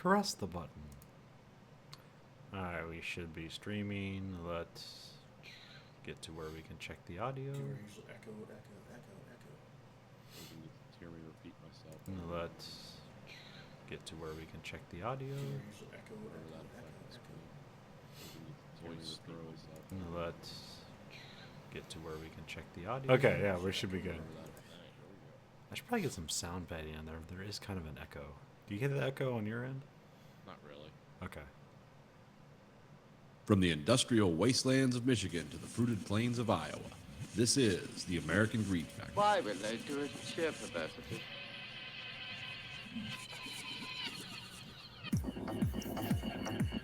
press the button. Alright, we should be streaming. Let's get to where we can check the audio. Echo. You can just hear me repeat myself. Let's get to where we can check the audio. Echo. Whatever that effect is called. You can just hear myself. Let's get to where we can check the audio. Okay, yeah, we should be good. Whatever that effect. There we go. I should probably get some sound padding in there. There is kind of an echo. Do you get the echo on your end? Not really. Okay. From the industrial wastelands of Michigan to the fruited plains of Iowa, this is the American Greed Factory. Why will they do it? Sheer perversity.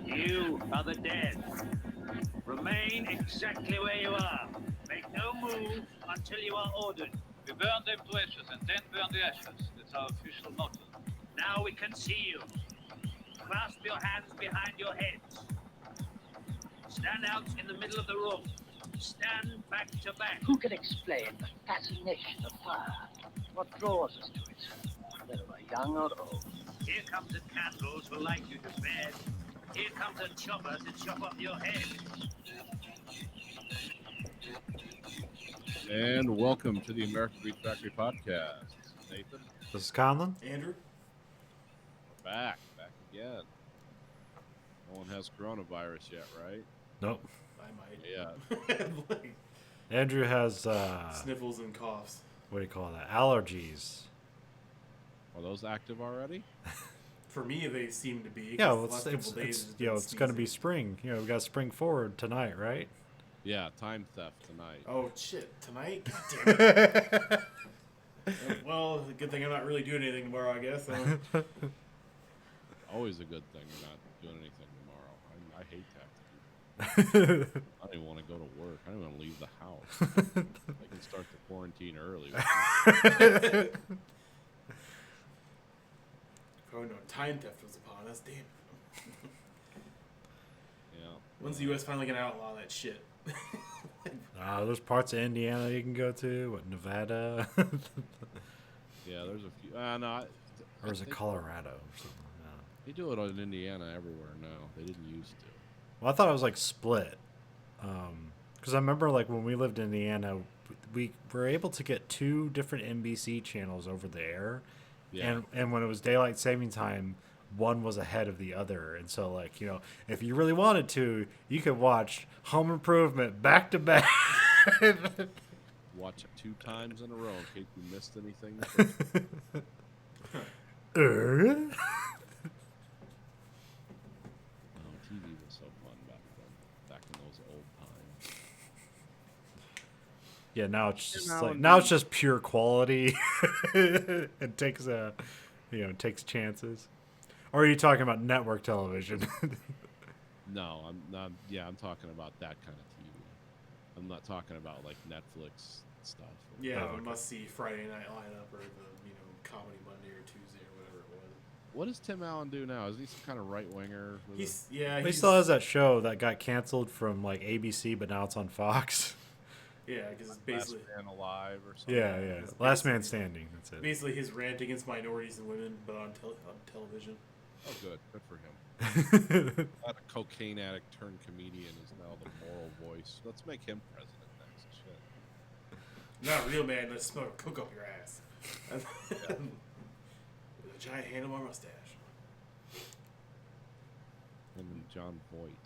You are the dead. Remain exactly where you are. Make no move until you are ordered. We burn them to ashes and then burn the ashes. That's our official motto. Now we can see you. Clasp your hands behind your heads. Stand out in the middle of the room. Stand back to back. Who can explain the fascination of fire? What draws us to it, whether we're young or old? Here comes the candles who light you to bed. Here comes a chopper to chop off your head. And welcome to the American Greed Factory podcast. Nathan, This is Conlon. Andrew? we're back again. No one has coronavirus yet, right? Nope. I might. Yeah. Like, Andrew has, sniffles and coughs. what do you call that? Allergies. Are those active already? For me, they seem to be. Yeah, 'cause well, the last it's couple days you know, been it's going to be sneezing. spring. You know, we got spring forward tonight, right? Yeah, time theft tonight. Oh, shit. Tonight? God damn it. Well, good thing I'm not really doing anything tomorrow, I guess. Always a good thing you're not doing anything tomorrow. I hate that. I don't even want to go to work. I don't even want to leave the house. I can start the quarantine early. Oh, no. Time theft was upon us. Damn. Yeah. When's the U.S. finally going to outlaw that shit? There's parts of Indiana you can go to. What, Nevada? Yeah, there's a few. No, Or is it Colorado or something? they do it in Indiana everywhere now. They didn't used to. Well, I thought it was like split. Because I remember like when we lived in Indiana, we were able to get 2 different NBC channels over the air. Yeah. And when it was daylight saving time, one was ahead of the other. And so, like, you know, if you really wanted to, you could watch Home Improvement back to back. Watch it 2 times in a row in case you missed anything. Oh, TV was so fun back then. Back in those old times. Yeah, now it's just now like and now it's then. just pure quality. It takes takes chances. Or are you talking about network television? No, I'm not. Yeah, I'm talking about that kind of TV. I'm not talking about like Netflix stuff. Yeah, Oh, the okay. must-see Friday night lineup or the, comedy Monday or Tuesday or whatever it was. What does Tim Allen do now? Is he some kind of right winger? He still has that show that got canceled from like ABC, but now it's on Fox. Yeah, because it's Last basically Man Alive or something. Yeah. It's Last basically- Man Standing. That's it. basically his rant against minorities and women, but on television. Oh, good. Good for him. Not a cocaine addict turned comedian is now the moral voice. Let's make him president next. Shit. Not real, man. Let's smoke coke up your ass. With a giant handlebar mustache. And then John Voight.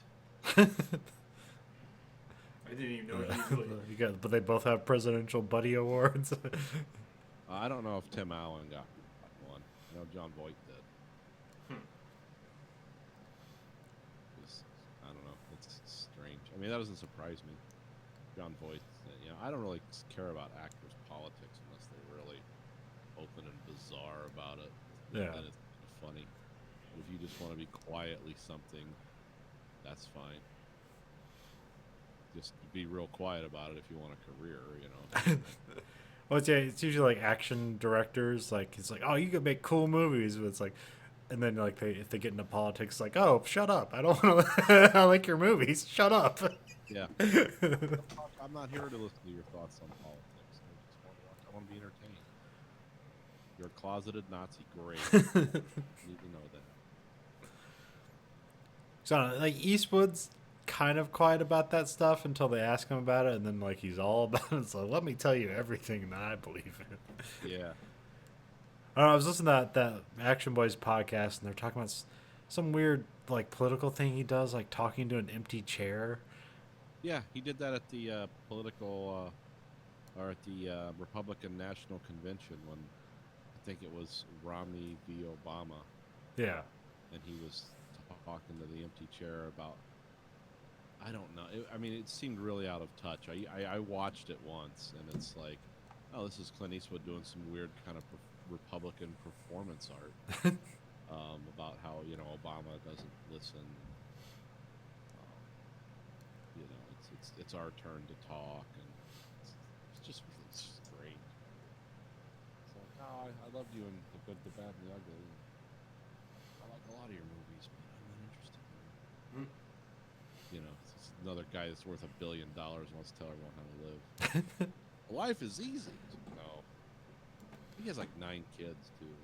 I didn't even know he was really. But they both have presidential buddy awards. I don't know if Tim Allen got one. I know John Voight did. I don't know. It's strange. I mean, that doesn't surprise me. John Voight. I don't really care about actors' politics unless they're really open and bizarre about it. Yeah. Then it's funny. But if you just want to be quietly something, that's fine. Just be real quiet about it if you want a career, Well, it's usually like action directors. Like it's like, oh, you could make cool movies, but it's like, and then like if they get into politics, like, oh, shut up! I don't want to. I like your movies. Shut up. Yeah. I'm not here to listen to your thoughts on politics. I want to be entertained. You're a closeted Nazi. Great. You need to know that. So like Eastwood's kind of quiet about that stuff until they ask him about it, and then like he's all about it. So let me tell you everything that I believe in. Yeah. I don't know, I was listening to that Action Boys podcast, and they're talking about some weird like political thing he does, like talking to an empty chair. Yeah, he did that at the political, or at the Republican National Convention when I think it was Romney v. Obama, Yeah. and he was talking to the empty chair about. I don't know. I mean, it seemed really out of touch. I watched it once, and it's like, oh, this is Clint Eastwood doing some weird kind of Republican performance art about how Obama doesn't listen. It's our turn to talk, and it's just strange. It's like, oh, I loved you in The Good, the Bad, and the Ugly. I like a lot of your movies, but I'm not interested in them. It's another guy that's worth $1 billion wants to tell everyone how to live. Life is easy. No. He has like 9 kids, too.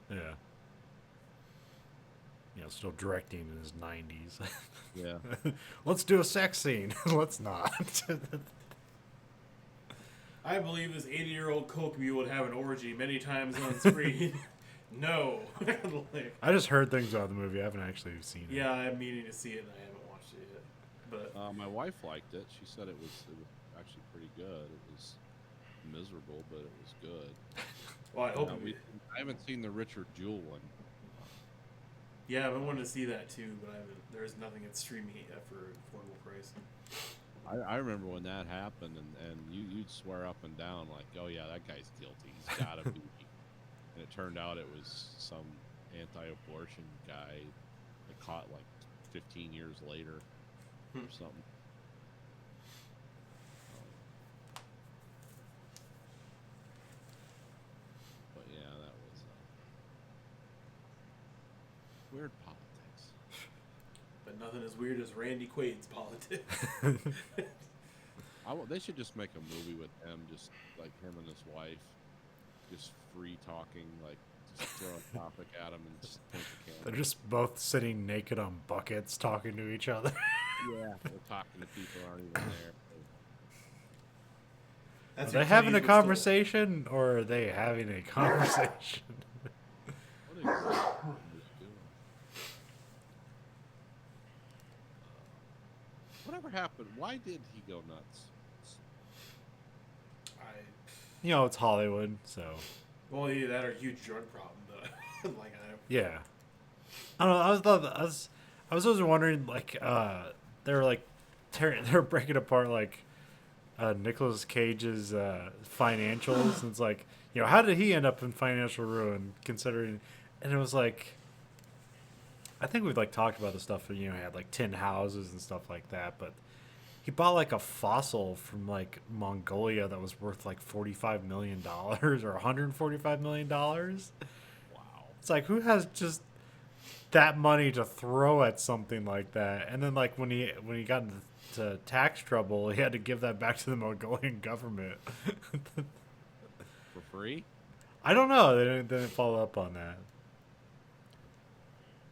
So. Yeah. Still directing in his 90s. Yeah. Let's do a sex scene. Let's not. I believe this 80-year-old coke mule would have an orgy many times on screen. No. Like, I just heard things about the movie. I haven't actually seen it. yeah, I'm meaning to see it, and I haven't watched it yet. But My wife liked it. She said it was actually pretty good. It was miserable, but it was good. well, I hope. I haven't seen the Richard Jewell one. Yeah, I've been wanting to see that too, but there's nothing that's streaming yet for affordable price. I remember when that happened, and you'd swear up and down like, oh yeah, that guy's guilty. He's got to be. And it turned out it was some anti-abortion guy that caught like 15 years later or something. But yeah, that was weird politics. But nothing as weird as Randy Quaid's politics. They should just make a movie with him, just like him and his wife, just free talking, like just throw a topic at him and just point the camera. They're just both sitting naked on buckets talking to each other. Yeah, they're talking to people who aren't even there. That's Are they your having a Clint Eastwood story. conversation, or are they having a conversation? What exactly is he doing? Whatever happened? Why did he go nuts? It's Hollywood, so. Well, yeah, that or a huge drug problem, but like Yeah. I don't know. I was always wondering, like, they're like, they're breaking apart like Nicolas Cage's financials, and it's like, how did he end up in financial ruin? Considering, and it was like, I think we've like talked about the stuff that he had like 10 houses and stuff like that, but he bought like a fossil from like Mongolia that was worth like $45 million or $145 million. Wow. It's like, who has just that money to throw at something like that? And then like when he got into tax trouble, he had to give that back to the Mongolian government. For free? I don't know. They didn't follow up on that.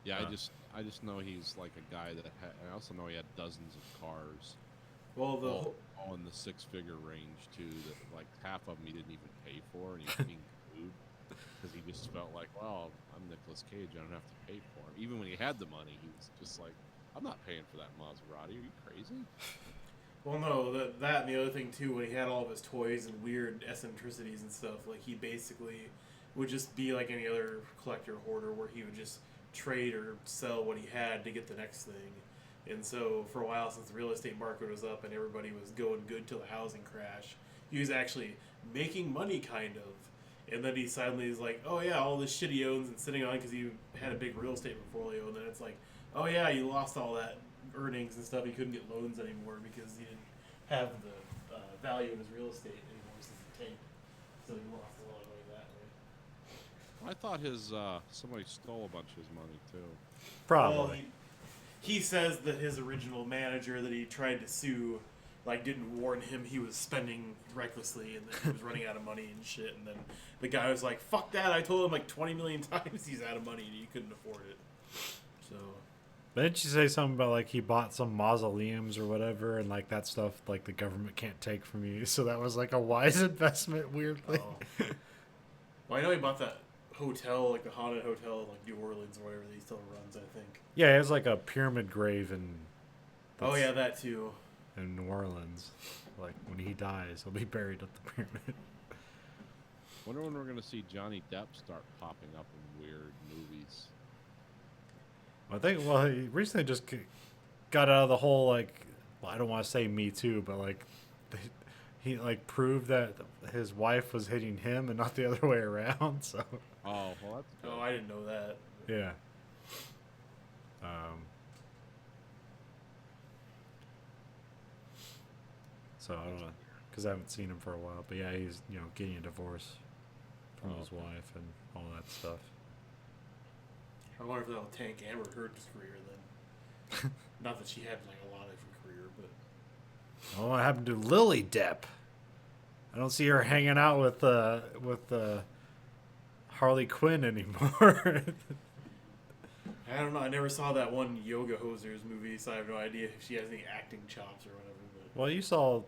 Yeah, I just know he's like a guy that. I also know he had dozens of cars. well, all in the 6-figure range too. That like half of them he didn't even pay for, and he was being glued because he just felt like, well, I'm Nicolas Cage, I don't have to pay for him. Even when he had the money, he was just like, I'm not paying for that Maserati. Are you crazy? Well, no, that and the other thing too, when he had all of his toys and weird eccentricities and stuff, like he basically would just be like any other collector hoarder, where he would just trade or sell what he had to get the next thing. And so for a while, since the real estate market was up and everybody was going good till the housing crash, he was actually making money, kind of. And then he suddenly is like, oh yeah, all this shit he owns and sitting on because he had a big real estate portfolio. And then it's like, oh yeah, he lost all that earnings and stuff. He couldn't get loans anymore because he didn't have the value in his real estate anymore since it tanked. So he lost a lot of money that way. I thought his somebody stole a bunch of his money too. Probably. Well, he says that his original manager that he tried to sue, like, didn't warn him he was spending recklessly and that he was running out of money and shit. And then the guy was like, "Fuck that! I told him like 20 million times he's out of money and he couldn't afford it." So But didn't you say something about like he bought some mausoleums or whatever, and like that stuff like the government can't take from you? So that was like a wise investment, weirdly. Oh. Well, I know he bought that hotel, like the haunted hotel in like New Orleans or whatever that he still runs, I think. Yeah, it was like a pyramid grave in. Oh yeah, that too. In New Orleans, like when he dies, he'll be buried at the pyramid. Wonder when we're gonna see Johnny Depp start popping up in weird movies. I think. Well, he recently just got out of the whole like. Well, I don't want to say Me Too, but like, he like proved that his wife was hitting him and not the other way around. So. Oh well, that's good. Oh, I didn't know that. Yeah. So I don't know, because I haven't seen him for a while. But yeah, he's getting a divorce from his wife and all that stuff. I wonder if that'll tank Amber Heard's career then. Not that she had like a lot of her career, but Oh, what happened to Lily Depp? I don't see her hanging out with Harley Quinn anymore. I don't know. I never saw that one Yoga Hosers movie, so I have no idea if she has any acting chops or whatever. But Well, you saw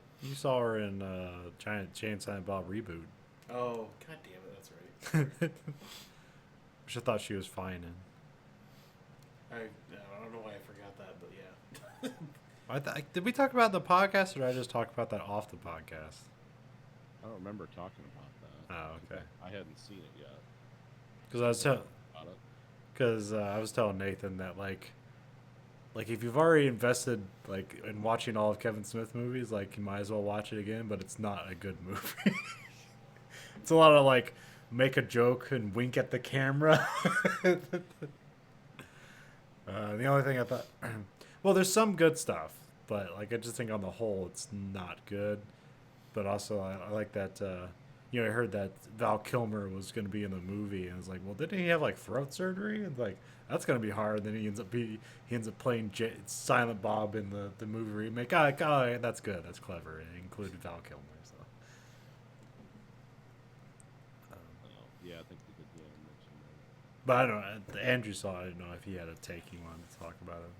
her in Giant Jay and Silent Bob reboot, oh, god damn it, that's right. which I thought she was fine in. I don't know why I forgot that, but yeah. Did we talk about the podcast, or did I just talk about that off the podcast? I don't remember talking about that. Oh, okay. I hadn't seen it yet. Because I was telling. About it. Because I was telling Nathan that like if you've already invested like in watching all of Kevin Smith movies, like you might as well watch it again. But it's not a good movie. It's a lot of like make a joke and wink at the camera. The only thing I thought, well, there's some good stuff, but like I just think on the whole it's not good. But also I like that. I heard that Val Kilmer was going to be in the movie, and I was like, well, didn't he have like throat surgery? And like that's going to be hard. Then he ends up playing Silent Bob in the movie remake. Oh, that's good. That's clever. It included Val Kilmer. So. Yeah, I think we did mention that. But I don't know. Andrew saw it. I didn't know if he had a take he wanted to talk about it.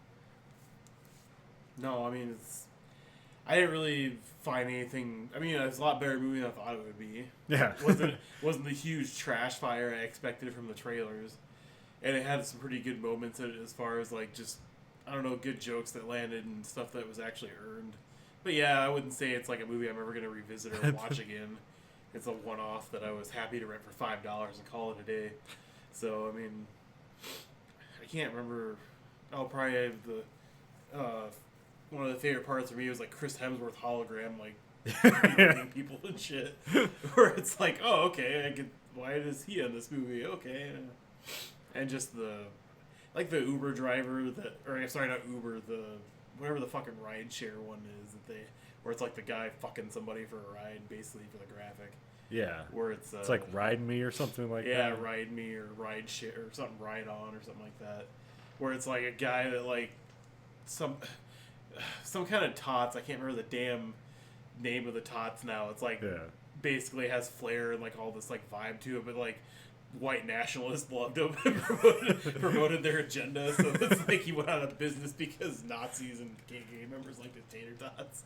No, I mean I didn't really find anything. I mean, it's a lot better movie than I thought it would be. Yeah. wasn't the huge trash fire I expected from the trailers, and it had some pretty good moments in it as far as like just I don't know, good jokes that landed and stuff that was actually earned. But yeah, I wouldn't say it's like a movie I'm ever gonna revisit or watch again. It's a one-off that I was happy to rent for $5 and call it a day. So I mean, I can't remember. I'll probably have the one of the favorite parts for me was like Chris Hemsworth hologram, like beating people and shit. Where it's like, oh, okay, why is he in this movie? Okay, and just the Uber driver not Uber, the whatever the fucking ride share one is where it's like the guy fucking somebody for a ride, basically for the graphic. Yeah. Where it's like Ride Me or something like that. Yeah, Ride Me or Ride Share or something, Ride On or something like that. Where it's like a guy that like some kind of tots. I can't remember the damn name of the tots now. It's like basically has flair and like all this like vibe to it, but like white nationalists loved him and promoted their agenda. So it's like he went out of business because Nazis and KKK members liked his tater tots.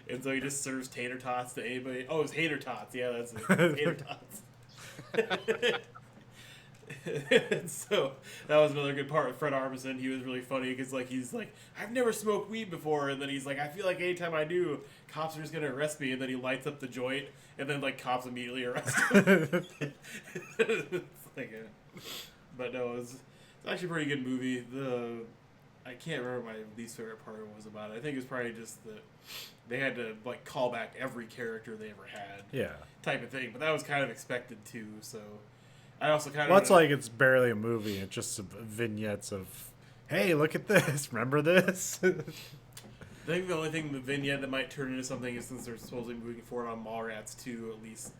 And so he just serves tater tots to anybody. Oh, it's Hater Tots. Yeah, that's it. Tater Tots. And so that was another good part with Fred Armisen. He was really funny because he's like, I've never smoked weed before, and then he's like, I feel like anytime I do, cops are just gonna arrest me, and then he lights up the joint, and then like cops immediately arrest him. But no, it's actually a pretty good movie. I can't remember my least favorite part was about it. I think it was probably just that they had to like call back every character they ever had, type of thing. But that was kind of expected too. So I also kind of well, it's like it's barely a movie. It's just vignettes of, hey, look at this. Remember this? I think the only thing the vignette that might turn into something is since they're supposedly moving forward on Mallrats 2, at least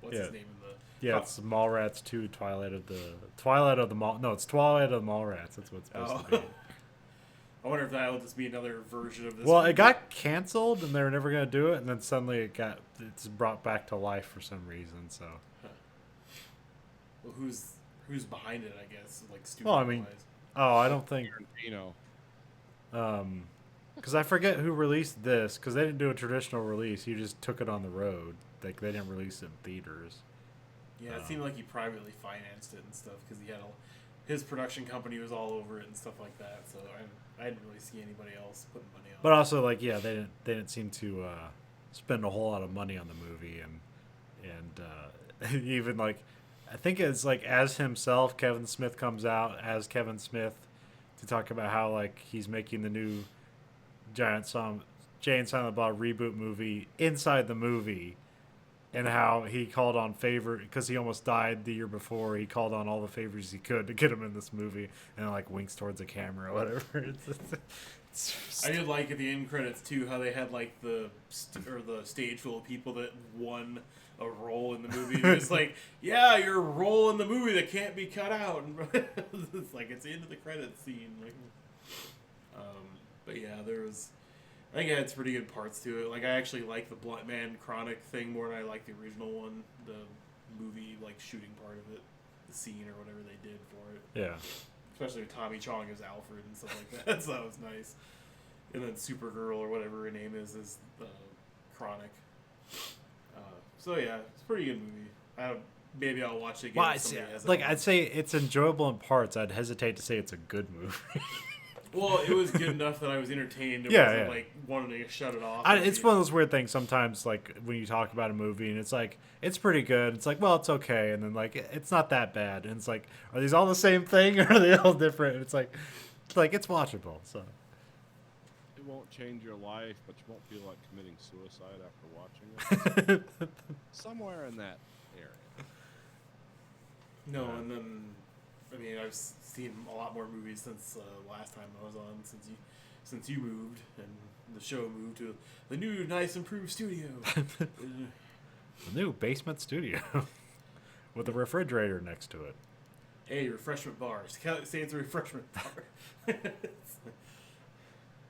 what's his name in the it's Mallrats 2, Twilight of the Mall. No, it's Twilight of the Mallrats. That's what it's supposed to be. I wonder if that'll just be another version of this. Well, it got canceled, and they were never going to do it, and then suddenly it's brought back to life for some reason. So, well, who's behind it? I guess like stupid. Well, I mean, Oh, I don't think. Tarantino. Because I forget who released this. Because they didn't do a traditional release. You just took it on the road. Like they didn't release it in theaters. Yeah, it seemed like he privately financed it and stuff because he had his production company was all over it and stuff like that. So I didn't really see anybody else putting money on. But also, like, yeah, they didn't seem to spend a whole lot of money on the movie, and even like, I think it's like as himself, Kevin Smith comes out as Kevin Smith to talk about how like he's making the new Jay and Silent Bob reboot movie inside the movie, and how he called on favor because he almost died the year before. He called on all the favors he could to get him in this movie, and like winks towards the camera or whatever. I did like at the end credits too how they had like the stage full of people that won a role in the movie. It's like, yeah, your role in the movie that can't be cut out. It's like it's into the credits scene. Like, but yeah, I think it had some pretty good parts to it. Like I actually like the Blunt Man Chronic thing more than I like the original one. The movie like shooting part of it, the scene or whatever they did for it. Yeah. Especially with Tommy Chong as Alfred and stuff like that. So that was nice. And then Supergirl or whatever her name is Chronic. So yeah, it's a pretty good movie. Maybe I'll watch it again. Well, if somebody hasn't like watched I'd say it's enjoyable in parts. I'd hesitate to say it's a good movie. Well, it was good enough that I was entertained. It Yeah, wasn't yeah. like wanting to shut it off. It's one of those weird things sometimes, like when you talk about a movie and it's like it's pretty good. It's like, well, it's okay, and then like it's not that bad, and it's like, are these all the same thing or are they all different? And it's like it's watchable. So It won't change your life, but you won't feel like committing suicide after watching it. Somewhere in that area. No, and then I mean I've seen a lot more movies since last time I was on. Since you moved and the show moved to the new, nice, improved studio. the new basement studio with a refrigerator next to it. Hey, refreshment bars. Say it's a refreshment bar.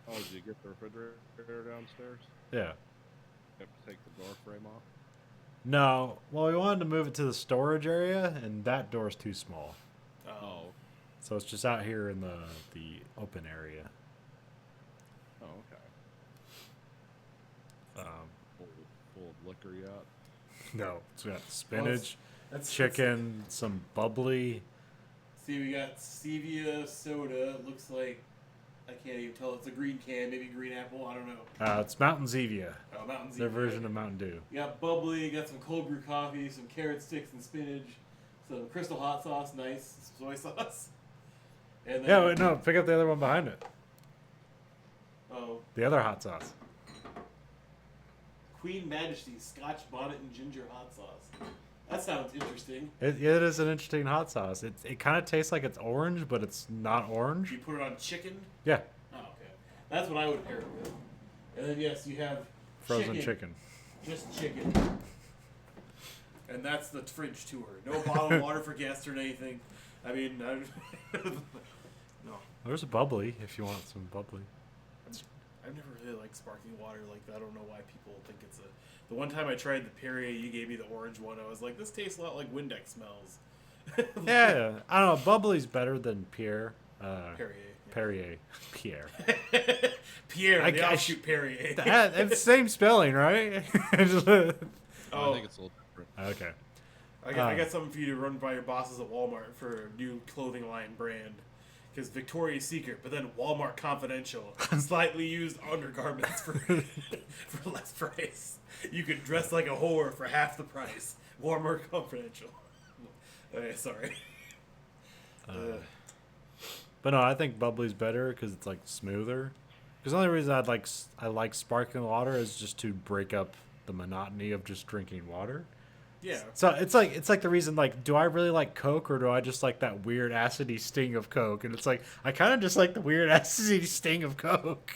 Oh, did you get the refrigerator downstairs? Yeah. You have to take the door frame off? No. Well, we wanted to move it to the storage area, and that door's too small. Oh. So it's just out here in the open area. Oh, okay. Full of liquor yet? No, it's got spinach, That's chicken, some bubbly. See, we got stevia soda. It looks like I can't even tell. It's a green can, maybe green apple. I don't know. It's Mountain Zevia, Oh, Mountain Zevia. their version of Mountain Dew. You got bubbly. You got some cold brew coffee, some carrot sticks and spinach, some Crystal hot sauce, nice soy sauce. And then, Yeah, wait, no, pick up the other one behind it. Oh, The other hot sauce. Queen Majesty Scotch bonnet and ginger hot sauce. That sounds interesting. It is an interesting hot sauce. It kind of tastes like it's orange, but it's not orange. You put it on chicken. Yeah, Oh, okay. That's what I would pair it with. And then yes, you have frozen chicken. Just chicken. And that's the fridge tour. No bottled water for guests or anything. I mean, no. There's a bubbly if you want some bubbly. I've never really liked sparkling water like that. I don't know why people think it's a. The one time I tried the Perrier, you gave me the orange one. I was like, this tastes a lot like Windex smells. Yeah, I don't know. Bubbly's better than Pierre. Perrier. Perrier. Pierre. Pierre, I- the I offshoot Perrier. It's the same spelling, right? I Oh, think it's a little different. Okay. I got something for you to run by your bosses at Walmart for a new clothing line brand. Because Victoria's Secret, but then Walmart Confidential, slightly used undergarments for for less price. You could dress like a whore for half the price. Walmart Confidential. Okay, sorry. But no, I think bubbly's better because it's like smoother. Because the only reason I like sparkling water is just to break up the monotony of just drinking water. Yeah. So it's like the reason, like, do I really like Coke or do I just like that weird acidy sting of Coke? And it's like I kind of just like the weird acidy sting of Coke.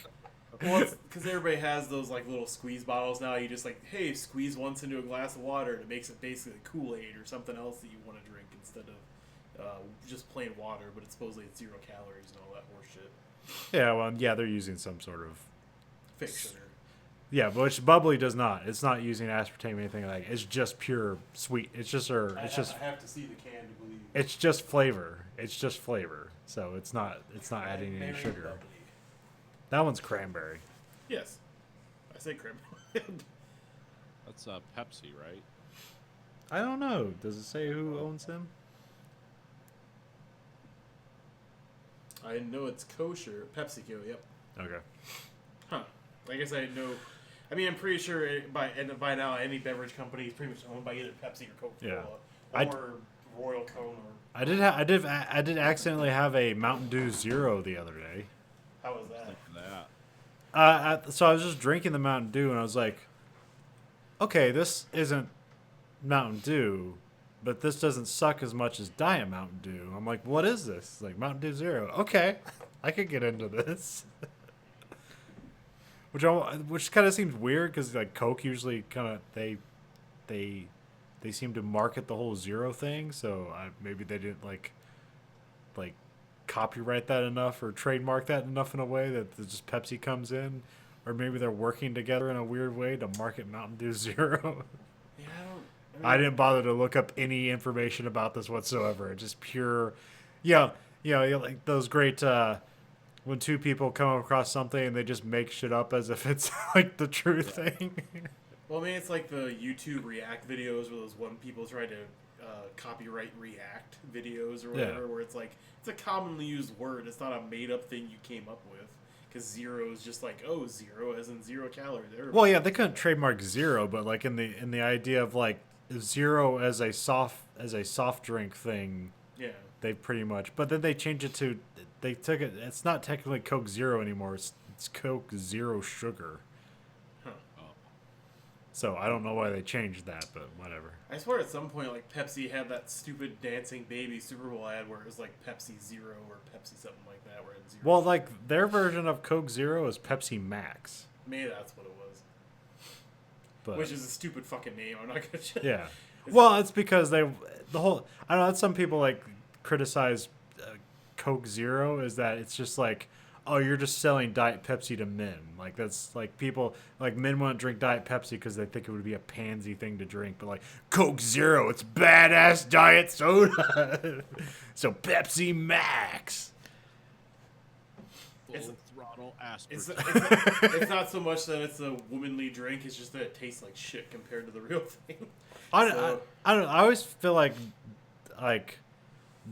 Well, it's because everybody has those like little squeeze bottles now. You just like, hey, squeeze once into a glass of water, and it makes it basically Kool-Aid or something else that you want to drink instead of just plain water. But it's supposedly it's 0 calories and all that horse shit. Yeah, well, yeah, they're using some sort of Fake sugar. Yeah, but which bubbly does not. It's not using aspartame or anything like. It's just pure sweet. It's just I have to see the can to believe. It's just flavor. It's just flavor. So it's not adding any Cranberry sugar. bubbly. That one's cranberry. Yes, I say cranberry. That's Pepsi, right? I don't know. Does it say who owns them? I know it's kosher. PepsiCo. Yep. Okay. Huh. I guess I didn't know. I mean, I'm pretty sure by now any beverage company is pretty much owned by either Pepsi or Coca-Cola Yeah. or Royal Cone or. I did accidentally have a Mountain Dew Zero the other day. How was that? Look at that. So I was just drinking the Mountain Dew and I was like, okay, this isn't Mountain Dew, but this doesn't suck as much as Diet Mountain Dew. I'm like, what is this? It's like Mountain Dew Zero. Okay, I could get into this. Which kind of seems weird because like Coke usually kind of they seem to market the whole zero thing, so maybe they didn't like copyright that enough or trademark that enough in a way that just Pepsi comes in, or maybe they're working together in a weird way to market Mountain Dew Zero. Yeah, I didn't bother to look up any information about this whatsoever. It's just pure, like those great when two people come across something and they just make shit up as if it's like the true thing. Well, I mean, it's like the YouTube React videos where those one people try to copyright React videos or whatever, where it's like it's a commonly used word. It's not a made up thing you came up with. Because zero is just like, oh, zero as in 0 calories. Well, yeah, they couldn't trademark zero, but like in the idea of like zero as a soft drink thing, Yeah. they pretty much. But then they changed it to they took it. It's not technically Coke Zero anymore. It's Coke Zero Sugar. Huh. So I don't know why they changed that, but whatever. I swear at some point, like, Pepsi had that stupid dancing baby Super Bowl ad where it was like Pepsi Zero or Pepsi something like that. Where it's zero. Well, like their version of Coke Zero is Pepsi Max. Maybe that's what it was. But Which is a stupid fucking name. I'm not gonna. yeah. Well, it's because I don't know. Some people like criticize Coke Zero is that it's just like, oh, you're just selling Diet Pepsi to men. Like that's like people like men won't drink Diet Pepsi because they think it would be a pansy thing to drink. But like Coke Zero, it's badass diet soda. So Pepsi Max. It's- Full throttle It's, aspartame. it's not so much that it's a womanly drink. It's just that it tastes like shit compared to the real thing. I So- don't know. I always feel like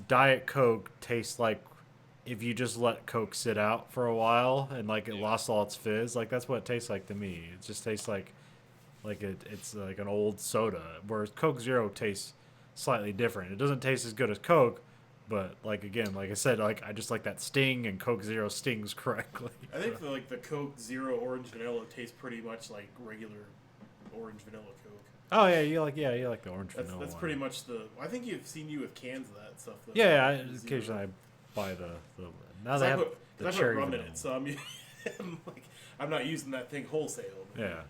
Diet Coke tastes like if you just let Coke sit out for a while and like it lost all its fizz. Like that's what it tastes like to me. It just tastes like it's like an old soda. Whereas Coke Zero tastes slightly different. It doesn't taste as good as Coke, but like again, like I said, like I just like that sting, and Coke Zero stings correctly. I think the Coke Zero Orange Vanilla tastes pretty much like regular orange vanilla Coke. Oh yeah, you like the orange vanilla. That's one. pretty much the. I think you've seen you with cans of that stuff. Though. Yeah, Zero. occasionally I buy the now 'Cause they I have put, 'cause the I put cherry rum in vanilla. it, so I'm not using that thing wholesale. Yeah.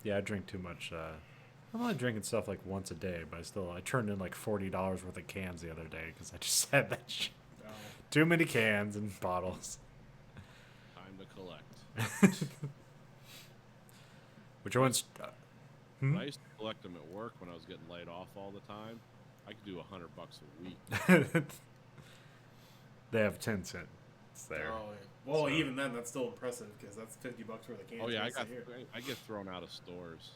Yeah, I drink too much. I'm only drinking stuff like once a day, but I turned in like $40 worth of cans the other day because I just had that shit. Too many cans and bottles. Time to collect. Which one's? When I used to collect them at work when I was getting laid off all the time. I could do $100 a week. They have 10 cents there. Oh, yeah. Well, So- even then, that's still impressive because that's $50 worth of cans. Oh yeah, once a year. I get thrown out of stores.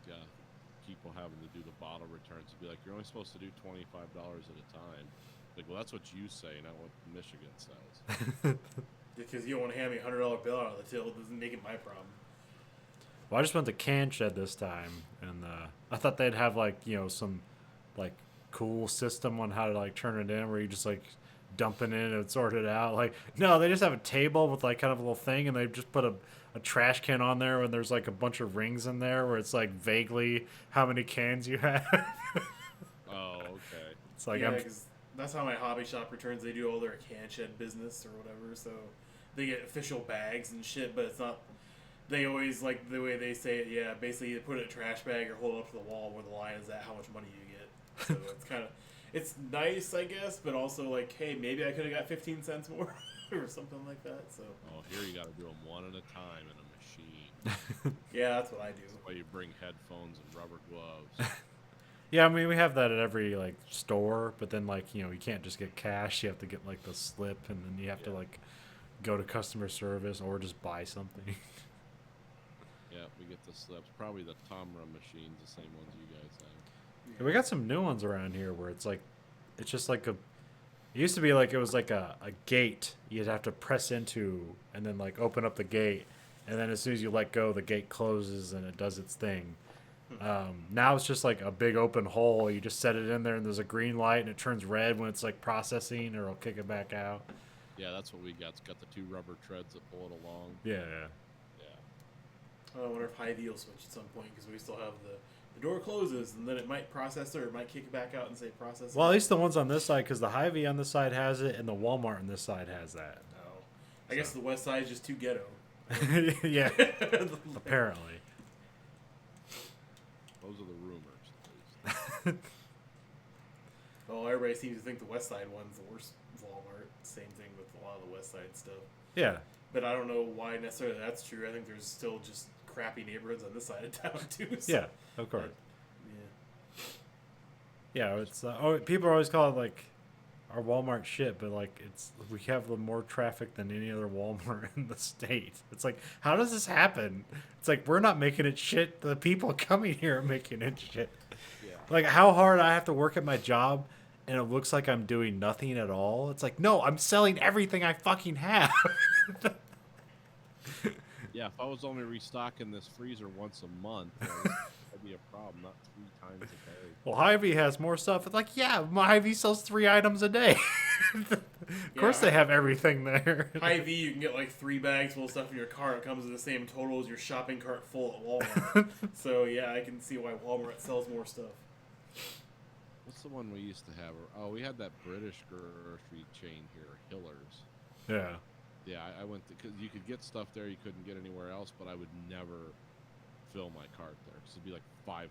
Yeah, people having to do the bottle returns to be like, you're only supposed to do $25 at a time. Like, well, that's what you say, not what Michigan says. Because you don't want to hand me a $100 bill out of the till, it doesn't make it my problem. Well, I just went to Can Shed this time, and I thought they'd have like some like cool system on how to like turn it in, where you just like dump it in and sort it out. Like no, they just have a table with like kind of a little thing, and they just put a trash can on there, and there's like a bunch of rings in there where it's like vaguely how many cans you have. Oh, okay. It's like yeah, I'm 'cause that's how my hobby shop returns. They do all their can shed business or whatever, so they get official bags and shit. But it's not. They always like the way they say it. Yeah, basically you put it in a trash bag or hold it up to the wall where the line is at. How much money you get. So it's kind of. it's nice, I guess, but also like, hey, maybe I could have got 15 cents more or something like that. So Oh, here you got to do them one at a time in a machine. yeah, that's what I do. That's why you bring headphones and rubber gloves. Yeah, I mean we have that at every like store, but then like you can't just get cash. You have to get like the slip, and then you have to like go to customer service or just buy something. Yeah, we get the slips. Probably the Tomra machines, the same ones you guys have. We got some new ones around here where it's just like it used to be like it was like a gate you'd have to press into and then like open up the gate, and then as soon as you let go, the gate closes and it does its thing. Now it's just like a big open hole. You just set it in there and there's a green light and it turns red when it's like processing, or it'll kick it back out. Yeah, that's what we got. It's got the 2 rubber treads that pull it along. Yeah. Yeah. I wonder if Hy-Vee will switch at some point because we still have the door closes and then it might process it or it might kick it back out and say process. Well, at least the ones on this side, because the Hy-Vee on this side has it and the Walmart on this side has that. No. I guess the west side is just too ghetto. Yeah, apparently. Those are the rumors, at least. Well, everybody seems to think the west side one's the worst Walmart. Same thing with a lot of the west side stuff. Yeah. But I don't know why necessarily that's true. I think there's still just crappy neighborhoods on this side of town too. So, Yeah, of course. yeah. Yeah, it's people always call it like our Walmart shit, but like we have more traffic than any other Walmart in the state. It's like, how does this happen? It's like we're not making it shit. The people coming here are making it shit. Yeah. Like how hard I have to work at my job, and it looks like I'm doing nothing at all. It's like, no, I'm selling everything I fucking have. Yeah, if I was only restocking this freezer once a month, that'd be a problem, not 3 times a day. Well, Hy-Vee has more stuff. It's like, yeah, my Hy-Vee sells 3 items a day. Of course they have everything there. Hy-Vee, you can get like 3 bags full of stuff in your car. It comes in the same total as your shopping cart full at Walmart. So yeah, I can see why Walmart sells more stuff. What's the one we used to have? Oh, we had that British grocery chain here, Hillers. Yeah. Yeah, I went because you could get stuff there you couldn't get anywhere else, but I would never fill my cart there because it'd be like $500.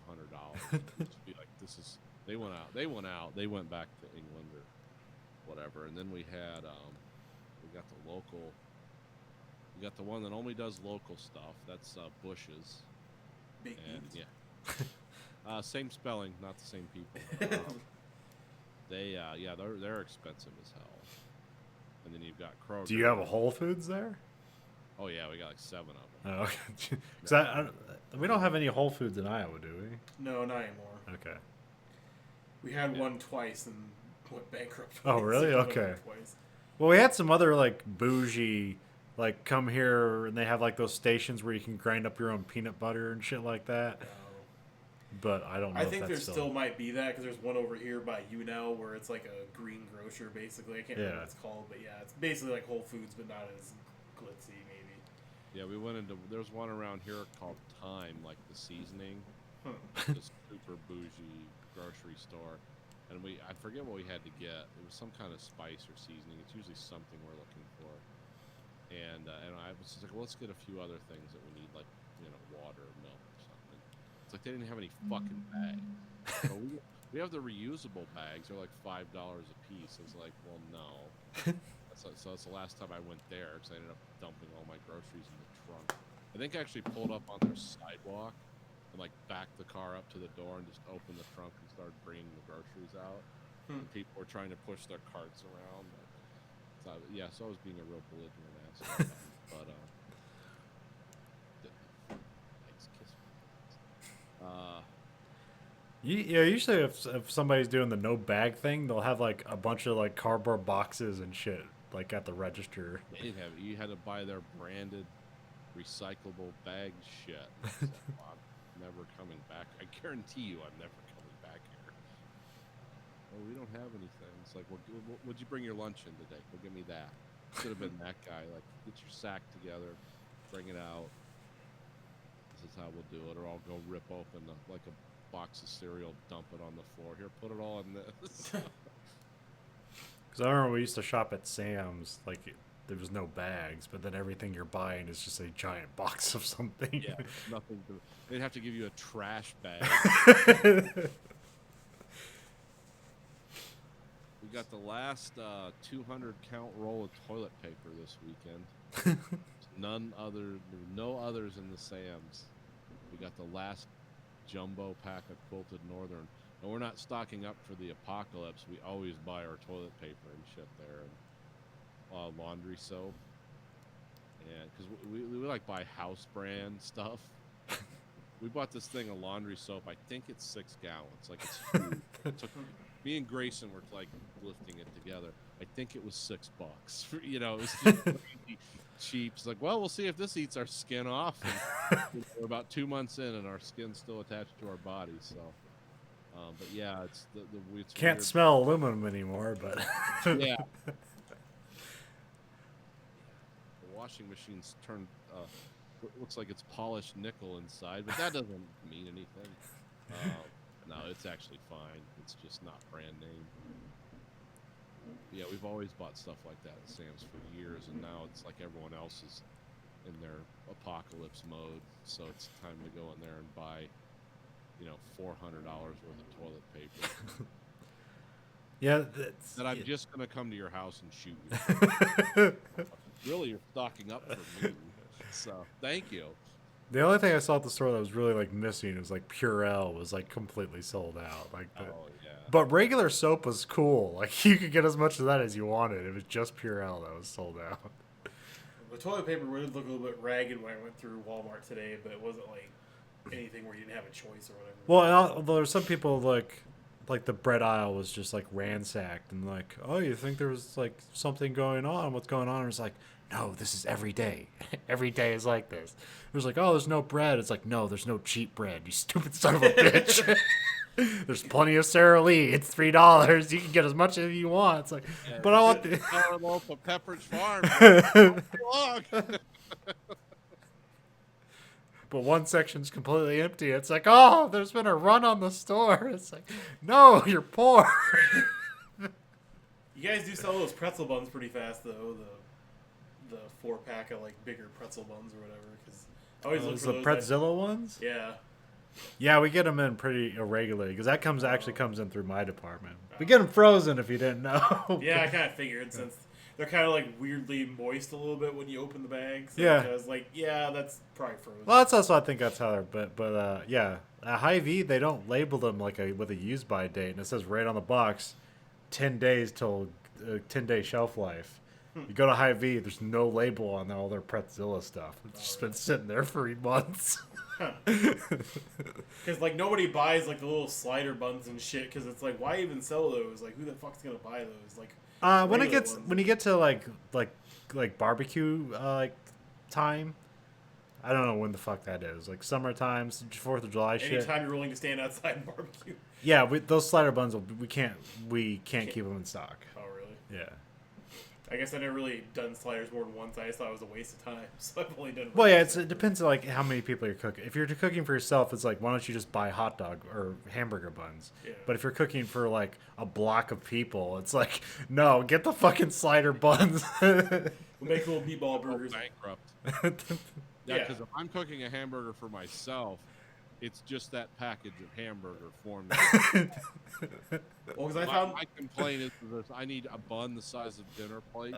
It'd be like they went out. They went back to England or whatever, and then we had we got the local. We got the one that only does local stuff. That's Bush's. Big And beans. yeah, same spelling, not the same people. They're expensive as hell. And then you've got Kroger. Do you have a Whole Foods there? Oh yeah, we got like 7 of them. Oh, okay. 'Cause we don't have any Whole Foods in Iowa, do we? No, not anymore. Okay. We had one twice and went bankrupt. Oh, twice. really? Another Okay. one twice. Well, we had some other like bougie, like come here and they have like those stations where you can grind up your own peanut butter and shit like that. But I don't know. I if think that's there still might be that because there's one over here by you now where it's like a green grocer basically. I can't remember what it's called, but yeah, it's basically like Whole Foods but not as glitzy maybe. Yeah, we went into. There's one around here called Time, like the seasoning. This super bougie grocery store, and I forget what we had to get. It was some kind of spice or seasoning. It's usually something we're looking for. And I was just like, well, let's get a few other things that we need, like water, milk, or something. It's like they didn't have any fucking bags. So we have the reusable bags. They're like $5 a piece. It's like, well, no. So that's the last time I went there because I ended up dumping all my groceries in the trunk. I think I actually pulled up on their sidewalk and like backed the car up to the door and just opened the trunk and started bringing the groceries out. And people were trying to push their carts around. So I was being a real belligerent asshole. But thanks, kiss me. Usually if somebody's doing the no bag thing, they'll have like a bunch of like cardboard boxes and shit like at the register. You had to buy their branded recyclable bag shit. So I'm never coming back. I guarantee you I'm never coming back here. Oh, we don't have anything. It's like, well, would you bring your lunch in today? Go give me that. Should have been that guy. Like, get your sack together, bring it out. This is how we'll do it. Or I'll go rip open like a box of cereal, dump it on the floor. Here, put it all in this. Because I remember we used to shop at Sam's, like there was no bags, but then everything you're buying is just a giant box of something. Yeah, nothing. They'd have to give you a trash bag. got the last 200 count roll of toilet paper this weekend. No others in the Sam's. We got the last jumbo pack of Quilted Northern, and we're not stocking up for the apocalypse. We always buy our toilet paper and shit there, and laundry soap, and because we like buy house brand stuff. We bought this thing of laundry soap. I think it's 6 gallons. Like, it's huge. It took, me and Grayson were like lifting it together. I think it was $6. You know, it was just crazy cheap. It's like, well, we'll see if this eats our skin off. And we're about 2 months in, and our skin's still attached to our bodies. So, but yeah, it's it's Can't weird. smell aluminum anymore, but Yeah. The washing machine's turned. Looks like it's polished nickel inside, but that doesn't mean anything. No, it's actually fine. It's just not brand name. Yeah, we've always bought stuff like that at Sam's for years, and now it's like everyone else is in their apocalypse mode. So it's time to go in there and buy, $400 worth of toilet paper. yeah, That I'm just gonna come to your house and shoot you. Really, you're stocking up for me. So thank you. the only thing I saw at the store that was really like missing was like Purell was like completely sold out. Like, Oh yeah. but regular soap was cool. Like you could get as much of that as you wanted. It was just Purell that was sold out. The toilet paper would look a little bit ragged when I went through Walmart today, but it wasn't like anything where you didn't have a choice or whatever. Well, and there were some people like the bread aisle was just like ransacked and like, oh, you think there was like something going on? What's going on? And it's like, no, this is every day. Every day is like this. It was like, oh, there's no bread. It's like, no, there's no cheap bread. You stupid son of a bitch. There's plenty of Sara Lee. It's $3. You can get as much as you want. It's like, but I want the Our local Pepperidge Farm. All day long. But one section's completely empty. It's like, oh, there's been a run on the store. It's like, no, you're poor. You guys do sell those pretzel buns pretty fast, though. The 4-pack of like bigger pretzel buns or whatever. Because I always look Those for the those. Pretzilla ones? Yeah. Yeah, we get them in pretty irregularly because that actually comes in through my department. We get them frozen if you didn't know. Yeah, I kind of figured since they're kind of like weirdly moist a little bit when you open the bag. So Yeah. I was like, yeah, that's probably frozen. Well, that's also I think that's how they're. But yeah, at Hy-Vee they don't label them like with a use by date, and it says right on the box, 10 days till 10-day shelf life. You go to Hy-Vee, there's no label on all their Pretzilla stuff. It's just been sitting there for 3 months. Because like nobody buys like the little slider buns and shit. Because it's like, why even sell those? Like, who the fuck's gonna buy those? Like, When regular it ones. when you get to like barbecue like time, I don't know when the fuck that is. Like summertime, 4th of July shit. Anytime you're willing to stand outside and barbecue. Yeah, those slider buns we can't keep them in stock. Oh really? Yeah. I guess I never really done sliders more than once. I just thought it was a waste of time, so I've only done. Well, yeah, it depends on like how many people you're cooking. If you're cooking for yourself, it's like why don't you just buy hot dog or hamburger buns? Yeah. But if you're cooking for like a block of people, it's like no, get the fucking slider buns. We'll make little meatball burgers. Bankrupt. Yeah, Yeah. because if I'm cooking a hamburger for myself, it's just that package of hamburger formed. Well, because I found My complaint is that I need a bun the size of dinner plates.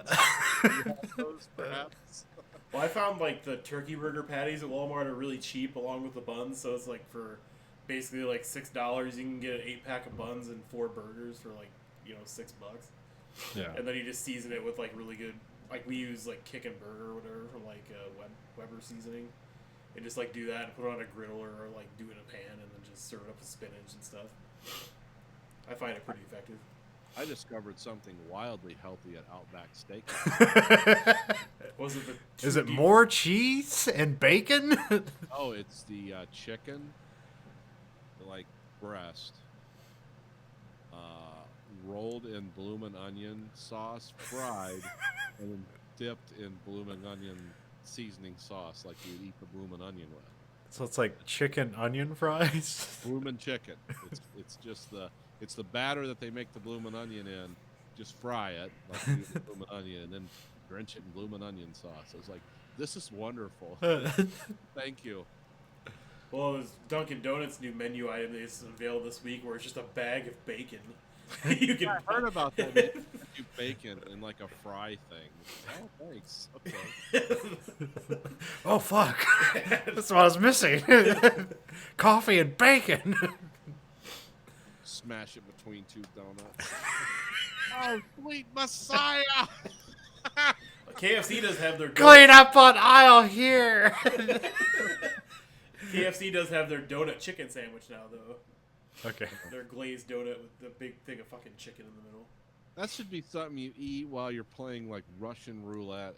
Do you have those, perhaps? Well, I found like the turkey burger patties at Walmart are really cheap along with the buns, so it's like for basically like $6 you can get an 8-pack of buns and 4 burgers for like $6. Yeah. And then you just season it with like really good, like we use like Kick and Burger or whatever from like Weber seasoning, and just like do that and put it on a griddle or like do it in a pan and then just serve it up with spinach and stuff. I find it pretty effective. I discovered something wildly healthy at Outback Steakhouse. Was it the Is it more cheese and bacon? Oh, it's the chicken, like breast, rolled in bloomin' onion sauce, fried, and then dipped in bloomin' onion seasoning sauce, like you would eat the bloomin' onion with. So it's like chicken onion fries. Bloomin' chicken. It's just it's the batter that they make the bloomin' onion in. Just fry it like you do the bloomin' onion, and then drench it in bloomin' onion sauce. I was like, this is wonderful. Thank you. Well, it was Dunkin' Donuts' new menu item they just unveiled this week, where it's just a bag of bacon, You can. I heard about that. They do bacon in like a fry thing. Oh, thanks. Okay. Oh fuck! That's what I was missing. Coffee and bacon. Smash it between two donuts. Oh, sweet Messiah! KFC does have their Clean up on aisle here. KFC does have their donut chicken sandwich now, though. Okay. Their glazed donut with the big thing of fucking chicken in the middle. That should be something you eat while you're playing like Russian roulette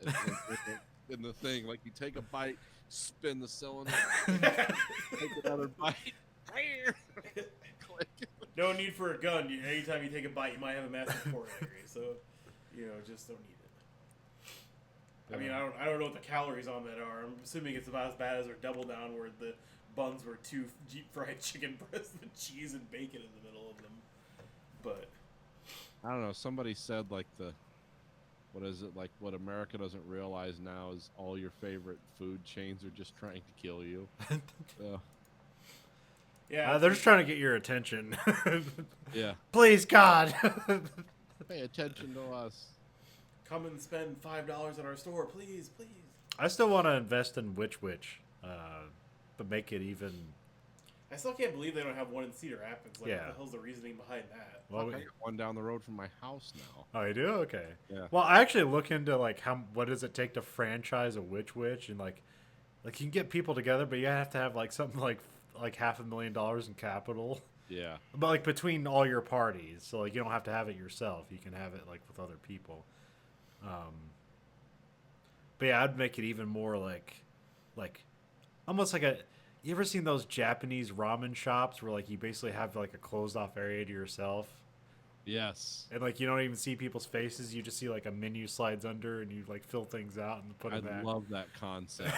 in the thing. Like you take a bite, spin the cylinder, take another bite. Click. No need for a gun. Anytime you take a bite, you might have a massive coronary. So, just don't need it. I mean, I don't know what the calories on that are. I'm assuming it's about as bad as their Double Down, where the buns were 2 deep fried chicken breasts with cheese and bacon in the middle of them. But I don't know. Somebody said like what is it, like what America doesn't realize now is all your favorite food chains are just trying to kill you. yeah, They're just trying to get your attention. Yeah. Please, God. Pay attention to us. come and spend $5 at our store, please, please. I still want to invest in Witch, but make it even. I still can't believe they don't have one in Cedar Rapids. Like, Yeah. what the hell's the reasoning behind that? Well, I got one down the road from my house now. oh, you do? Okay. Yeah. Well, I actually look into like what does it take to franchise a Witch, and like you can get people together, but you have to have like something like $500,000 in capital. Yeah. But like between all your parties, so like you don't have to have it yourself. You can have it like with other people. But yeah, I'd make it even more like almost like a. You ever seen those Japanese ramen shops where like you basically have like a closed off area to yourself, Yes. and like you don't even see people's faces. You just see like a menu slides under, and you like fill things out and put I them back. love that concept.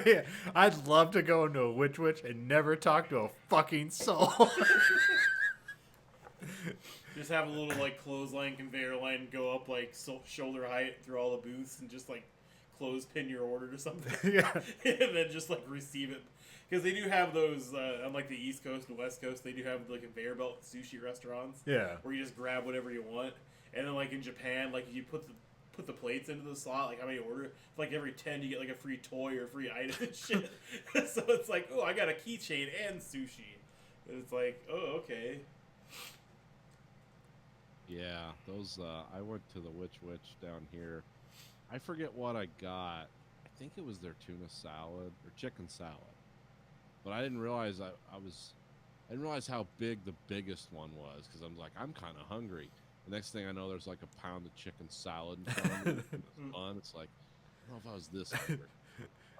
Yeah, I'd love to go into a Witch and never talk to a fucking soul. Just have a little like clothesline conveyor line go up like shoulder height through all the booths and just like clothespin your order or something. Yeah. And then just like receive it. Because they do have those, unlike the East Coast and West Coast, they do have the conveyor belt sushi restaurants. Yeah. Where you just grab whatever you want. And then like in Japan, like you put the plates into the slot, like how many order, like every 10 you get like a free toy or free item and shit. So it's like, oh, I got a keychain and sushi. And it's like, oh, okay. Yeah, those. I went to the Witch down here. I forget what I got. I think it was their tuna salad or chicken salad, but I didn't realize I didn't realize how big the biggest one was because I'm like I'm kind of hungry. The next thing I know, there's like a pound of chicken salad in front of me. It's fun. It's like I don't know if I was this hungry.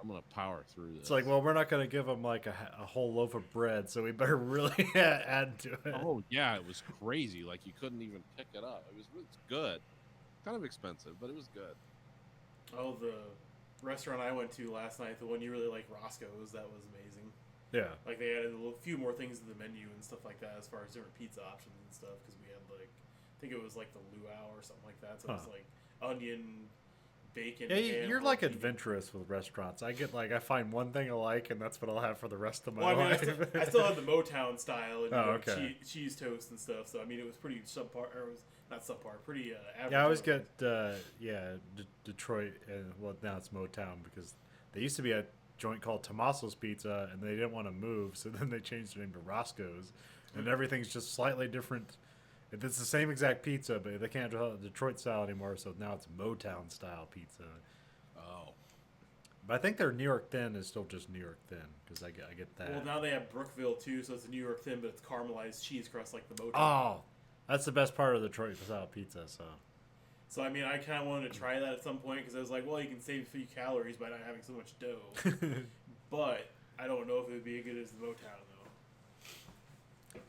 I'm gonna power through this. It's like, well, we're not going to give them like a whole loaf of bread, so we better really add to it. Oh yeah, it was crazy. Like you couldn't even pick it up. It's good. Kind of expensive, but it was good. Oh, the restaurant I went to last night, the one you really like, Roscoe's, that was amazing. Yeah. Like they added a few more things to the menu and stuff like that as far as different pizza options and stuff because we had like, I think it was like the luau or something like that. So it was like onion, bacon. Yeah, ham, you're like jalapeno. adventurous with restaurants. I find one thing I like, and that's what I'll have for the rest of my Well, I mean, life. I still had the Motown style and okay. cheese toast and stuff. So I mean, it was pretty subpar. Or it was not subpar, pretty average. Yeah, I always get Detroit, and well now it's Motown because they used to be a joint called Tommaso's Pizza, and they didn't want to move, so then they changed their name to Roscoe's, and everything's just slightly different. It's the same exact pizza, but they can't do Detroit style anymore, so now it's Motown style pizza. Oh. But I think their New York thin is still just New York thin because I get that. Well, now they have Brookville too, so it's a New York thin, but it's caramelized cheese crust like the Motown. Oh, that's the best part of the Detroit style pizza. So I mean, I kind of wanted to try that at some point because I was like, well, you can save a few calories by not having so much dough. But I don't know if it would be as good as the Motown though.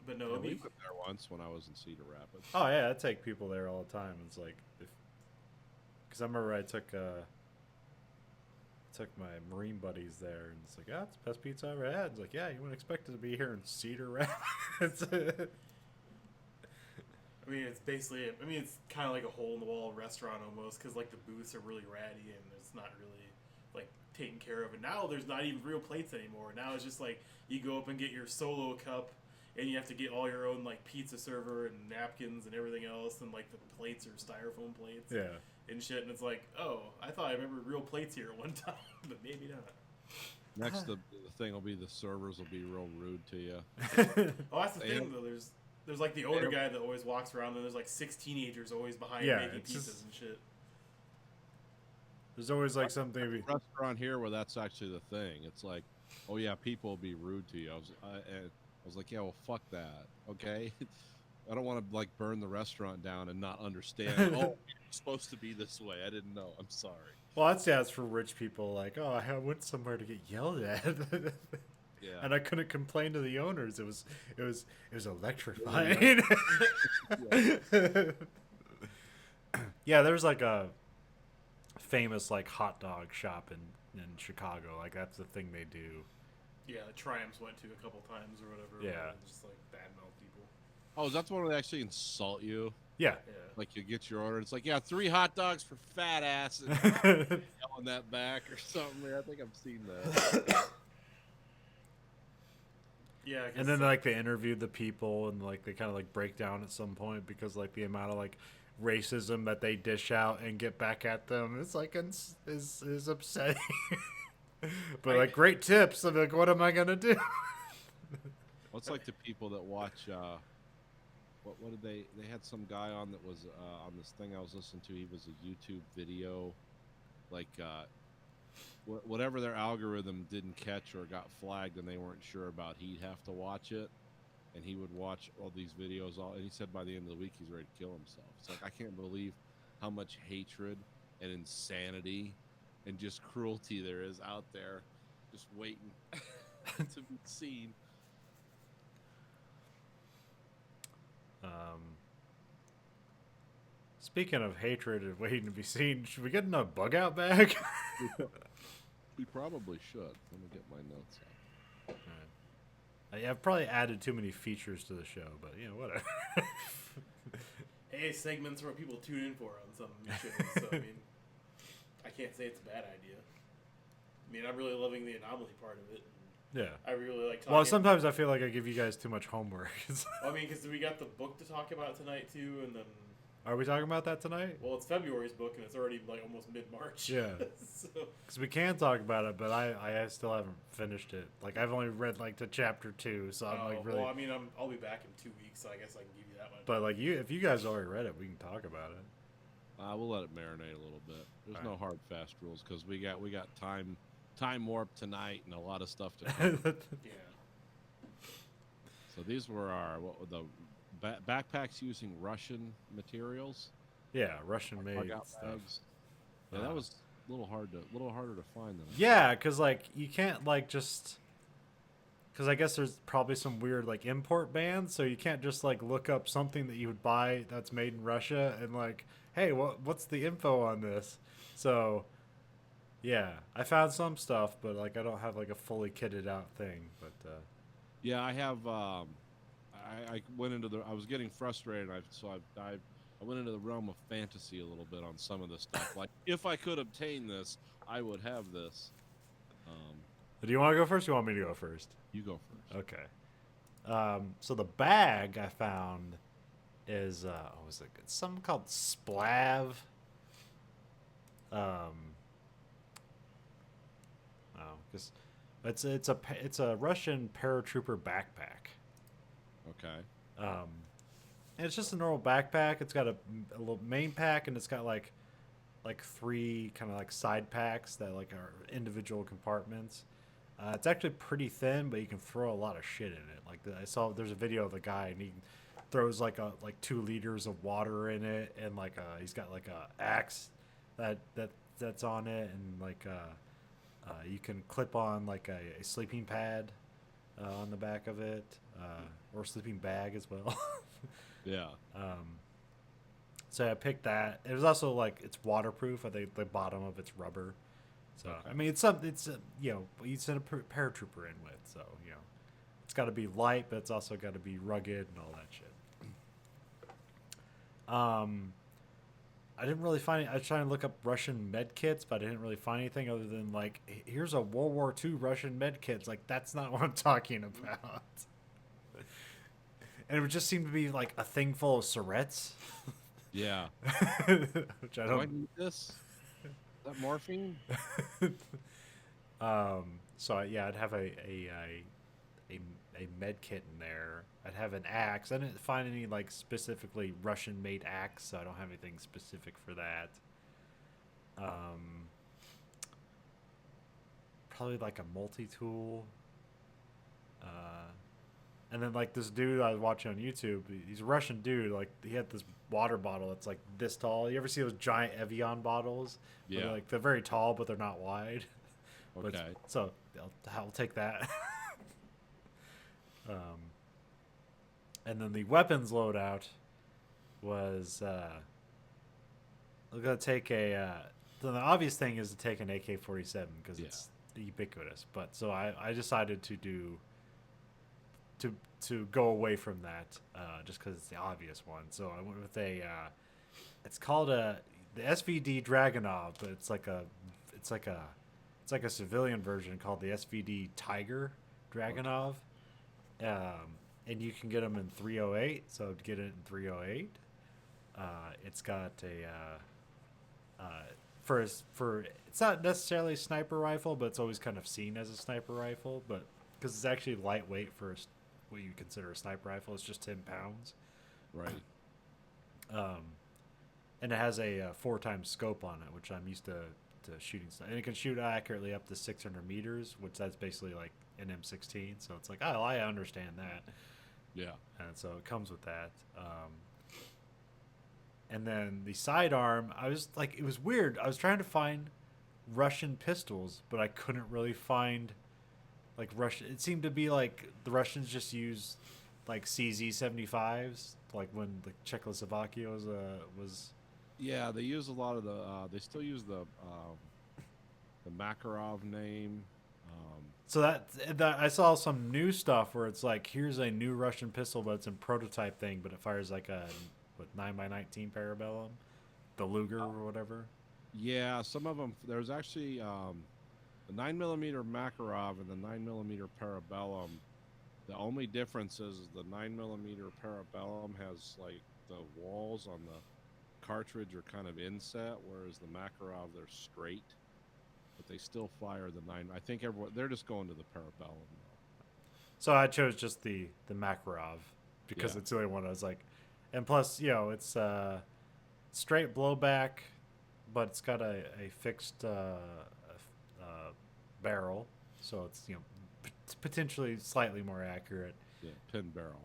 But no, Yeah, it'd we be, went there once when I was in Cedar Rapids. Oh yeah, I take people there all the time. It's like, because I remember I took my Marine buddies there, and it's like, yeah, it's the best pizza I ever had. It's like, yeah, you wouldn't expect it to be here in Cedar Rapids. I mean, it's basically, I mean, it's kind of like a hole in the wall restaurant almost because like the booths are really ratty and it's not really like taken care of. And now there's not even real plates anymore. Now it's just like you go up and get your solo cup and you have to get all your own like pizza server and napkins and everything else, and like the plates are styrofoam plates. Yeah. And shit, and it's like, oh, I thought I remembered real plates here at one time, but maybe not. Next, the thing will be the servers will be real rude to you. Oh, that's the They thing have- though. There's like the older guy that always walks around, and there's like 6 teenagers always behind Yeah, making it's pizzas just- and shit. There's always like something. Restaurant here where that's actually the thing. It's like, oh yeah, people will be rude to you. I was like, yeah, well, fuck that. Okay, I don't want to like burn the restaurant down and not understand. Oh, it's supposed to be this way. I didn't know. I'm sorry. Well, that's for rich people. Like, oh, I went somewhere to get yelled at, Yeah. and I couldn't complain to the owners. It was electrifying. Yeah, there's like a famous like hot dog shop in Chicago. Like that's the thing they do. Yeah, the Triumphs went to a couple times or whatever. Yeah. and just like badmouth people. Oh, is that the one where they actually insult you? Yeah. Yeah. Like you get your order, it's like, yeah, 3 hot dogs for fat ass, and yelling that back or something. I think I've seen that. Yeah, And then like they interviewed the people and like they kind of like break down at some point because like the amount of like racism that they dish out and get back at them, it's like is upsetting. But like great tips. I'm like, what am I gonna do? What's like the people that watch? What did they had some guy on that was on this thing I was listening to. He was a YouTube video, like whatever their algorithm didn't catch or got flagged and they weren't sure about, he'd have to watch it, and he would watch all these videos. And he said by the end of the week he's ready to kill himself. It's like, I can't believe how much hatred and insanity and just cruelty there is out there, just waiting to be seen. Speaking of hatred and waiting to be seen, should we get in a bug out bag? We probably should. Let me get my notes up. I've probably added too many features to the show, but you know, whatever. Hey, segments are what people tune in for on some of these shows. So I mean, I can't say it's a bad idea. I mean, I'm really loving the anomaly part of it. Yeah. I really like talking. Well, sometimes I feel like I give you guys too much homework. I mean, because we got the book to talk about tonight too, and then Are we talking about that tonight? well, it's February's book, and it's already like almost mid-March. Yeah. So Because we can talk about it, but I still haven't finished it. Like I've only read like to chapter 2, so I'm like really. well, I mean, I'll be back in 2 weeks, so I guess I can give you that one. But like if you guys already read it, we can talk about it. We'll let it marinate a little bit. There's All no right. hard fast rules because we got time warp tonight and a lot of stuff to cover. yeah. So these were our backpacks using Russian materials. Yeah, Russian made Bug out stuff. bags. Yeah, that was a little harder to find them. Yeah, because like you can't like just. Because I guess there's probably some weird like import bans, so you can't just like look up something that you would buy that's made in Russia and like, hey, what's the info on this? So, yeah, I found some stuff, but like I don't have like a fully kitted out thing. But Yeah, I have. I went into I was getting frustrated. I went into the realm of fantasy a little bit on some of the stuff. Like, if I could obtain this, I would have this. do you want to go first? Or you want me to go first? You go first. Okay. So the bag I found is what was it? It's something called Splav. Because it's a Russian paratrooper backpack. Okay. And it's just a normal backpack. It's got a little main pack, and it's got like 3 kind of like side packs that like are individual compartments. It's actually pretty thin, but you can throw a lot of shit in it. Like I saw, there's a video of the guy, and he throws like 2 liters of water in it, and like he's got like a axe that's on it, and like you can clip on like a sleeping pad on the back of it, or sleeping bag as well. Yeah. So I picked that. It was also like it's waterproof. I think the bottom of it's rubber. So Okay. I mean, it's you know, you send a paratrooper in with. So you know, it's got to be light, but it's also got to be rugged and all that shit. I didn't really find. I was trying to look up Russian med kits, but I didn't really find anything other than like, here's a World War II Russian med kits. Like that's not what I'm talking about. and it would just seem to be like a thing full of syrettes. Yeah. Which I Do I don't. need this? Is that morphine? So yeah, I'd have a med kit in there. I'd have an axe. I didn't find any like specifically Russian made axe, so I don't have anything specific for that. Probably like a multi tool. And then like this dude I was watching on YouTube, he's a Russian dude. Like he had this water bottle that's like this tall. You ever see those giant Evian bottles? Where Yeah. they're very tall, but they're not wide. But Okay. so I'll take that. And then the weapons loadout was we're gonna take a. The obvious thing is to take an AK-47 because Yeah. it's ubiquitous. But so I decided to do to go away from that just because it's the obvious one. So I went with a. It's called the SVD Dragunov, but it's like a civilian version called the SVD Tiger Dragunov. And you can get them in 308. So to get it in 308, it's got a for it's not necessarily a sniper rifle, but it's always kind of seen as a sniper rifle. But because it's actually lightweight for what you consider a sniper rifle, it's just 10 pounds. Right. And it has a 4x scope on it, which I'm used to shooting stuff. And it can shoot accurately up to 600 meters, which that's basically like an M16. So it's like, oh, I understand that. Yeah. And so it comes with that. And then the sidearm, I was like, it was weird. I was trying to find Russian pistols, but I couldn't really find like Russian. It seemed to be like the Russians just use like CZ-75s, like when like Czechoslovakia was. Yeah, they use a lot of the. They still use the Makarov name. So that I saw some new stuff where it's like, here's a new Russian pistol, but it's in prototype thing, but it fires like a 9x19 Parabellum, the Luger or whatever. Yeah, some of them. There's actually the 9mm Makarov and the 9mm Parabellum. The only difference is the 9mm Parabellum has like the walls on the cartridge are kind of inset, whereas the Makarov, they're straight. But they still fire the 9. I think everyone they're just going to the Parabellum though. So I chose just the Makarov because Yeah. it's the only one I was like, and plus, it's straight blowback, but it's got a fixed barrel, so it's potentially slightly more accurate. Yeah, pin barrel.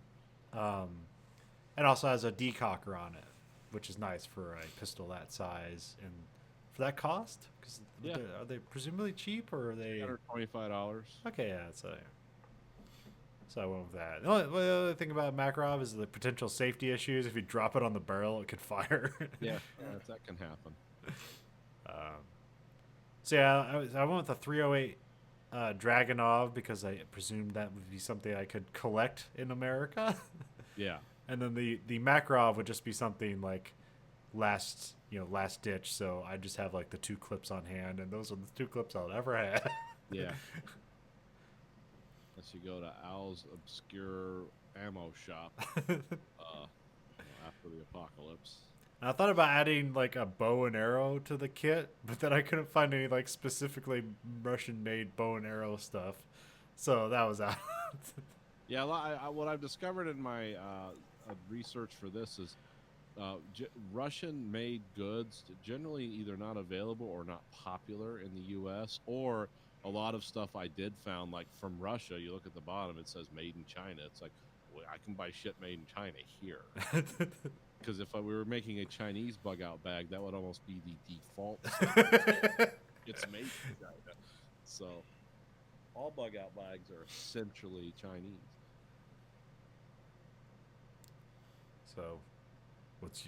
And also has a decocker on it, which is nice for a pistol that size and for that cost. Because Yeah. are they presumably cheap or are they? $125. Okay, yeah, so I went with that. The only other thing about Makarov is the potential safety issues. If you drop it on the barrel, it could fire. Yeah, that can happen. So yeah, I went with the 308 Dragunov because I presumed that would be something I could collect in America. Yeah. And then the Makarov would just be something like last ditch. So I just have like the 2 clips on hand, and those are the 2 clips I'll ever have. Yeah. Unless you go to Al's obscure ammo shop after the apocalypse. I thought about adding like a bow and arrow to the kit, but then I couldn't find any like specifically Russian-made bow and arrow stuff, so that was out. Yeah, what I've discovered in my research for this is Russian-made goods generally either not available or not popular in the U.S. or a lot of stuff I did found like from Russia. You look at the bottom, it says "Made in China." It's like, well, I can buy shit made in China here. Because if we were making a Chinese bug-out bag, that would almost be the default. It's made in China. So all bug-out bags are essentially Chinese. So,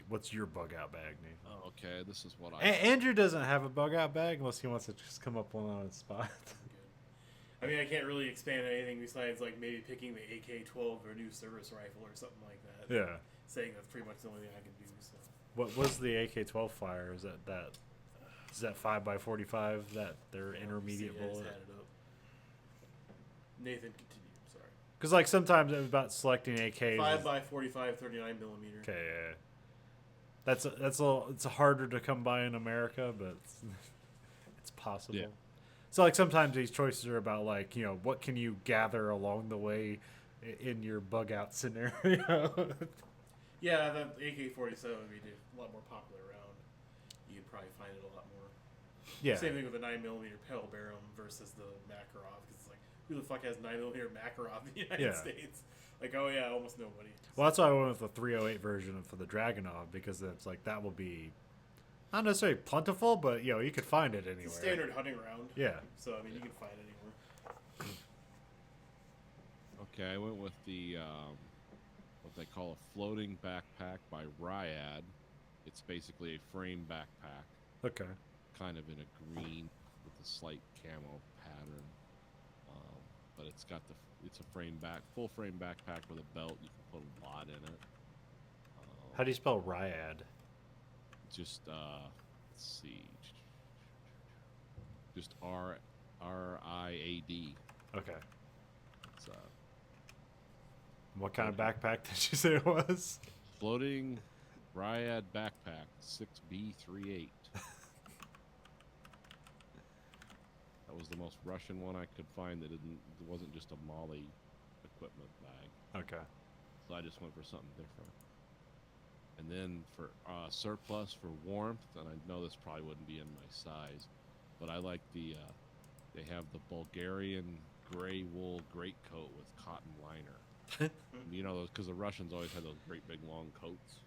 what's your bug out bag, Nathan? Oh, okay, this is what Andrew doesn't have a bug out bag unless he wants to just come up one on his spot. I mean, I can't really expand on anything besides like maybe picking the AK-12 or new service rifle or something like that. Yeah. Saying that's pretty much the only thing I can do. So. What was the AK-12 fire? Is that 5x45 that their intermediate See, I just bullet? had it up. Nathan, continue. Sorry. Because like sometimes it's about selecting AKs. 5x45, 39 millimeter. Okay, yeah. That's a little. It's harder to come by in America, but it's possible. Yeah. So like sometimes these choices are about like what can you gather along the way in your bug out scenario. Yeah, the AK-47 would be a lot more popular around. You'd probably find it a lot more. Yeah. Same thing with the 9mm Pale Barum versus the Makarov. Because it's like, who the fuck has 9mm Makarov in the United States? Like, oh yeah, almost nobody. Well, that's why I went with the 308 version for the Dragunov, because it's like that will be not necessarily plentiful, but you could find it anywhere. It's a standard hunting round. Yeah. So I mean, you can find it anywhere. Okay, I went with the what they call a floating backpack by Ryad. It's basically a frame backpack, Okay. kind of in a green with a slight camo pattern. But it's a full frame backpack with a belt. You can put a lot in it. How do you spell Ryad? Just let's see, just RIAD. Okay. It's What kind of backpack did you say it was? floating Ryad backpack 6B38. That was the most Russian one I could find that it wasn't just a Molly equipment bag. Okay. So I just went for something different. And then for surplus for warmth, and I know this probably wouldn't be in my size, but I like they have the Bulgarian gray wool greatcoat with cotton liner. Those, because the Russians always had those great big long coats.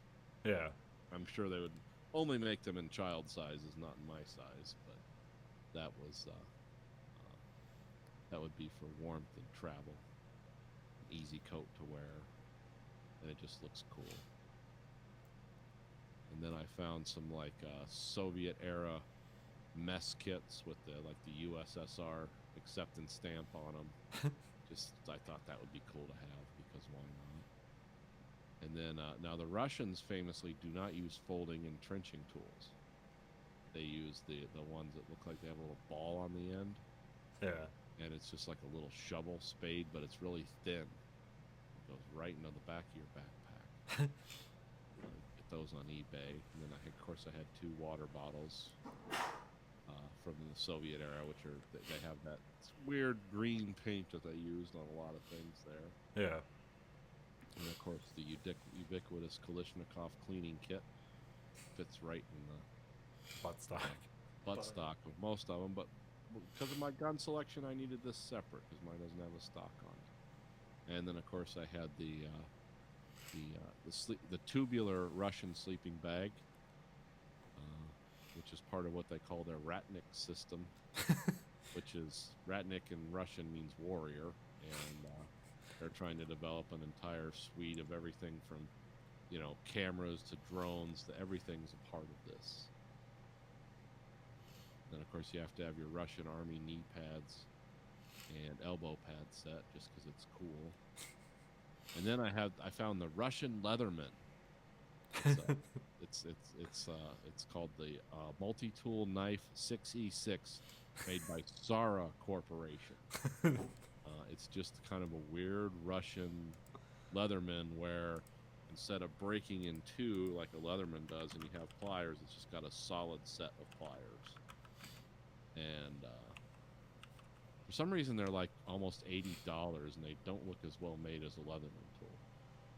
Yeah. I'm sure they would only make them in child sizes, not in my size, but that was that would be for warmth and travel. An easy coat to wear, and it just looks cool. And then I found some like Soviet era mess kits with the USSR acceptance stamp on them. Just I thought that would be cool to have, because why not? And then now the Russians famously do not use folding and trenching tools. They use the ones that look like they have a little ball on the end. Yeah. And it's just like a little shovel spade, but it's really thin. It goes right into the back of your backpack. Get those on eBay. And then of course I had 2 water bottles from the Soviet era, which they have that weird green paint that they used on a lot of things there. Yeah. And of course the ubiquitous Kalashnikov cleaning kit fits right in the Butt stock. stock of most of them, but because of my gun selection, I needed this separate because mine doesn't have a stock on it. And then, of course, I had the tubular Russian sleeping bag, which is part of what they call their Ratnik system, which is Ratnik in Russian means warrior, and they're trying to develop an entire suite of everything from, cameras to drones to everything's a part of this. Then, of course, you have to have your Russian Army knee pads and elbow pad set, just because it's cool. And then I found the Russian Leatherman. It's called the multi-tool knife 6E6, made by Sara Corporation. It's just kind of a weird Russian Leatherman where instead of breaking in 2 like a Leatherman does, and you have pliers, it's just got a solid set of pliers. And for some reason they're like almost $80, and they don't look as well made as a Leatherman tool.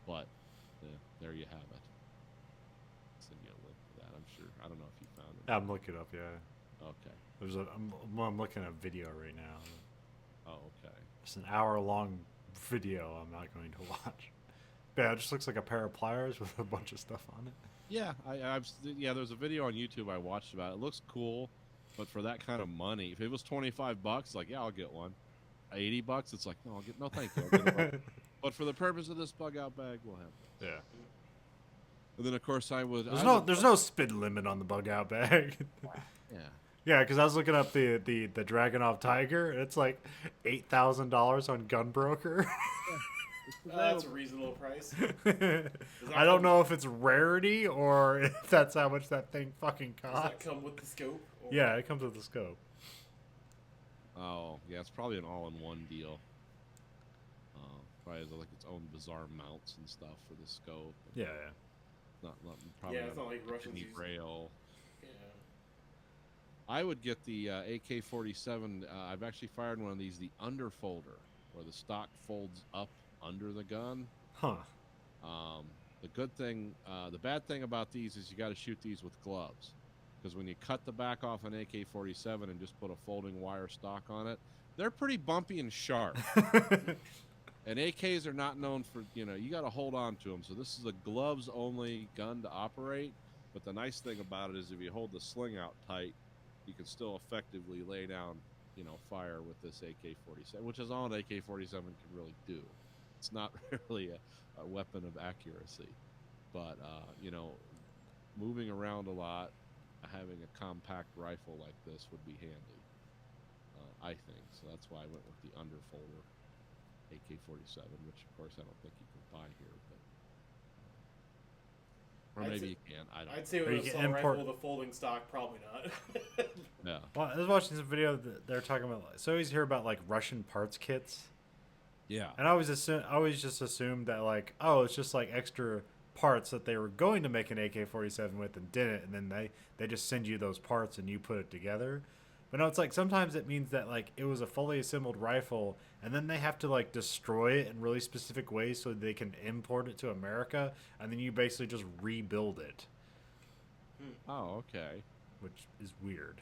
But there you have it. I'll send you a link for that. I'm sure. I don't know if you found it. I'm looking it up. Yeah. Okay. I'm looking at a video right now. Oh, okay. It's an hour-long video. I'm not going to watch. But yeah, it just looks like a pair of pliers with a bunch of stuff on it. Yeah, there's a video on YouTube I watched about it. It looks cool, but for that kind of money, if it was $25, like, yeah, I'll get one. $80, it's like, no, thank you. I'll get one. But for the purpose of this bug out bag, we'll have it. Yeah. And then of course There's no speed limit on the bug out bag. Yeah. Yeah, because I was looking up the Dragunov Tiger. It's like $8,000 on Gunbroker. That's a reasonable price. I don't know if it's rarity or if that's how much that thing fucking Does costs. that come with the scope? Or? Yeah, it comes with the scope. Oh, yeah, it's probably an all-in-one deal. Probably has like its own bizarre mounts and stuff for the scope. Yeah, yeah. Not probably Yeah, it's not like Russians any use. rail. Yeah. I would get the AK-47. I've actually fired one of these, the underfolder, where the stock folds up under the gun. Huh. The bad thing about these is you got to shoot these with gloves, because when you cut the back off an AK-47 and just put a folding wire stock on it, they're pretty bumpy and sharp. And AKs are not known for, you got to hold on to them. So this is a gloves-only gun to operate. But the nice thing about it is if you hold the sling out tight, you can still effectively lay down, fire with this AK-47, which is all an AK-47 can really do. It's not really a weapon of accuracy. But, moving around a lot, having a compact rifle like this would be handy, I think. So that's why I went with the underfolder AK-47, which of course I don't think you can buy here, but or I'd maybe say- you can. I don't. I'd say Or with you a can assault import- rifle with a folding stock, probably not. Yeah. Well, I was watching some video that they're talking about. So I always hear about like Russian parts kits, Yeah. and I always just assumed that like, oh, it's just like extra parts that they were going to make an AK-47 with and didn't, and then they just send you those parts and you put it together. But no, it's like sometimes it means that like it was a fully assembled rifle, and then they have to like destroy it in really specific ways so they can import it to America, and then you basically just rebuild it, Oh, okay. which is weird.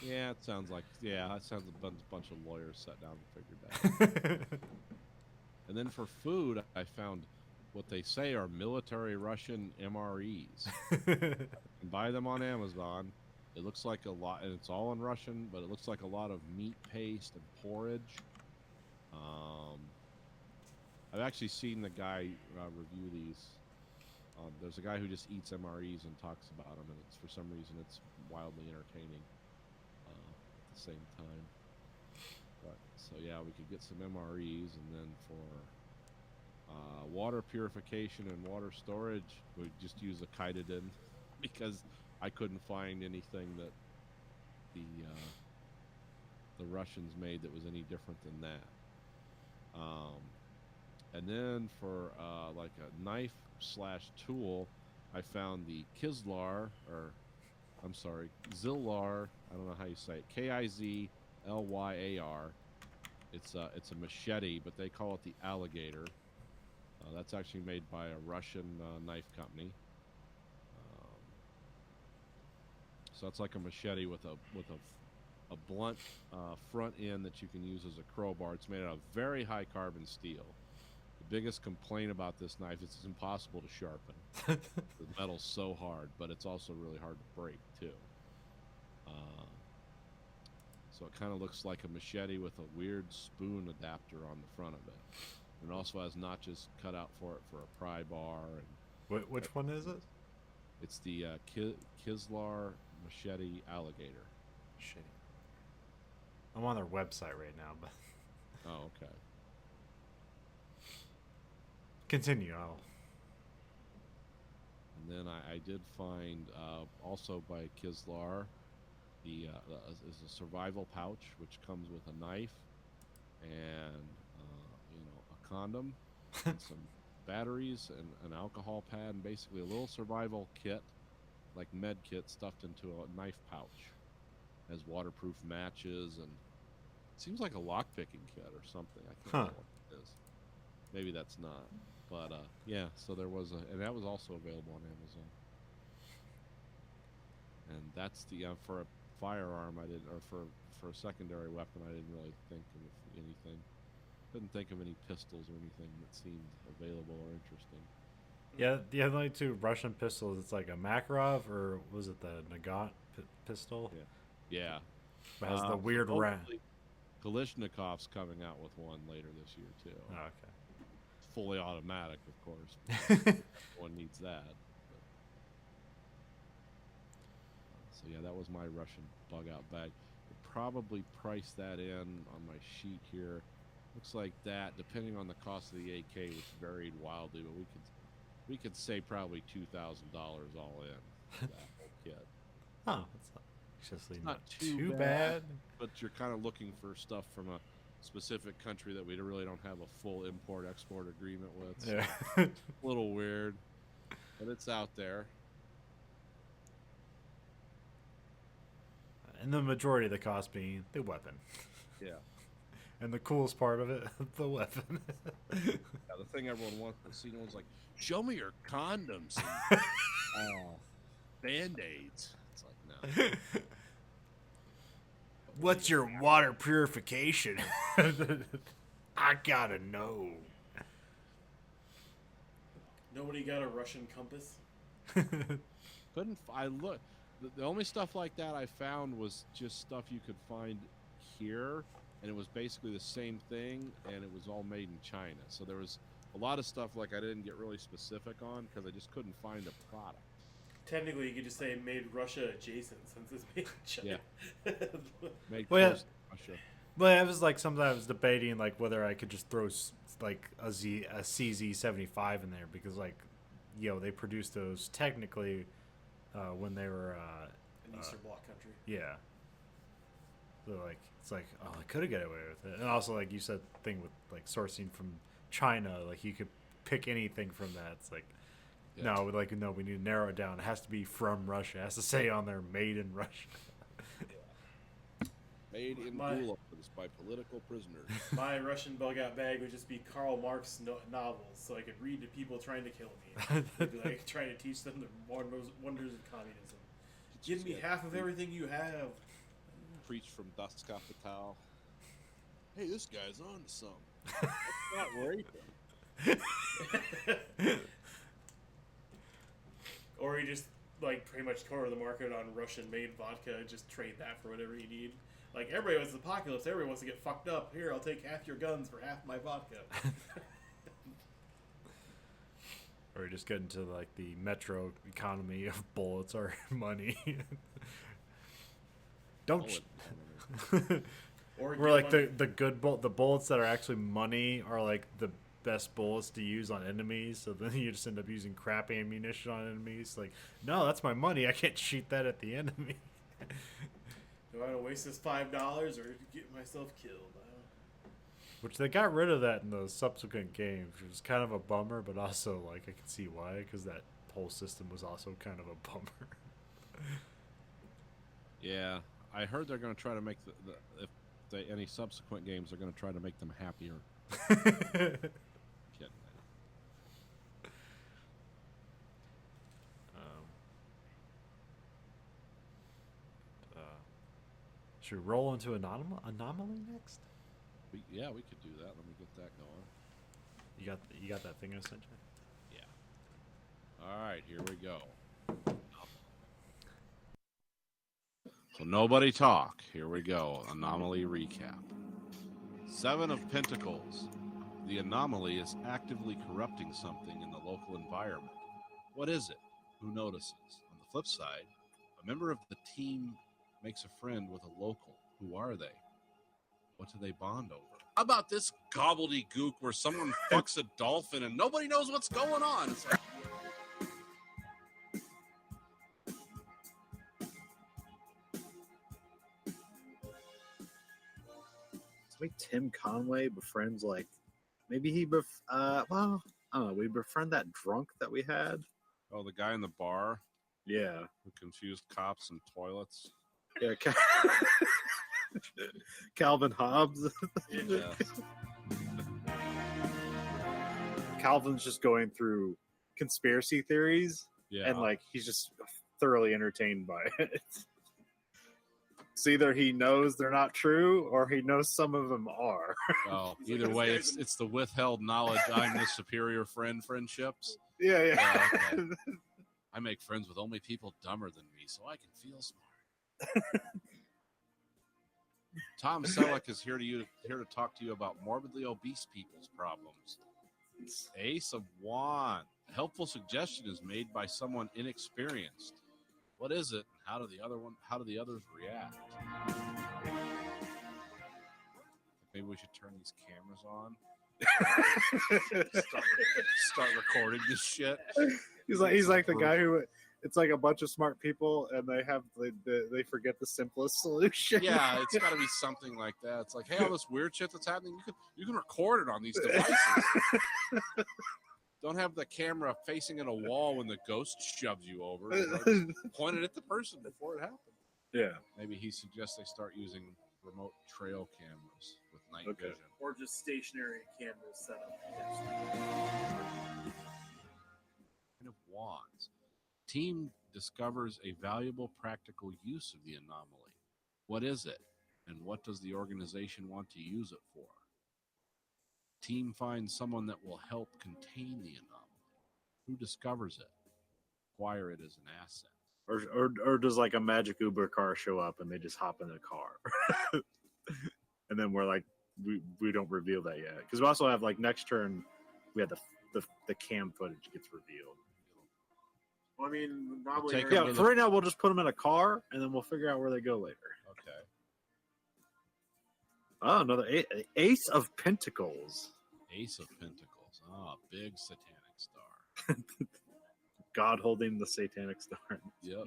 Yeah, it sounds like that sounds a bunch of lawyers sat down and figured that out. And then for food, I found what they say are military Russian MREs. You can buy them on Amazon. It looks like a lot, and it's all in Russian, but it looks like a lot of meat paste and porridge. I've actually seen the guy review these. There's a guy who just eats MREs and talks about them, and it's for some reason it's wildly entertaining at the same time. But so yeah, we could get some MREs, and then for water purification and water storage, we just use a Kitedin because I couldn't find anything that the Russians made that was any different than that. And then for like a knife / tool, I found the Zillar. I don't know how you say it. Kizlyar. It's a machete, but they call it the Alligator. That's actually made by a Russian knife company. So it's like a machete with a blunt front end that you can use as a crowbar. It's made out of very high carbon steel. The biggest complaint about this knife is it's impossible to sharpen. The metal's so hard, but it's also really hard to break too. So it kind of looks like a machete with a weird spoon adapter on the front of it. And it also has notches cut out for it for a pry bar. And Which one is it? it's the Kizlyar Machete Alligator. Shitty. I'm on their website right now, but Oh, okay. continue. And then I did find also by Kizlyar is a survival pouch which comes with a knife and a condom and some batteries and an alcohol pad and basically a little survival kit like med kit stuffed into a knife pouch. Has waterproof matches and it seems like a lockpicking kit or something. I can't know what it is. Maybe that's not. But yeah, so there was and that was also available on Amazon. And that's the for a firearm I didn't, or for a secondary weapon I didn't really think of anything. Couldn't think of any pistols or anything that seemed available or interesting. Yeah, the only two Russian pistols, it's like a Makarov, or was it the Nagant pistol? Yeah. It has the weird rat. supposedly Kalashnikov's coming out with one later this year too. Oh, okay. Fully automatic, of course. One needs that. But, so yeah, that was my Russian bug out bag. We'll probably price that in on my sheet here. Looks like that, depending on the cost of the AK, which varied wildly, but we could say probably $2,000 all in for that whole kit. Oh, it's actually It's not not too too bad. But you're kind of looking for stuff from specific country that we really don't have a full import-export agreement with. So Yeah. a little weird, but it's out there. And the majority of the cost being the weapon. Yeah. And the coolest part of it, the weapon. Yeah, the thing everyone wants to see, no one's like, show me your condoms and Band-Aids. It's like, no. What's your water purification? I gotta know. Nobody got a Russian compass. I look. The only stuff like that I found was just stuff you could find here, and it was basically the same thing, and it was all made in China. So there was a lot of stuff like I didn't get really specific on because I just couldn't find a product. Technically, you could just say made Russia adjacent since it's made in China. Made Well, yeah. close to Russia. But it was like something I was debating, like whether I could just throw like a CZ75 in there because, like, they produced those technically when they were in Eastern Bloc country. yeah. So like it's like, oh, I could have got away with it, and also like you said, the thing with like sourcing from China, like you could pick anything from that. It's like, Yeah. no, we need to narrow it down. It has to be from Russia. It has to say on there, made in Russia. Made in My- Gulag by political prisoners. My Russian bug-out bag would just be Karl Marx novels, so I could read to people trying to kill me. It'd be like trying to teach them the wonders of communism. Give me half of everything you have. Preach from Das Kapital. Hey, this guy's on to something. That's not raping. Or you just like pretty much corner the market on Russian-made vodka and just trade that for whatever you need. Like, everybody wants the apocalypse. Everybody wants to get fucked up. Here, I'll take half your guns for half my vodka. Or just get into like the metro economy of bullets or money. Don't. Or We're get like money- the good the bullets that are actually money are like the best bullets to use on enemies. So then you just end up using crap ammunition on enemies. Like, no, that's my money. I can't shoot that at the enemy. Do I want to waste this $5 or get myself killed? Which they got rid of that in the subsequent games, which was kind of a bummer, but also like I can see why, because that whole system was also kind of a bummer. Yeah, I heard they're going to try to make any subsequent games, they're going to try to make them happier. Kidding. Should we roll into anomaly next? We could do that. Let me get that going. You got that thing I sent you? Yeah. All right, here we go. So nobody talk. Here we go. Anomaly recap. 7 of Pentacles. The anomaly is actively corrupting something in the local environment. What is it? Who notices? On the flip side, a member of the team makes a friend with a local. Who are they? What do they bond over? How about this gobbledygook where someone fucks a dolphin and nobody knows what's going on? It's like, Like Tim Conway befriends maybe I don't know, we befriend that drunk that we had. oh, the guy in the bar Yeah. who confused cops and toilets. Yeah. Calvin Hobbes. Yeah. Calvin's just going through conspiracy theories Yeah. and he's just thoroughly entertained by it. So either he knows they're not true or he knows some of them are. Well, either way, it's the withheld knowledge I'm the superior friendships. Yeah. Okay. I make friends with only people dumber than me so I can feel smart. Tom Selleck is here to talk to you about morbidly obese people's problems. Ace of Wands. A helpful suggestion is made by someone inexperienced. What is it? How do the others react? Maybe we should turn these cameras on. start recording this shit. He's like the guy who it's like a bunch of smart people, and they forget the simplest solution. Yeah, it's got to be something like that. It's like, hey, all this weird shit that's happening, you can record it on these devices. Don't have the camera facing at a wall when the ghost shoves you over. Point it at the person before it happens. Yeah. Maybe he suggests they start using remote trail cameras with night vision. Or just stationary cameras set up. Kind of wands. Team discovers a valuable practical use of the anomaly. What is it? And what does the organization want to use it for? Team finds someone that will help contain the anomaly. Who discovers it? Acquire it as an asset. Or does like a magic Uber car show up and they just hop in the car? And then we're like, we don't reveal that yet. Because we also have like next turn, we have the cam footage gets revealed. Well, I mean, probably. Take Yeah, for right now, we'll just put them in a car and then we'll figure out where they go later. Okay. Oh, another Ace of Pentacles. Ace of Pentacles. Oh, big satanic star. God holding the satanic star. Yep.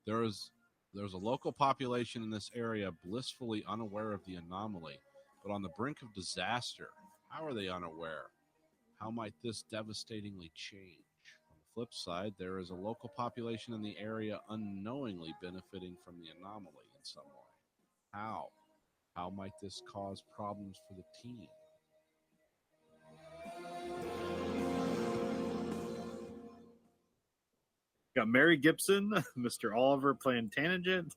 There's a local population in this area blissfully unaware of the anomaly, but on the brink of disaster. How are they unaware? How might this devastatingly change? On the flip side, there is a local population in the area unknowingly benefiting from the anomaly in some way. How? How might this cause problems for the team? Got Mary Gibson, Mr. Oliver playing Tangent,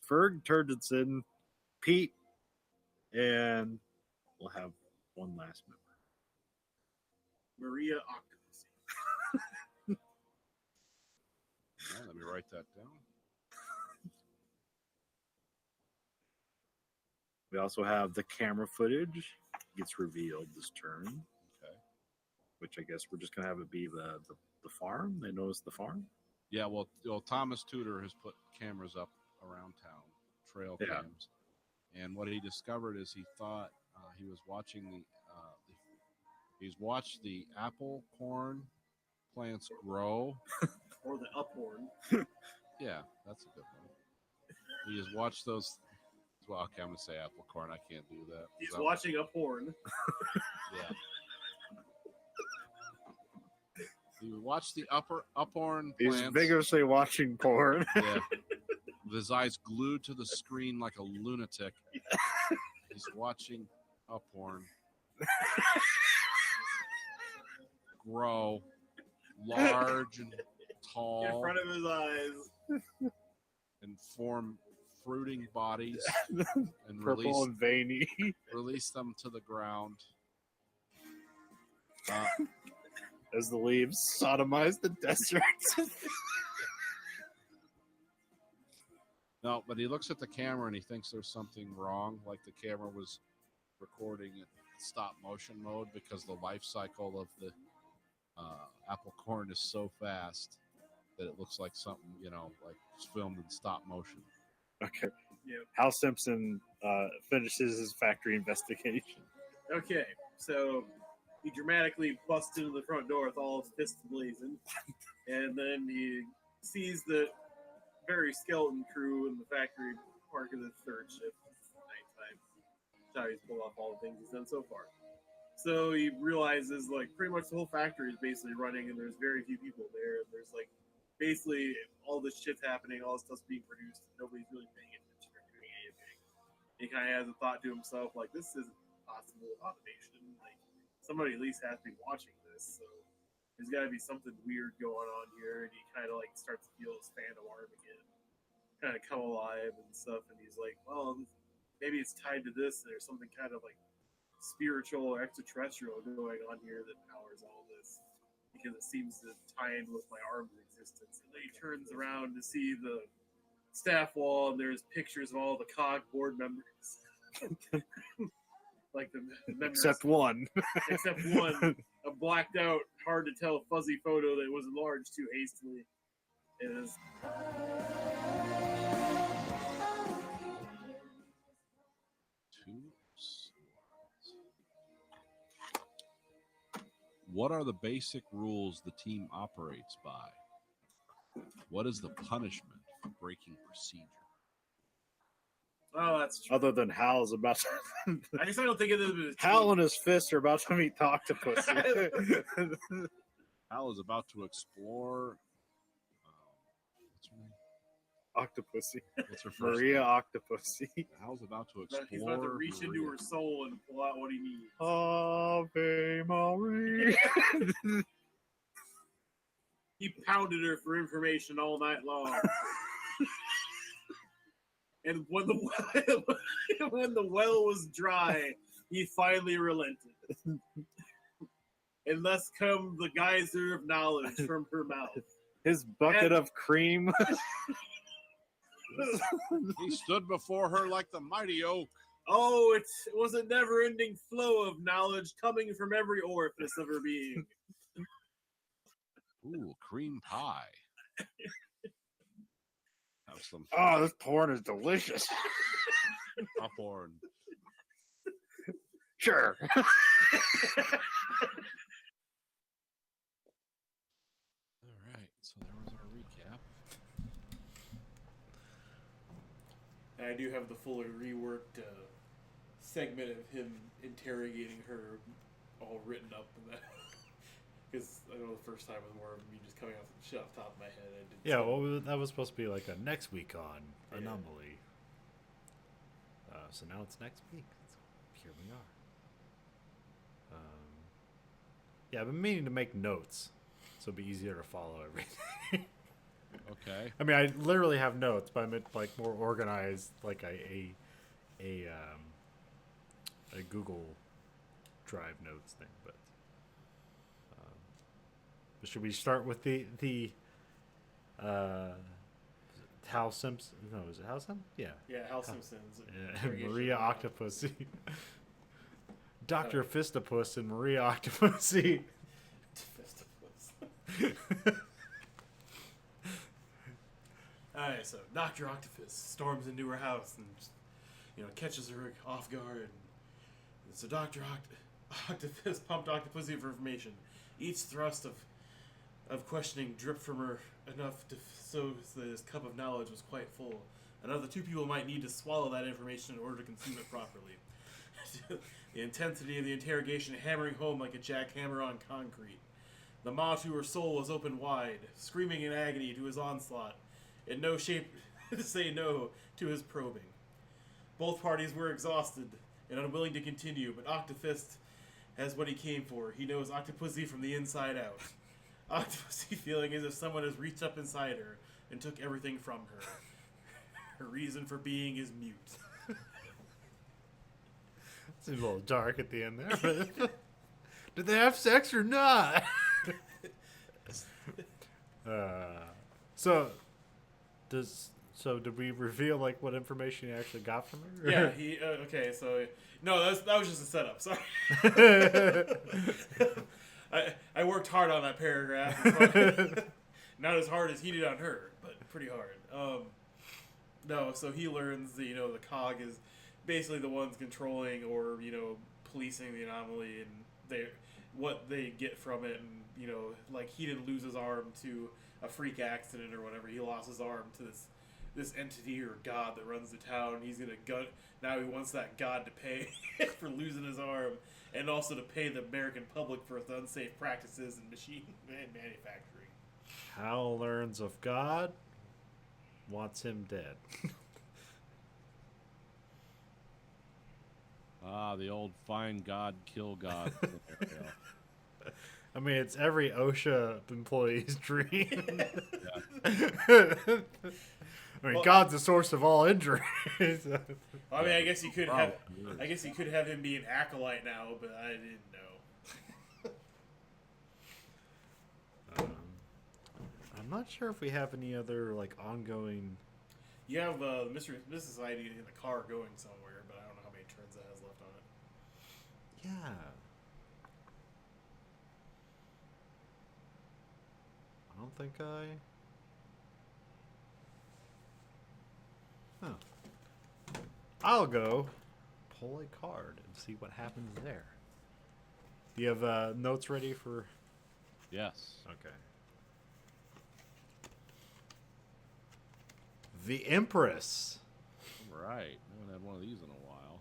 Ferg Turgidson, Pete, and we'll have one last member. Maria Octopus. Let me write that down. We also have the camera footage gets revealed this turn. Okay. Which I guess we're just gonna have it be the farm. They notice the farm. Yeah, well, Thomas Tudor has put cameras up around town, trail Yeah. cams, and what he discovered is he thought he was watching he's watched the apple corn plants grow. Or the uphorn. Yeah, that's a good one. He has watched those. Well, okay, I'm gonna say apple corn. I can't do that. He's watching uphorn. Yeah. He watched the uphorn plants. He's vigorously watching porn. Yeah. With his eyes glued to the screen like a lunatic. He's watching uphorn grow large and tall In front of his eyes. and form fruiting bodies and Purple and veiny. release them to the ground. As the leaves sodomize the desert. No, but he looks at the camera and he thinks there's something wrong, like the camera was recording in stop motion mode because the life cycle of the apple corn is so fast that it looks like something, like it's filmed in stop motion. Okay. Yeah. Hal Simpson finishes his factory investigation. Okay, so he dramatically busts into the front door with all his fists blazing, and then he sees the very skeleton crew in the factory park of the third shift. Nighttime. That's how he's pulled off all the things he's done so far. So he realizes, like, pretty much the whole factory is basically running, and there's very few people there, and there's, like, basically all this shit's happening, all this stuff's being produced, and nobody's really paying attention or doing anything. He kind of has a thought to himself, like, this isn't possible with automation. Like, somebody at least has to be watching this, so there's got to be something weird going on here. And he kind of like starts to feel his phantom arm again, kind of come alive and stuff. And he's like, well, maybe it's tied to this. There's something kind of like spiritual or extraterrestrial going on here that powers all this, because it seems to tie in with my arm's existence. And then he turns around to see the staff wall, and there's pictures of all the COG board members. Like the members, Except one. except one, a blacked out, hard to tell, fuzzy photo that was enlarged too hastily. It is. Two swords. What are the basic rules the team operates by? What is the punishment for breaking procedure? Oh, that's true. Other than Hal's about to. I guess I don't think of it as Hal and his fists are about to meet the octopus. Hal is about to explore. What's her name? Octopussy. What's her first Maria name? Octopussy. Hal's about to explore. He's about to reach into Maria. her soul and pull out what he needs. Ave Maria. He pounded her for information all night long. And when the well was dry, he finally relented. And thus come the geyser of knowledge from her mouth. His bucket And- of cream. He stood before her like the mighty oak. Oh, it was a never-ending flow of knowledge coming from every orifice of her being. Ooh, cream pie. Have some Oh, this porn is delicious. popcorn. Sure. All right, so there was our recap. And I do have the fully reworked segment of him interrogating her all written up in that. Because I know the first time was more of me just coming off the shit off the top of my head. I did Yeah, well, that was supposed to be like a next week on Yeah. Anomaly. So now it's next week. So here we are. Yeah, I've been meaning to make notes, so it'd be easier to follow everything. Okay. I mean, I literally have notes, but I meant like more organized, like a Google Drive notes thing. But should we start with the Hal Simpson? No, is it Hal Simpson? Yeah. Yeah, Hal Simpson's. Yeah, interrogation Maria of Octopussy. Dr. Fistopus and Maria Octopussy. Alright, so Dr. Octopus storms into her house and just, catches her off guard. And so Dr. Octopus pumped Octopussy for information. Each thrust of questioning dripped from her enough so that his cup of knowledge was quite full. Another two people might need to swallow that information in order to consume it properly. The intensity of the interrogation hammering home like a jackhammer on concrete. The maw to her soul was open wide, screaming in agony to his onslaught, in no shape to say no to his probing. Both parties were exhausted and unwilling to continue, but Octofist has what he came for. He knows Octopussy from the inside out. Octopussy feeling as if someone has reached up inside her and took everything from her. Her reason for being is mute. Seems a little dark at the end there. But did they have sex or not? So did we reveal like what information he actually got from her? Yeah, he okay. So no, that was just a setup. Sorry, I worked hard on that paragraph. Not as hard as he did on her, but pretty hard. No, so he learns that the cog is basically the ones controlling or policing the anomaly, and what they get from it, and like he didn't lose his arm to a freak accident or whatever. He lost his arm to this entity or god that runs the town. He's gonna gut. Now he wants that god to pay for losing his arm, and also to pay the American public for its unsafe practices in machine manufacturing. Hal learns of God, wants him dead. The old find God, kill God scenario. I mean, it's every OSHA employee's dream. I mean, God's the source of all injuries. I mean, I guess you could have him be an acolyte now, but I didn't know. I'm not sure if we have any other like ongoing. You have Mr. Mrs. Society in the car going somewhere, but I don't know how many turns that has left on it. Yeah. I don't think I. Huh. I'll go pull a card and see what happens there. Do you have notes ready for? Yes. Okay. The Empress. Right. I haven't had one of these in a while.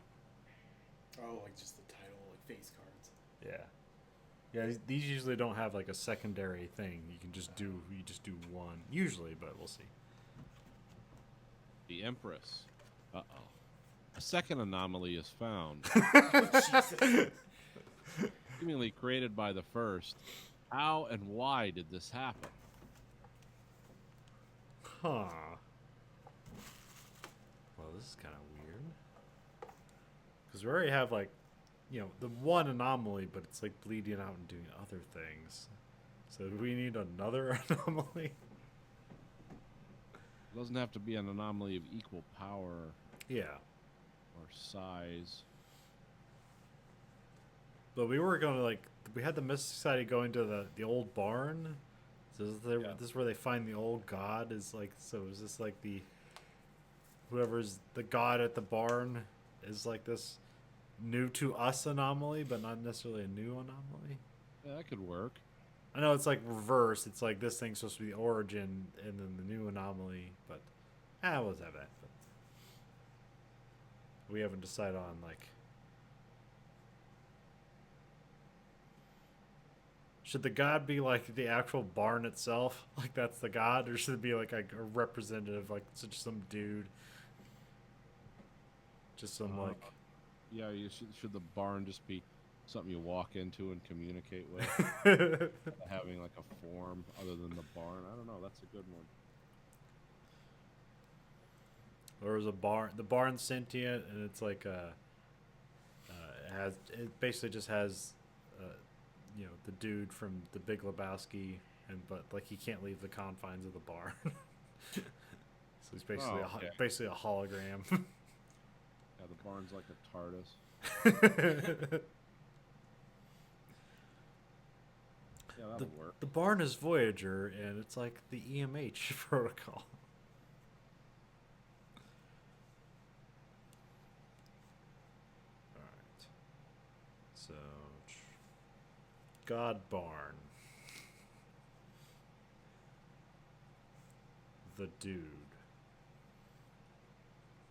Oh, like just the title, like face cards. Yeah. Yeah, these usually don't have like a secondary thing. You just do one usually, but we'll see. The Empress. Uh-oh. A second anomaly is found. Seemingly created by the first. How and why did this happen? Huh. Well, this is kind of weird. Because we already have like, you know, the one anomaly, but it's like bleeding out and doing other things. So do we need another anomaly? It doesn't have to be an anomaly of equal power Yeah. or size. But we were going to like, we had the Mystic Society going to the old barn. So this is where they find the old god is like, so is this like whoever's the god at the barn is like this new to us anomaly, but not necessarily a new anomaly? Yeah, that could work. I know it's like reverse. It's like this thing's supposed to be the origin and then the new anomaly, but we'll have that. But we haven't decided on like, should the god be like the actual barn itself, like that's the god, or should it be like a representative, like such some dude, just some like. Yeah, should the barn just be something you walk into and communicate with? Having like a form other than the barn? I don't know. That's a good one. Or is a barn? The barn's sentient, and it's like it basically just has, you know, the dude from The Big Lebowski, but like he can't leave the confines of the barn. So he's basically basically a hologram. Yeah, the barn's like a TARDIS. Yeah, that'll work. The barn is Voyager, and it's like the EMH protocol. Alright. So, God Barn. The dude.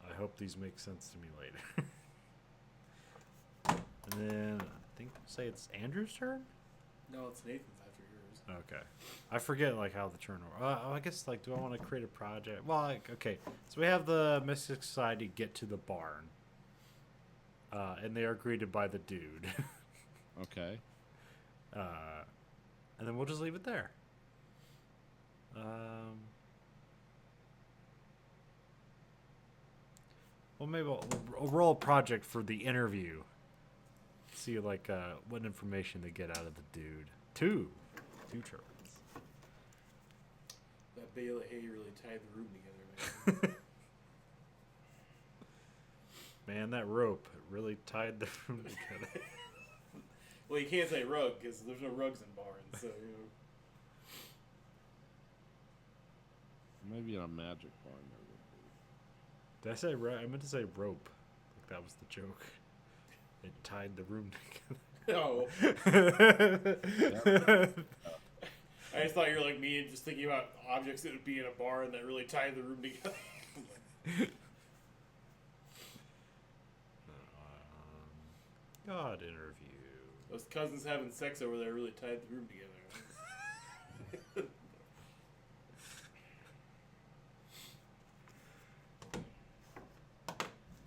I hope these make sense to me later. And then, I think, say it's Andrew's turn? No, it's Nathan's after yours. Okay. I forget like how the turn. I guess like, do I want to create a project? Well, like, okay. So we have the Mystic Society get to the barn, and they are greeted by the dude. Okay. And then we'll just leave it there. Well, maybe we'll roll a project for the interview. See like what information they get out of the dude. Two turtles. That bale of hay really tied the room together, man. Man, that rope really tied the room together. Well, you can't say rug because there's no rugs in barns, so you know. Maybe in a magic barn there would be. Did I say I meant to say rope. Like that was the joke. It tied the room together. Oh. I just thought you were like me and just thinking about objects that would be in a barn that really tied the room together. God interview. Those cousins having sex over there really tied the room together.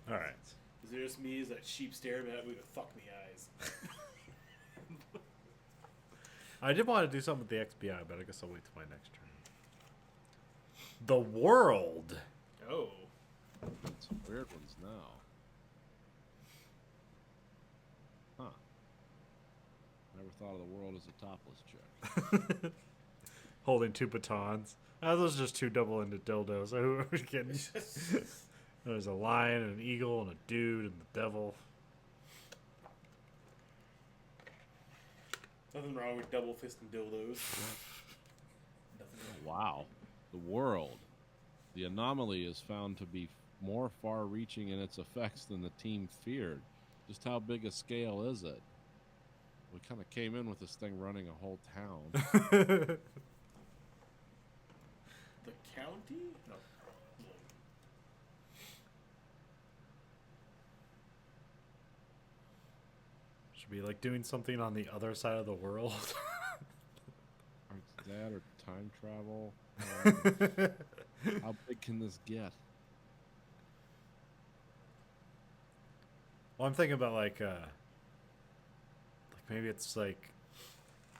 All right. Is it just me? Is that sheep staring at me to fuck me eyes? I did want to do something with the XBI, but I guess I'll wait till my next turn. The world. Oh. Some weird ones now. Huh. Never thought of the world as a topless chick. Holding two batons. Those are just two double-ended dildos. Who are we kidding? There's a lion and an eagle and a dude and the devil. Nothing wrong with double fisting dildos. Wow. The world. The anomaly is found to be more far-reaching in its effects than the team feared. Just how big a scale is it? We kind of came in with this thing running a whole town. The county? No. Should be like doing something on the other side of the world. Or it's that or time travel. How big can this get? Well, I'm thinking about like maybe it's like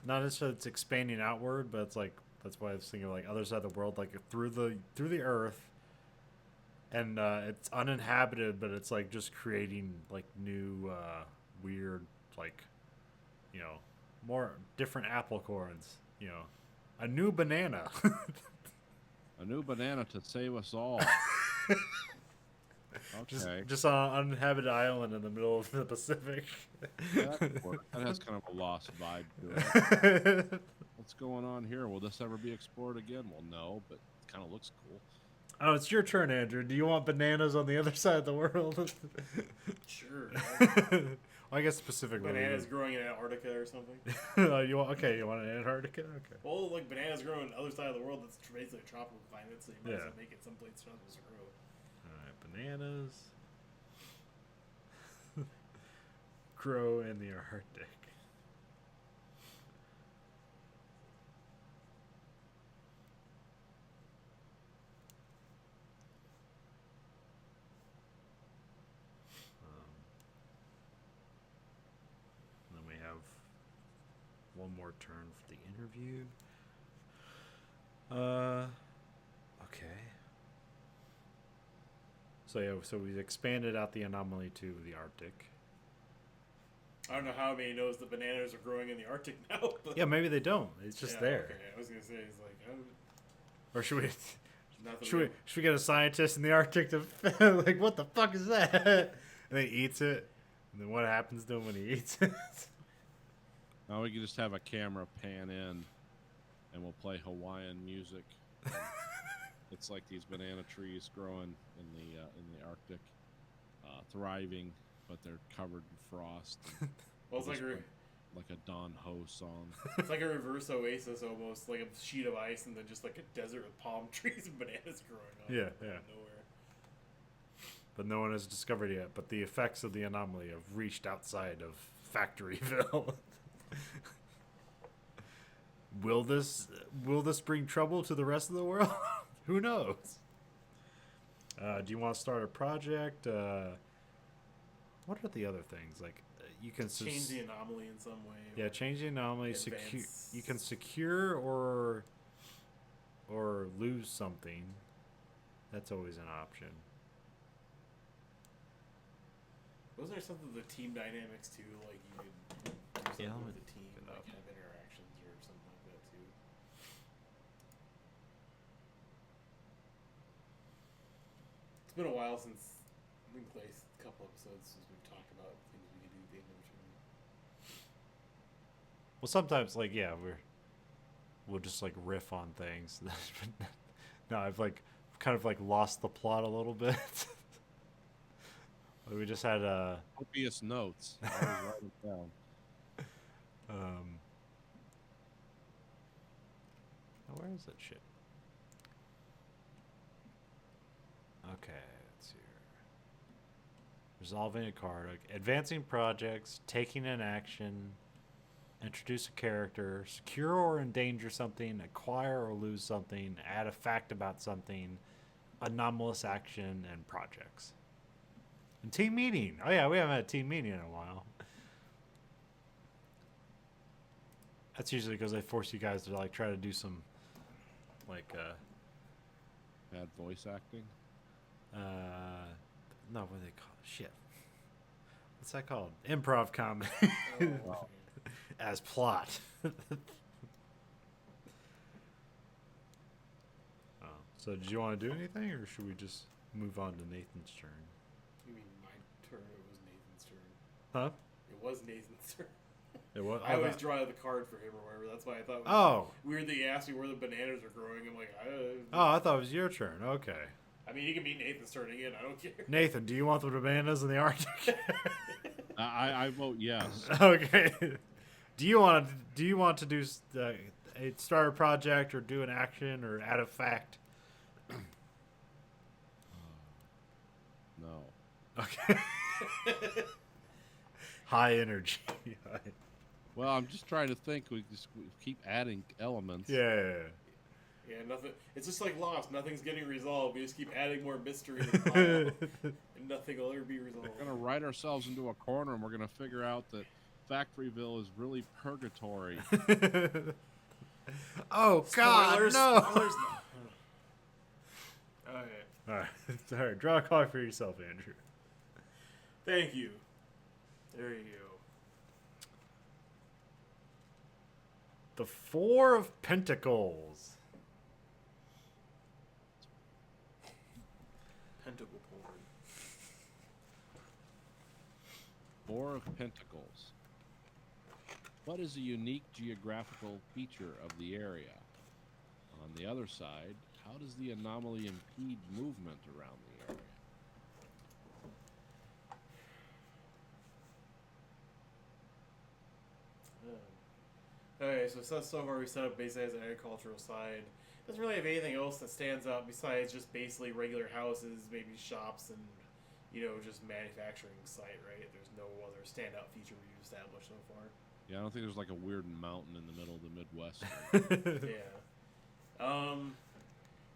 not necessarily it's expanding outward, but it's like that's why I was thinking like other side of the world, like through the Earth, and it's uninhabited, but it's like just creating like new weird like more different apple cores, a new banana. A new banana to save us all. Okay. Just on an uninhabited island in the middle of the Pacific. That could work. That has kind of a lost vibe to it. What's going on here? Will this ever be explored again? Well, no, but it kind of looks cool. Oh, it's your turn, Andrew. Do you want bananas on the other side of the world? Sure. Well, I guess specifically. Bananas growing in Antarctica or something. You want an Antarctica? Okay. Well, like bananas growing on the other side of the world, that's basically a tropical climate, so you might as Yeah. well make it someplace it's not supposed to grow. All right, bananas grow in the Arctic. Then we have one more turn for the interview. Okay. So yeah, so we've expanded out the anomaly to the Arctic. I don't know how many knows the bananas are growing in the Arctic now. But Yeah, maybe they don't. It's just yeah, there. Okay. I was gonna say it's like Or should we? nothing. Should we get a scientist in the Arctic to like what the fuck is that? And then he eats it. And then what happens to him when he eats it? Now we can just have a camera pan in, and we'll play Hawaiian music. It's like these banana trees growing in the Arctic, thriving, but they're covered in frost. Well, it's like like a Don Ho song. it's like a reverse Oasis almost, like a sheet of ice and then just like a desert with palm trees and bananas growing on Yeah, it out of yeah. nowhere. But no one has discovered yet. But the effects of the anomaly have reached outside of Factoryville. Will this bring trouble to the rest of the world? Who knows? Do you want to start a project? What are the other things like? You can Change the anomaly in some way. Yeah, change the anomaly. Secure. Advance. You can secure or lose something. That's always an option. Wasn't there something with the team dynamics too? Like you could do something Yeah, with the team, like have interactions or something like that too. It's been a while since I think last couple episodes since we've talked about things we could do at the end of the tournament. Well, sometimes like we'll just like riff on things. No, I've like kind of like lost the plot a little bit. We just had Copious notes. I always write it down. where is that shit? Okay, let's see here. Resolving a card, like advancing projects, taking an action, introduce a character, secure or endanger something, acquire or lose something, add a fact about something, anomalous action, and projects. And team meeting. Oh yeah, we haven't had a team meeting in a while. That's usually because they force you guys to like try to do some like Bad voice acting. no, what do they call it? Shit. What's that called? Improv comedy. Oh, As plot. So did you want to do anything, or should we just move on to Nathan's turn? you mean my turn? It was Nathan's turn. Huh? It was Nathan's turn. It was. I always draw the card for him or whatever. That's why I thought. It was Oh. weird that you asked me where the bananas are growing. I'm like, Oh, I thought it was your turn. Okay. I mean, you can be Nathan's turn again. I don't care. Nathan, do you want the bananas in the Arctic? I vote yes. Okay. Do you want to do start a project or do an action or add a fact? No. Okay. High energy. Well, I'm just trying to think. We keep adding elements. Yeah. Yeah, nothing. It's just like Lost. Nothing's getting resolved. We just keep adding more mystery to the pile, and nothing will ever be resolved. We're gonna write ourselves into a corner, and we're gonna figure out that Factoryville is really purgatory. Oh God, Spoilers, no! spoilers. Okay. All right, all right. Draw a card for yourself, Andrew. Thank you. There you go. The Four of Pentacles. Pentacle porn. Four of Pentacles. What is a unique geographical feature of the area? On the other side, how does the anomaly impede movement around the area? Okay, so far we set up basically as an agricultural side. Doesn't really have anything else that stands out besides just basically regular houses, maybe shops, and just manufacturing site. Right? There's no other standout feature we've established so far. Yeah, I don't think there's like a weird mountain in the middle of the Midwest. Yeah.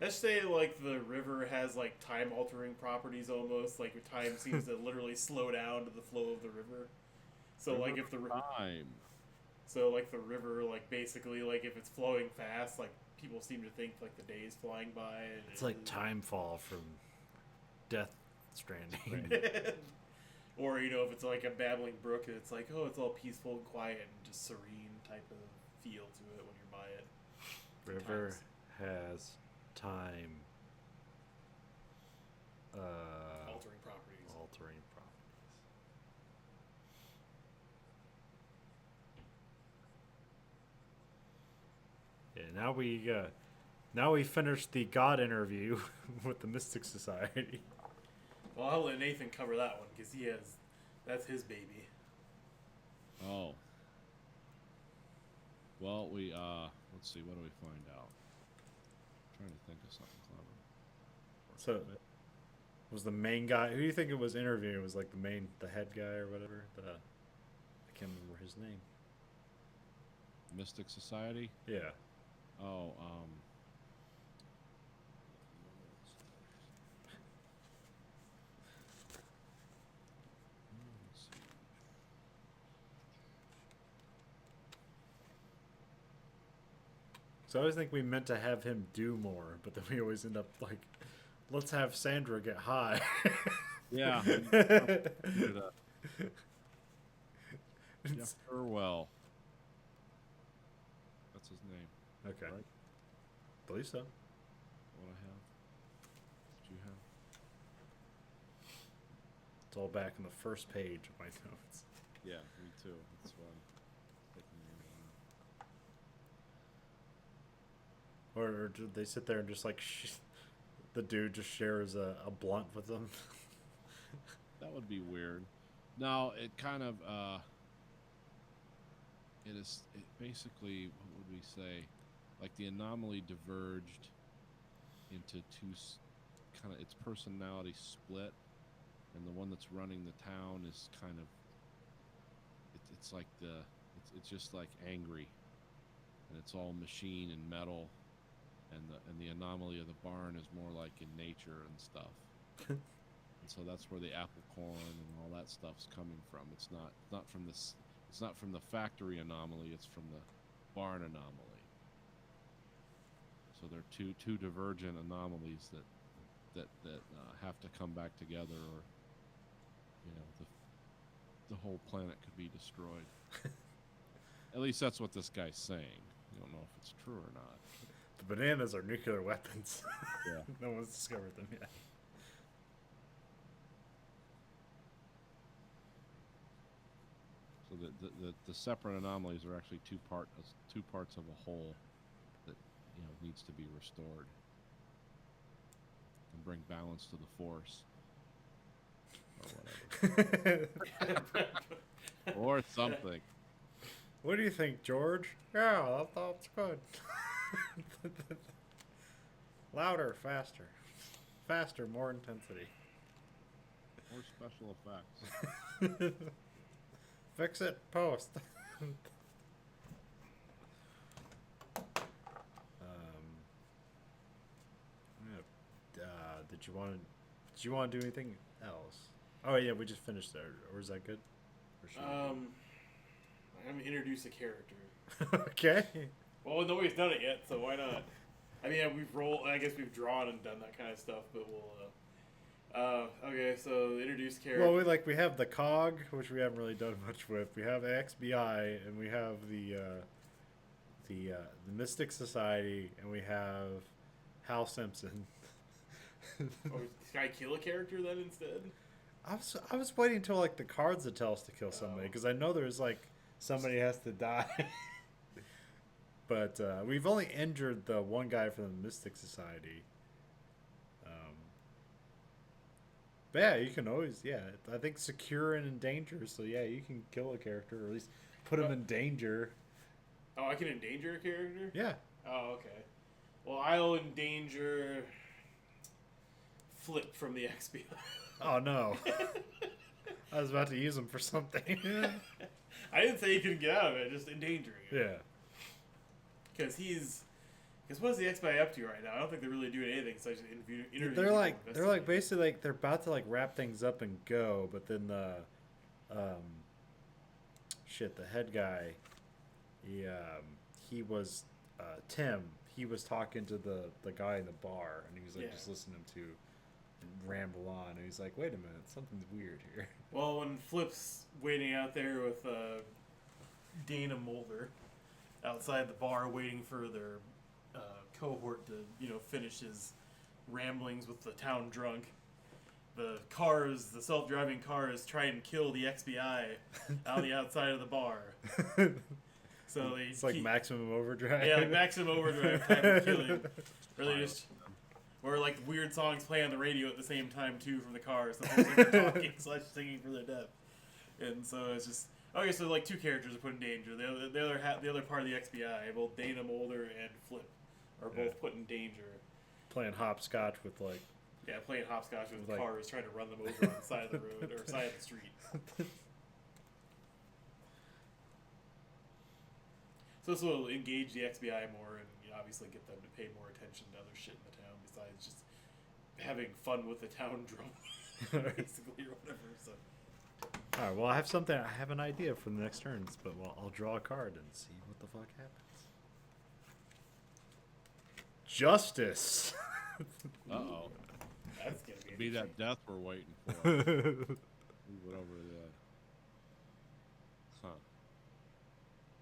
Let's say like the river has like time altering properties almost. Like time seems to literally slow down to the flow of the river. So like if the time. So like the river, like basically like if it's flowing fast, like people seem to think like the day is flying by. And It's like Timefall from Death Stranding. Or if it's like a babbling brook, it's like it's all peaceful and quiet and just serene type of feel to it when you're by it. River Times. has time. Altering properties. Altering properties. Yeah, now we finished the God interview with the Mystic Society. Well, I'll let Nathan cover that one because that's his baby. Oh. Well, let's see. What do we find out? I'm trying to think of something clever. So, was the main guy? Who do you think it was interviewing? It was like the head guy or whatever. I can't remember his name. Mystic Society? Yeah. Oh, let's see. So I always think we meant to have him do more, but then we always end up like, let's have Sandra get high. Yeah. Jeff Burwell. That's his name. Okay. Right? Believe so. What I have? What you have? It's all back in the first page of my notes. Yeah, me too. That's why I'm taking your Or did they sit there and just like the dude just shares a blunt with them? That would be weird. No, it kind of it basically, what would we say, like the anomaly diverged into two kind of, its personality split, and the one that's running the town is kind of it's like it's just like angry, and it's all machine and metal, and the anomaly of the barn is more like in nature and stuff. And so that's where the apple corn and all that stuff's coming from. It's not from this. It's not from the factory anomaly. It's from the barn anomaly. So they're two divergent anomalies that have to come back together, or the whole planet could be destroyed. At least that's what this guy's saying. You don't know if it's true or not. The bananas are nuclear weapons. Yeah. No one's discovered them yet. So the separate anomalies are actually two parts of a whole that needs to be restored and bring balance to the force, or whatever, or something. What do you think, George? Yeah, that's good. Louder, faster. Faster, more intensity. More special effects. Fix it. Post. Did you want to do anything else? Oh yeah, we just finished there. Or is that good? Or should we- I'm gonna introduce a character. Okay. Well, nobody's done it yet, so why not? I mean, we've rolled. I guess we've drawn and done that kind of stuff, but we'll. Okay, so introduce character. Well, we have the COG, which we haven't really done much with. We have XBI, and we have the Mystic Society, and we have Hal Simpson. Oh, can I kill a character then instead? I was waiting until like the cards that tell us to kill somebody because I know there's like somebody has to die. But we've only injured the one guy from the Mystic Society. But yeah, you can always I think secure and in danger. So yeah, you can kill a character or at least put him in danger. Oh, I can endanger a character? Yeah. Oh, okay. Well, I'll endanger Flip from the XBI. Oh no. I was about to use him for something. I didn't say he couldn't get out of it, just endangering him. Yeah. Because what's the XBI up to right now? I don't think they're really doing anything. So I just interview. They're like basically like they're about to like wrap things up and go, but then the the head guy, he was Tim. He was talking to the guy in the bar, and he was like just listening to ramble on, and he's like, "Wait a minute, something's weird here." Well, when Flip's waiting out there with Dana Mulder outside the bar, waiting for their cohort to finish his ramblings with the town drunk, the self-driving cars, try and kill the XBI on the outside of the bar. So It's like Maximum Overdrive. Yeah, like Maximum Overdrive type of killing. Really just where like weird songs play on the radio at the same time too from the cars. The whole thing talking / singing for their death. And so it's just okay. So like two characters are put in danger. The other part of the XBI, both Dana Mulder and Flip, are both put in danger. Playing hopscotch with like. Yeah, playing hopscotch with like, cars, trying to run them over on the side of the road or side of the street. So this will engage the XBI more and obviously get them to pay more attention to other shit in the town besides just having fun with the town drama, basically, or whatever. So. All right. Well, I have an idea for the next turns, but I'll draw a card and see what the fuck happens. Justice. Uh-oh. That's gonna Be interesting. that death we're waiting for. Move it over the. Huh.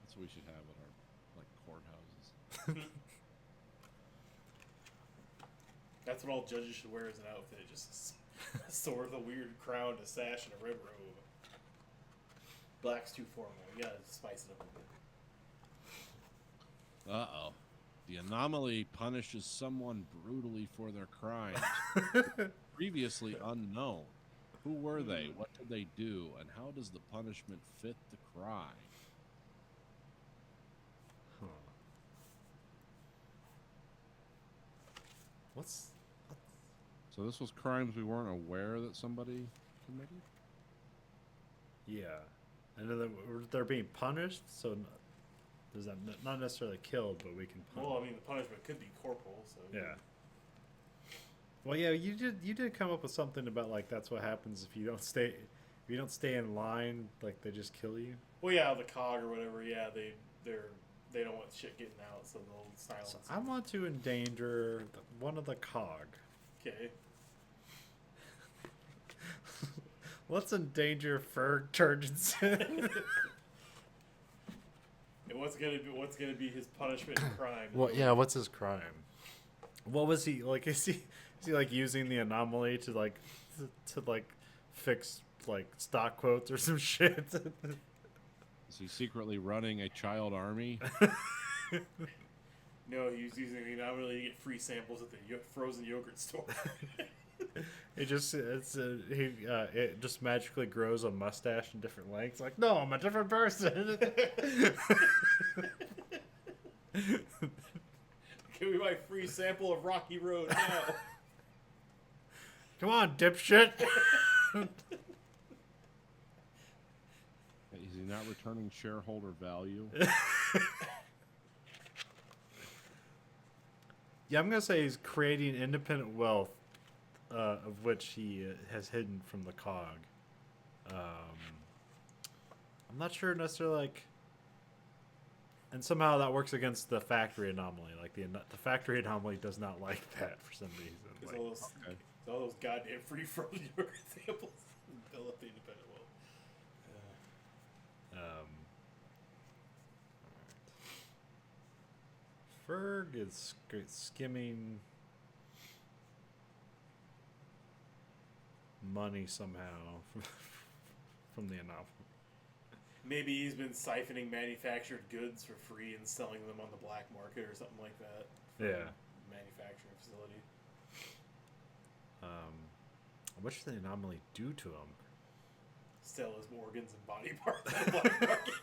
That's what we should have at our courthouses. That's what all judges should wear as an outfit. Just a sword with a weird crown, a sash, and a red robe. Black's too formal. You gotta spice it up a bit. Uh-oh. The anomaly punishes someone brutally for their crimes. Previously unknown. Who were they? What did they do? And how does the punishment fit the crime? Huh. What's So this was crimes we weren't aware that somebody committed? yeah? I know that they're being punished, so there's not necessarily killed, but we can punish. Well, I mean, the punishment could be corporal. So Yeah. Well, yeah, you did come up with something about like that's what happens if you don't stay in line, like they just kill you. Well, yeah, the cog or whatever. Yeah, they don't want shit getting out, so they'll silence. So I want to endanger one of the cog. Okay. Let's endanger Ferg Turgensen. And what's gonna be his punishment and crime? Well, yeah, what's his crime? What was he like? Is he like using the anomaly to like fix like stock quotes or some shit? Is he secretly running a child army? No, he's using the anomaly to get free samples at the frozen yogurt store. It just magically grows a mustache in different lengths. Like, no, I'm a different person. Give me my free sample of Rocky Road now. Come on, dipshit. Is he not returning shareholder value. Yeah, I'm gonna say he's creating independent wealth, of which he has hidden from the cog. I'm not sure necessarily like, and somehow that works against the factory anomaly. Like the factory anomaly does not like that for some reason. It's Like, all those, Okay. it's all those goddamn free from your examples. Build up the independent will. Ferg is skimming money somehow from the anomaly. Maybe he's been siphoning manufactured goods for free and selling them on the black market or something like that. from Yeah. a manufacturing facility. What should the anomaly do to him? Sell his organs and body parts on the black market.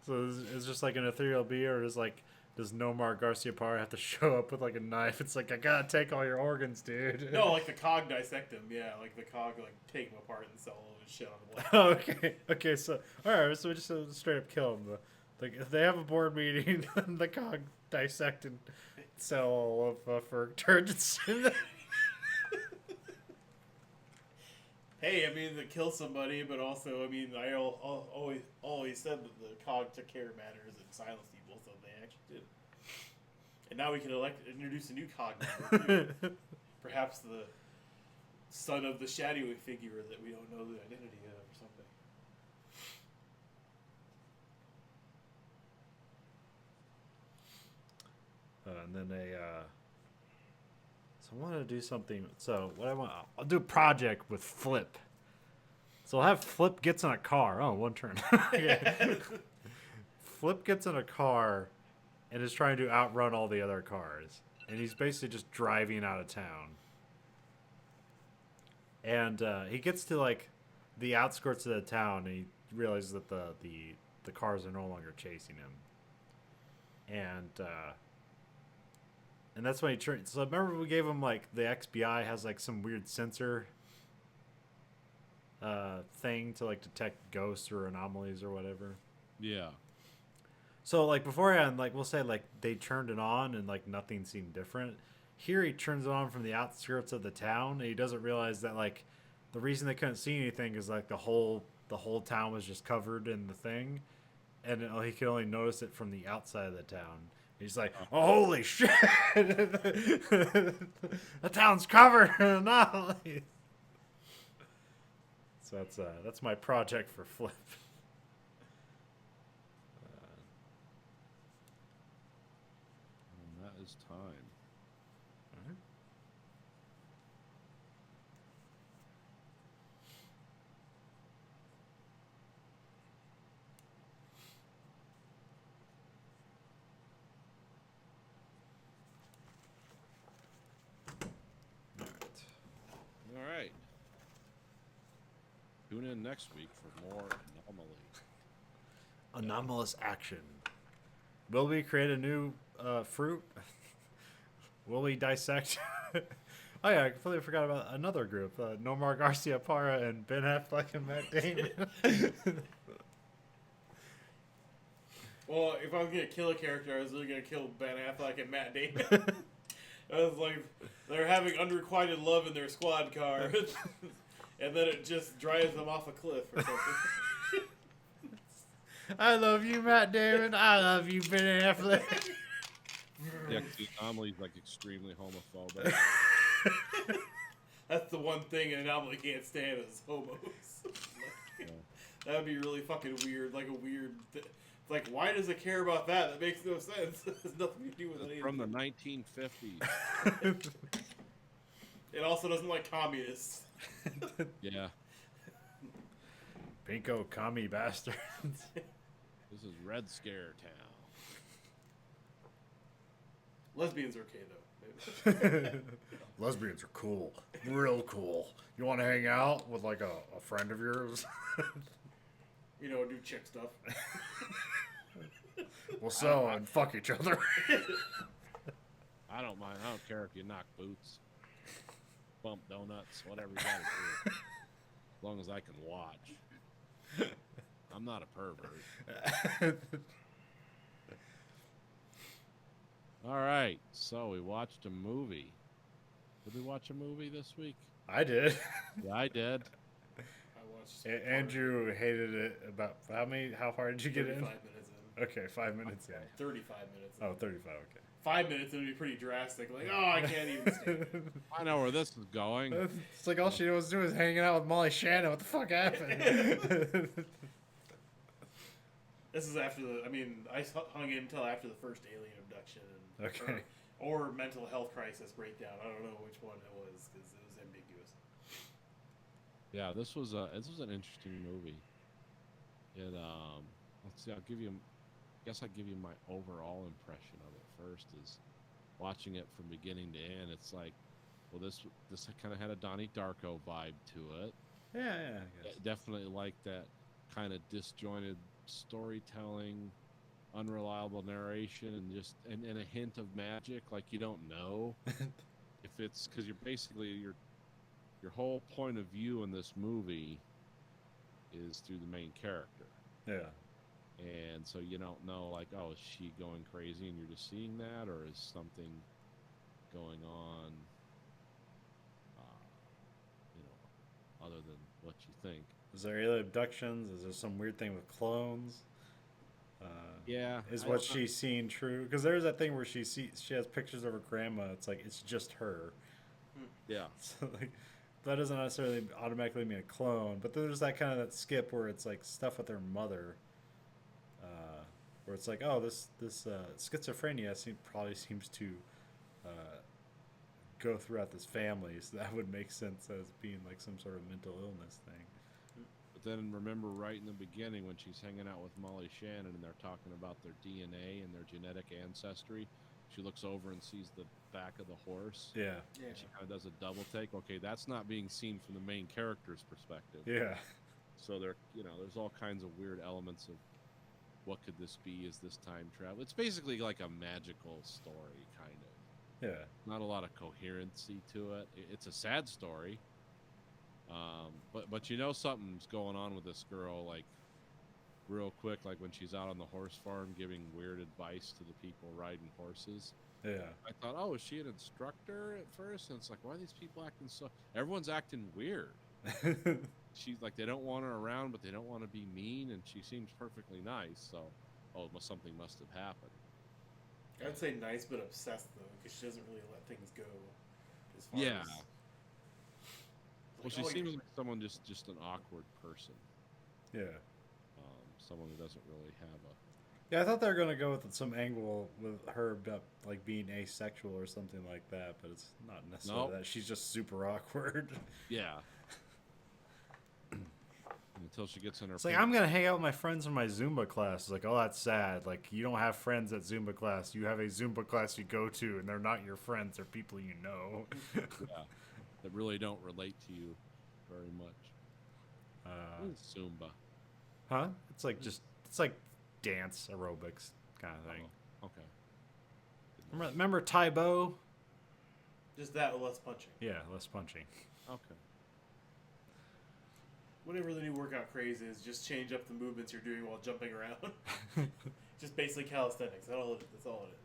So it's just like an ethereal being, or is like, does Nomar Garcia Parra have to show up with like a knife? It's like, I gotta take all your organs, dude. No, like the cog dissect him. Yeah, like the cog like take him apart and sell all of his shit on the black. Oh, okay. So all right, so we just straight up kill him. Like if they have a board meeting, the cog dissect and sell all of for detergents. Hey, I mean, to kill somebody, but also, I mean, I always said that the cog took care of matters and silenced people, so they actually did. And now we can introduce a new cog member, too. Perhaps the son of the shadowy figure that we don't know the identity of, or something. And then so I want to do something. So what I want, I'll do a project with Flip. So I'll have Flip gets in a car. Oh, one turn. Okay. Flip gets in a car and is trying to outrun all the other cars. And he's basically just driving out of town. And he gets to like the outskirts of the town and he realizes that the cars are no longer chasing him. And that's when he turns. So remember we gave him like the XBI has like some weird sensor thing to like detect ghosts or anomalies or whatever. Yeah. So like beforehand, like we'll say like they turned it on and like nothing seemed different. Here he turns it on from the outskirts of the town and he doesn't realize that like the reason they couldn't see anything is like the whole town was just covered in the thing, and he could only notice it from the outside of the town. He's like, oh, holy shit! The town's covered in anomalies. So that's my project for Flip. And that is time. Alright. All right. Tune in next week for more Anomaly. Anomalous action. Will we create a new fruit? Will we dissect? Oh yeah, I completely forgot about another group. Nomar Garcia Parra and Ben Affleck and Matt Damon. Well, if I was gonna kill a character, I was really gonna kill Ben Affleck and Matt Damon. I was like, they're having unrequited love in their squad car, and then it just drives them off a cliff or something. I love you, Matt Damon. I love you, Ben Affleck. Yeah, 'cause the Anomaly's like extremely homophobic. That's the one thing an anomaly can't stand is homos. Yeah. That would be really fucking weird. Like a weird. Like, why does it care about that? That makes no sense. It has nothing to do with It's anything. from the 1950s. It also doesn't like communists. Yeah. Pinko commie bastards. This is Red Scare Town. Lesbians are okay though. Lesbians are cool. Real cool. You want to hang out with like a friend of yours? You know, do chick stuff. We'll sell and fuck each other. I don't mind. I don't care if you knock boots. bump donuts, whatever you gotta do. As long as I can watch. I'm not a pervert. All right, so we watched a movie. Did we watch a movie this week? I did. Yeah, I did. I watched. Andrew hated it about how far did you get 35 in? minutes in. Okay, 5 minutes in. 35 minutes in. Oh, 35, okay. 5 minutes would be pretty drastic. Like, oh, I can't even stand it. I know where this is going. It's like all she was doing was hanging out with Molly Shannon. What the fuck happened? This is after the. I mean, I hung in until after the first alien abduction. And, Okay. Or mental health crisis breakdown. I don't know which one it was because it was ambiguous. Yeah, this was an interesting movie. It let's see, I'll give you my overall impression of it first. Is watching it from beginning to end. It's like, well, this kind of had a Donnie Darko vibe to it. Yeah, I guess. Definitely like that kind of disjointed storytelling, unreliable narration, and a hint of magic. Like you don't know if it's because you're basically your whole point of view in this movie is through the main character. Yeah. And so you don't know, like, oh, is she going crazy and you're just seeing that, or is something going on, other than what you think? Is there alien abductions? Is there some weird thing with clones? Yeah. Is what she's seen true? Because there's that thing where she has pictures of her grandma. It's like it's just her. Yeah. So like that doesn't necessarily automatically mean a clone, but there's that kind of that skip where it's like stuff with her mother, where it's like, oh, this schizophrenia probably seems to go throughout this family, so that would make sense as being like some sort of mental illness thing. But then remember right in the beginning when she's hanging out with Molly Shannon and they're talking about their DNA and their genetic ancestry, she looks over and sees the back of the horse. Yeah. Yeah. She kind of does a double take. Okay, that's not being seen from the main character's perspective. Yeah. So there's all kinds of weird elements of what could this be? Is this time travel? It's basically like a magical story, kind of. Yeah. Not a lot of coherency to it. It's a sad story. But something's going on with this girl, like real quick, like when she's out on the horse farm giving weird advice to the people riding horses. Yeah. I thought, oh, is she an instructor at first? And it's like, why are these people acting so? Everyone's acting weird. She's like, they don't want her around, but they don't want to be mean, and she seems perfectly nice. So, something must have happened. I'd say nice but obsessed though, because she doesn't really let things go. As far Yeah. as, Well, she seems like someone just an awkward person. Yeah. Someone who doesn't really have a. Yeah, I thought they were gonna go with some angle with her about like being asexual or something like that, but it's not necessarily Nope. that. She's just super awkward. Yeah. Until she gets in her. It's like, I'm gonna hang out with my friends in my Zumba class. It's like, oh, that's sad. Like, you don't have friends at Zumba class. You have a Zumba class you go to, and they're not your friends. They're people you know. Yeah, that really don't relate to you very much. Zumba. Huh? It's like it's like dance aerobics kind of thing. Oh, okay. Remember Taibo? just that with less punching. Yeah, less punching. Okay. Whatever the new workout craze is, just change up the movements you're doing while jumping around. Just basically calisthenics. That's all it is.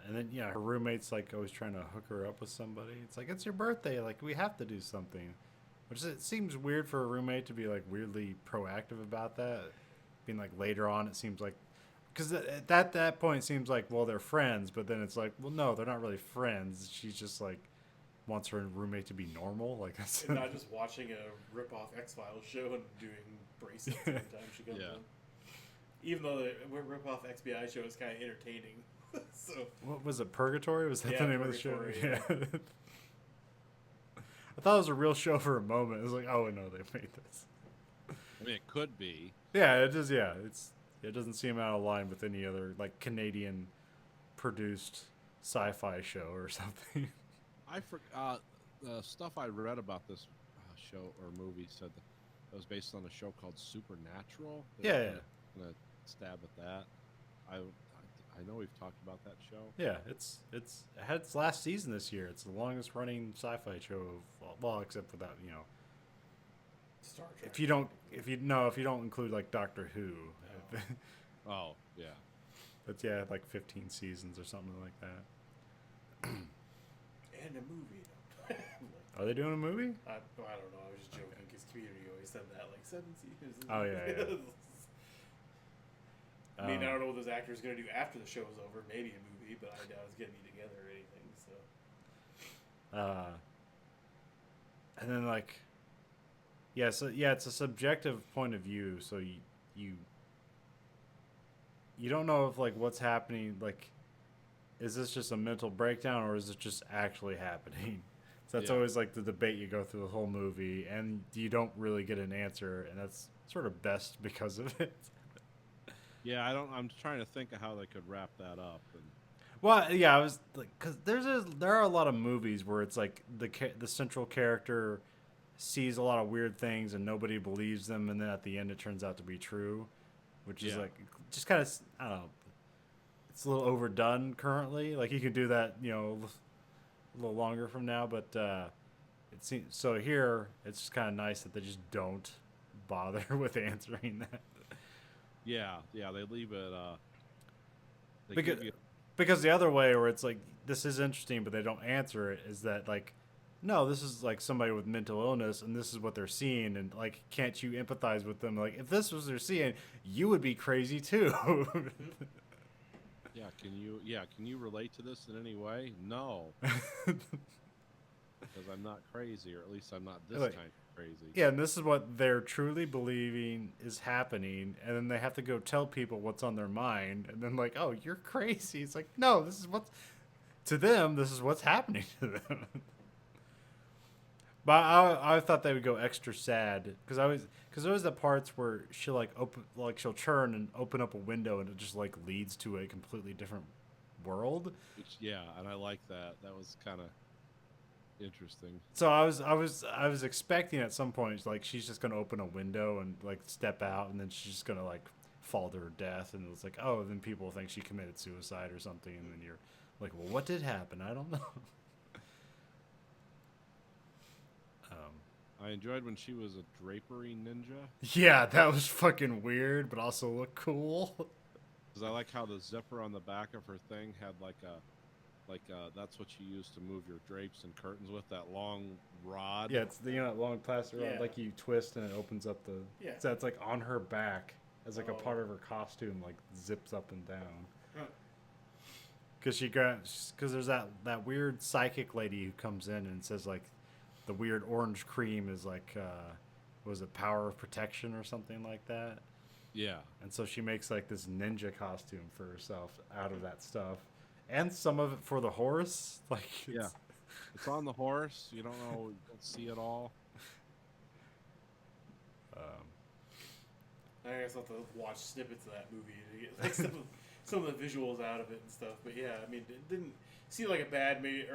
And then her roommate's like always trying to hook her up with somebody. It's like, it's your birthday, like we have to do something. Which it seems weird for a roommate to be like weirdly proactive about that. Being like later on, it seems like, because at that point it seems like, well, they're friends, but then it's like, well, no, they're not really friends. She's just like wants her roommate to be normal, like that's And not just watching a rip-off X-Files show and doing bracelets every time she comes in. Even though the rip-off XBI show is kind of entertaining. So what was it? Purgatory? Was that Yeah, the name of the show? Purgatory, Yeah. I thought it was a real show for a moment. It was like, oh no, they made this. I mean, it could be. Yeah, it is. Yeah, it doesn't seem out of line with any other like Canadian produced sci-fi show or something. The stuff I read about this show or movie said that it was based on a show called Supernatural. Yeah. Gonna stab at that. I I know we've talked about that show. Yeah, it had its last season this year. It's the longest running sci-fi show of, well, except for that, Star Trek. if you don't include like Doctor Who. Oh, yeah. But yeah, like 15 seasons or something like that. And a movie. Are they doing a movie? I don't know. I was just joking because Community always said that, like 7 seasons. Oh, yeah. I mean, I don't know what those actors are going to do after the show's over. Maybe a movie, but I doubt it's going to be together or anything. So. And then like, it's a subjective point of view. So you don't know if like what's happening. Like, is this just a mental breakdown or is it just actually happening? So that's always like the debate you go through the whole movie, and you don't really get an answer, and that's sort of best because of it. Yeah, I'm trying to think of how they could wrap that up. And Well, yeah, I was like, because there are a lot of movies where it's like the central character sees a lot of weird things and nobody believes them, and then at the end it turns out to be true, which is like just kind of, I don't know, it's a little overdone currently. Like you could do that, a little longer from now, but it seems so here it's just kind of nice that they just don't bother with answering that. Yeah, they leave it. Because the other way, where it's like this is interesting, but they don't answer it, is that like, no, this is like somebody with mental illness, and this is what they're seeing, and like, can't you empathize with them? Like, if this was they're seeing, you would be crazy too. Can you relate to this in any way? No, because I'm not crazy, or at least I'm not this kind of crazy. Yeah, and this is what they're truly believing is happening, and then they have to go tell people what's on their mind, and then like, oh, you're crazy. It's like, no, this is what's to them. This is what's happening to them. But I thought they would go extra sad because there was the parts where she'll she'll turn and open up a window and it just like leads to a completely different world. And I like that. That was kind of interesting. So I was expecting at some point like she's just gonna open a window and like step out, and then she's just gonna like fall to her death, and it's like, oh, then people think she committed suicide or something, and then you're like, well, what did happen? I don't know. I enjoyed when she was a drapery ninja. Yeah, that was fucking weird, but also looked cool. Because I like how the zipper on the back of her thing had that's what you use to move your drapes and curtains with, that long rod. Yeah, it's the long plastic rod, like you twist and it opens up the. Yeah. So it's like on her back as like a part of her costume, like zips up and down. Because there's that weird psychic lady who comes in and says like, the weird orange cream is like, was it power of protection or something like that? Yeah. And so she makes like this ninja costume for herself out of that stuff, and some of it for the horse. Like, it's on the horse. You don't know, you don't see it all. I guess I'll have to watch snippets of that movie to get like some of the visuals out of it and stuff. But yeah, I mean, it didn't seem like a badly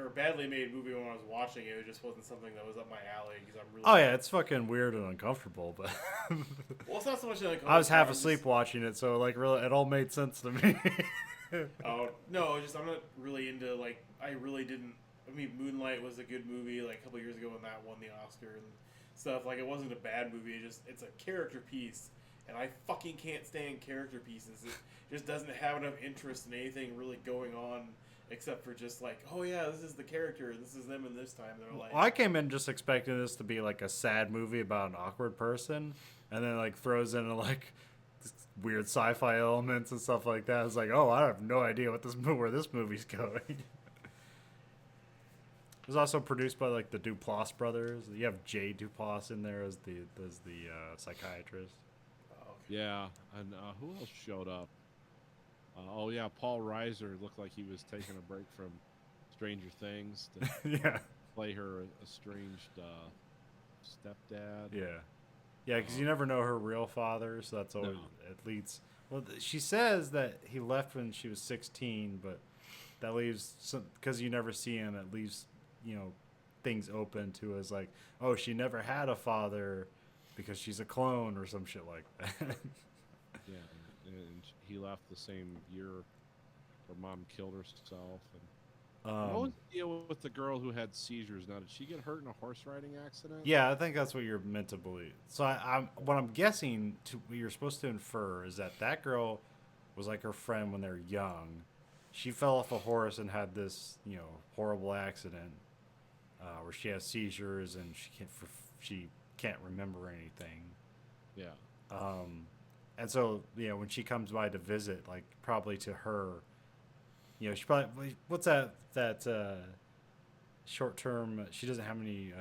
made movie when I was watching it. It just wasn't something that was up my alley because I'm really. Oh yeah, it's fucking weird and uncomfortable, but. Well, it's not so much like. I was half asleep watching it, so like really, it all made sense to me. Oh no, I'm not really into like. I really didn't. I mean, Moonlight was a good movie like a couple years ago when that won the Oscar and stuff. Like, it wasn't a bad movie. It's a character piece. And I fucking can't stand character pieces. It just doesn't have enough interest in anything really going on, except for just like, oh yeah, this is the character, this is them in this time. They're like, well, I came in just expecting this to be like a sad movie about an awkward person, and then like throws in like weird sci-fi elements and stuff like that. It's like, oh, I have no idea where this movie's going. It was also produced by like the Duplass brothers. You have Jay Duplass in there as the psychiatrist. Yeah, and who else showed up? Paul Reiser looked like he was taking a break from Stranger Things to play her estranged stepdad. Because you never know her real father, so that's always it leads. Well, she says that he left when she was 16, but that leaves some, because you never see him. It leaves things open to as like, oh, she never had a father. Because she's a clone or some shit like that. Yeah, and he left the same year her mom killed herself. And what was the deal with the girl who had seizures? Now, did she get hurt in a horse riding accident? Yeah, I think that's what you're meant to believe. So what I'm guessing what you're supposed to infer is that girl was like her friend when they're young. She fell off a horse and had this, horrible accident where she has seizures and she can't remember anything. Yeah. And so when she comes by to visit, like probably to her, she probably what's that short term. She doesn't have any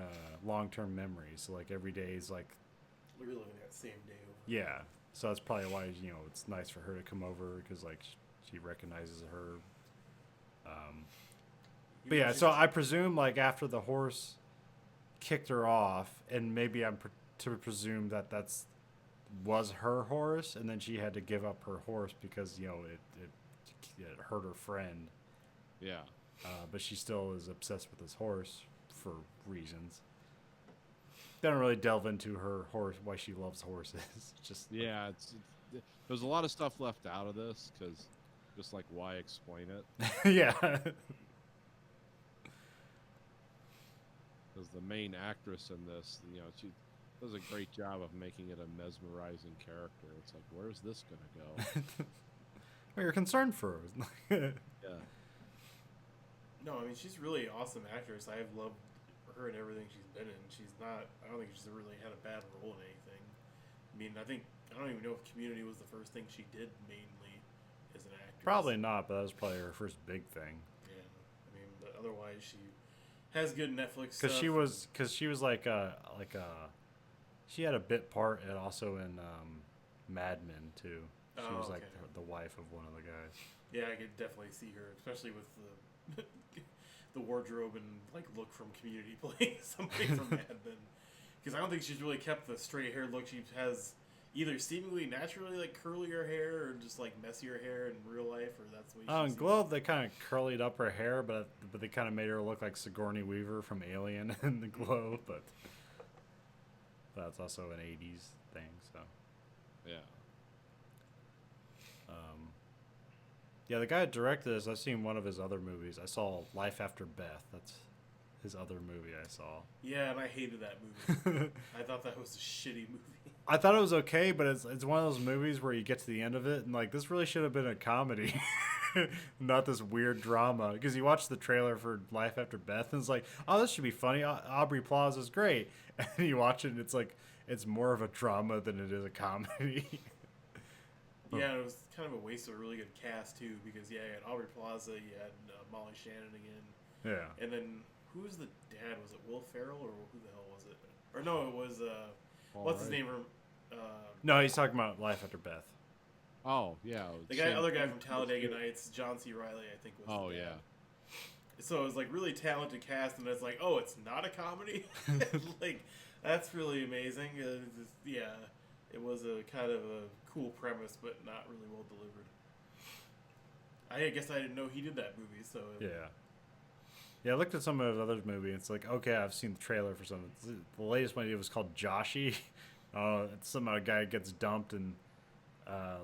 long term memories. So like every day is like We're living that same day over. yeah. So that's probably why it's nice for her to come over because like she recognizes her. But yeah, so I presume like after the horse kicked her off, and maybe I'm to presume that's was her horse, and then she had to give up her horse because it hurt her friend. Yeah. But she still is obsessed with this horse for reasons. They don't really delve into her horse, why she loves horses. Just Yeah, there's a lot of stuff left out of this because just like why explain it? yeah. Because the main actress in this, she does a great job of making it a mesmerizing character. It's like, where's this gonna go? Well, you're concerned for her. Yeah. No, I mean she's a really awesome actress. I have loved her in everything she's been in. I don't think she's really had a bad role in anything. I mean, I don't even know if Community was the first thing she did mainly as an actress. Probably not, but that was probably her first big thing. Yeah, I mean, but otherwise she has good Netflix Because stuff. she was like she had a bit part and also in Mad Men too. She Oh, was like okay. the wife of one of the guys. Yeah, I could definitely see her, especially with the the wardrobe and like look from Community playing somebody from Mad Men. Because I don't think she's really kept the straight hair look. She has either seemingly naturally like curlier hair or just like messier hair in real life, or that's what. Oh, in Globe they kind of curlied up her hair, but they kind of made her look like Sigourney Weaver from Alien in the Globe. But that's also an '80s thing, so. Yeah. Yeah, the guy that directed this, I've seen one of his other movies. I saw Life After Beth. That's his other movie I saw. Yeah, and I hated that movie. I thought that was a shitty movie. I thought it was okay, but it's one of those movies where you get to the end of it and like this really should have been a comedy, not this weird drama. Because you watch the trailer for Life After Beth and it's like, oh, this should be funny. Aubrey Plaza's great, and you watch it and it's like it's more of a drama than it is a comedy. Yeah, it was kind of a waste of a really good cast too, because yeah, you had Aubrey Plaza, you had Molly Shannon again, Yeah. and then who was the dad? Was it Will Ferrell or who the hell was it? Or no, it was what's his name? No, he's talking about Life After Beth. Oh yeah. The other guy from Talladega Nights, John C. Reilly, I think was. Oh the dad. yeah. So it was like really talented cast, and it's like, oh, it's not a comedy. Like that's really amazing. Yeah, it was a kind of a cool premise, but not really well delivered. I guess I didn't know he did that movie, so Yeah. Yeah, I looked at some of his other movies. It's like, okay, I've seen the trailer for something. The latest one he did was called Joshi. It's somehow a guy gets dumped and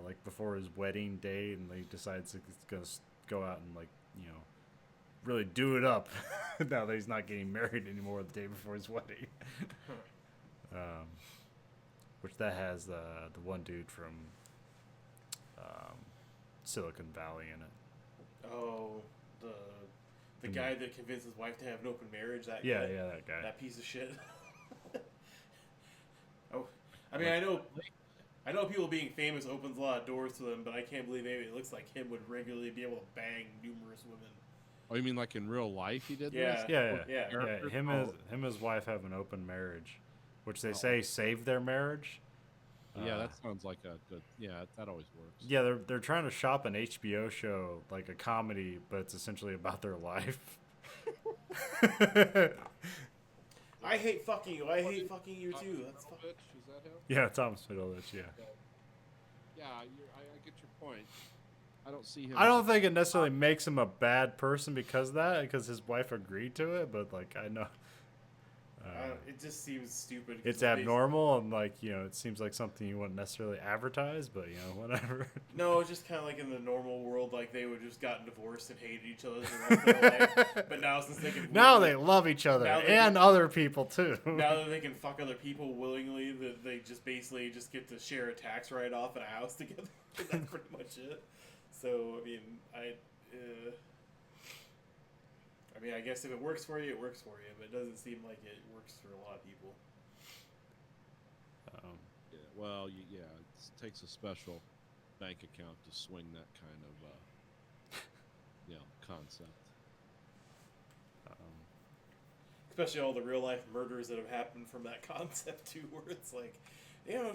like before his wedding day, and he decides he's gonna go out and like really do it up now that he's not getting married anymore the day before his wedding. Which that has the one dude from Silicon Valley in it. Oh, the guy that convinced his wife to have an open marriage. That Yeah, guy, yeah, that guy. that piece of shit. Oh, I mean, I know people being famous opens a lot of doors to them, but I can't believe anybody that looks like him would regularly be able to bang numerous women. Oh, you mean like in real life he did Yeah. this? Yeah, Yeah. yeah. Him and his wife have an open marriage, which they say saved their marriage. Yeah, that sounds like a good. Yeah, that always works. Yeah, they're trying to shop an HBO show like a comedy, but it's essentially about their life. I hate fucking you. I hate fucking you too. That's Bitch, is that him? Yeah, Thomas Middleditch. Yeah. Yeah, I get your point. I don't see him. I don't think it necessarily makes him a bad person because of that, because his wife agreed to it. But like, I know. It just seems stupid. 'cause It's basically- abnormal and like it seems like something you wouldn't necessarily advertise, but whatever. No, it's just kind of like in the normal world, like they would just gotten divorced and hated each other the rest of their life. But now since they can Now they love each other Now they and can- other people too. now that they can fuck other people willingly, that they just basically just get to share a tax write off in a house together. That's pretty much it. So I mean, I guess if it works for you, it works for you. But it doesn't seem like it works for a lot of people. Yeah, well, it takes a special bank account to swing that kind of, concept. Especially all the real life murders that have happened from that concept too, where it's like,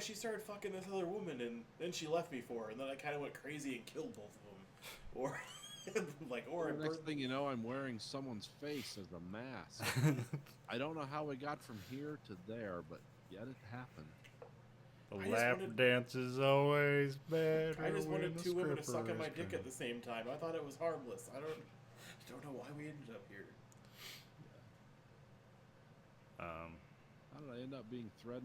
she started fucking this other woman and then she left me for her, and then I kind of went crazy and killed both of them, or I The next burned. thing you know, I'm wearing someone's face as a mask. I don't know how we got from here to there, but yet it happened. The I just lap wanted- dance is always better. I just when wanted the two women to suck on my strippers dick come. at the same time. I thought it was harmless. I don't know why we ended up here. How did I end up being fed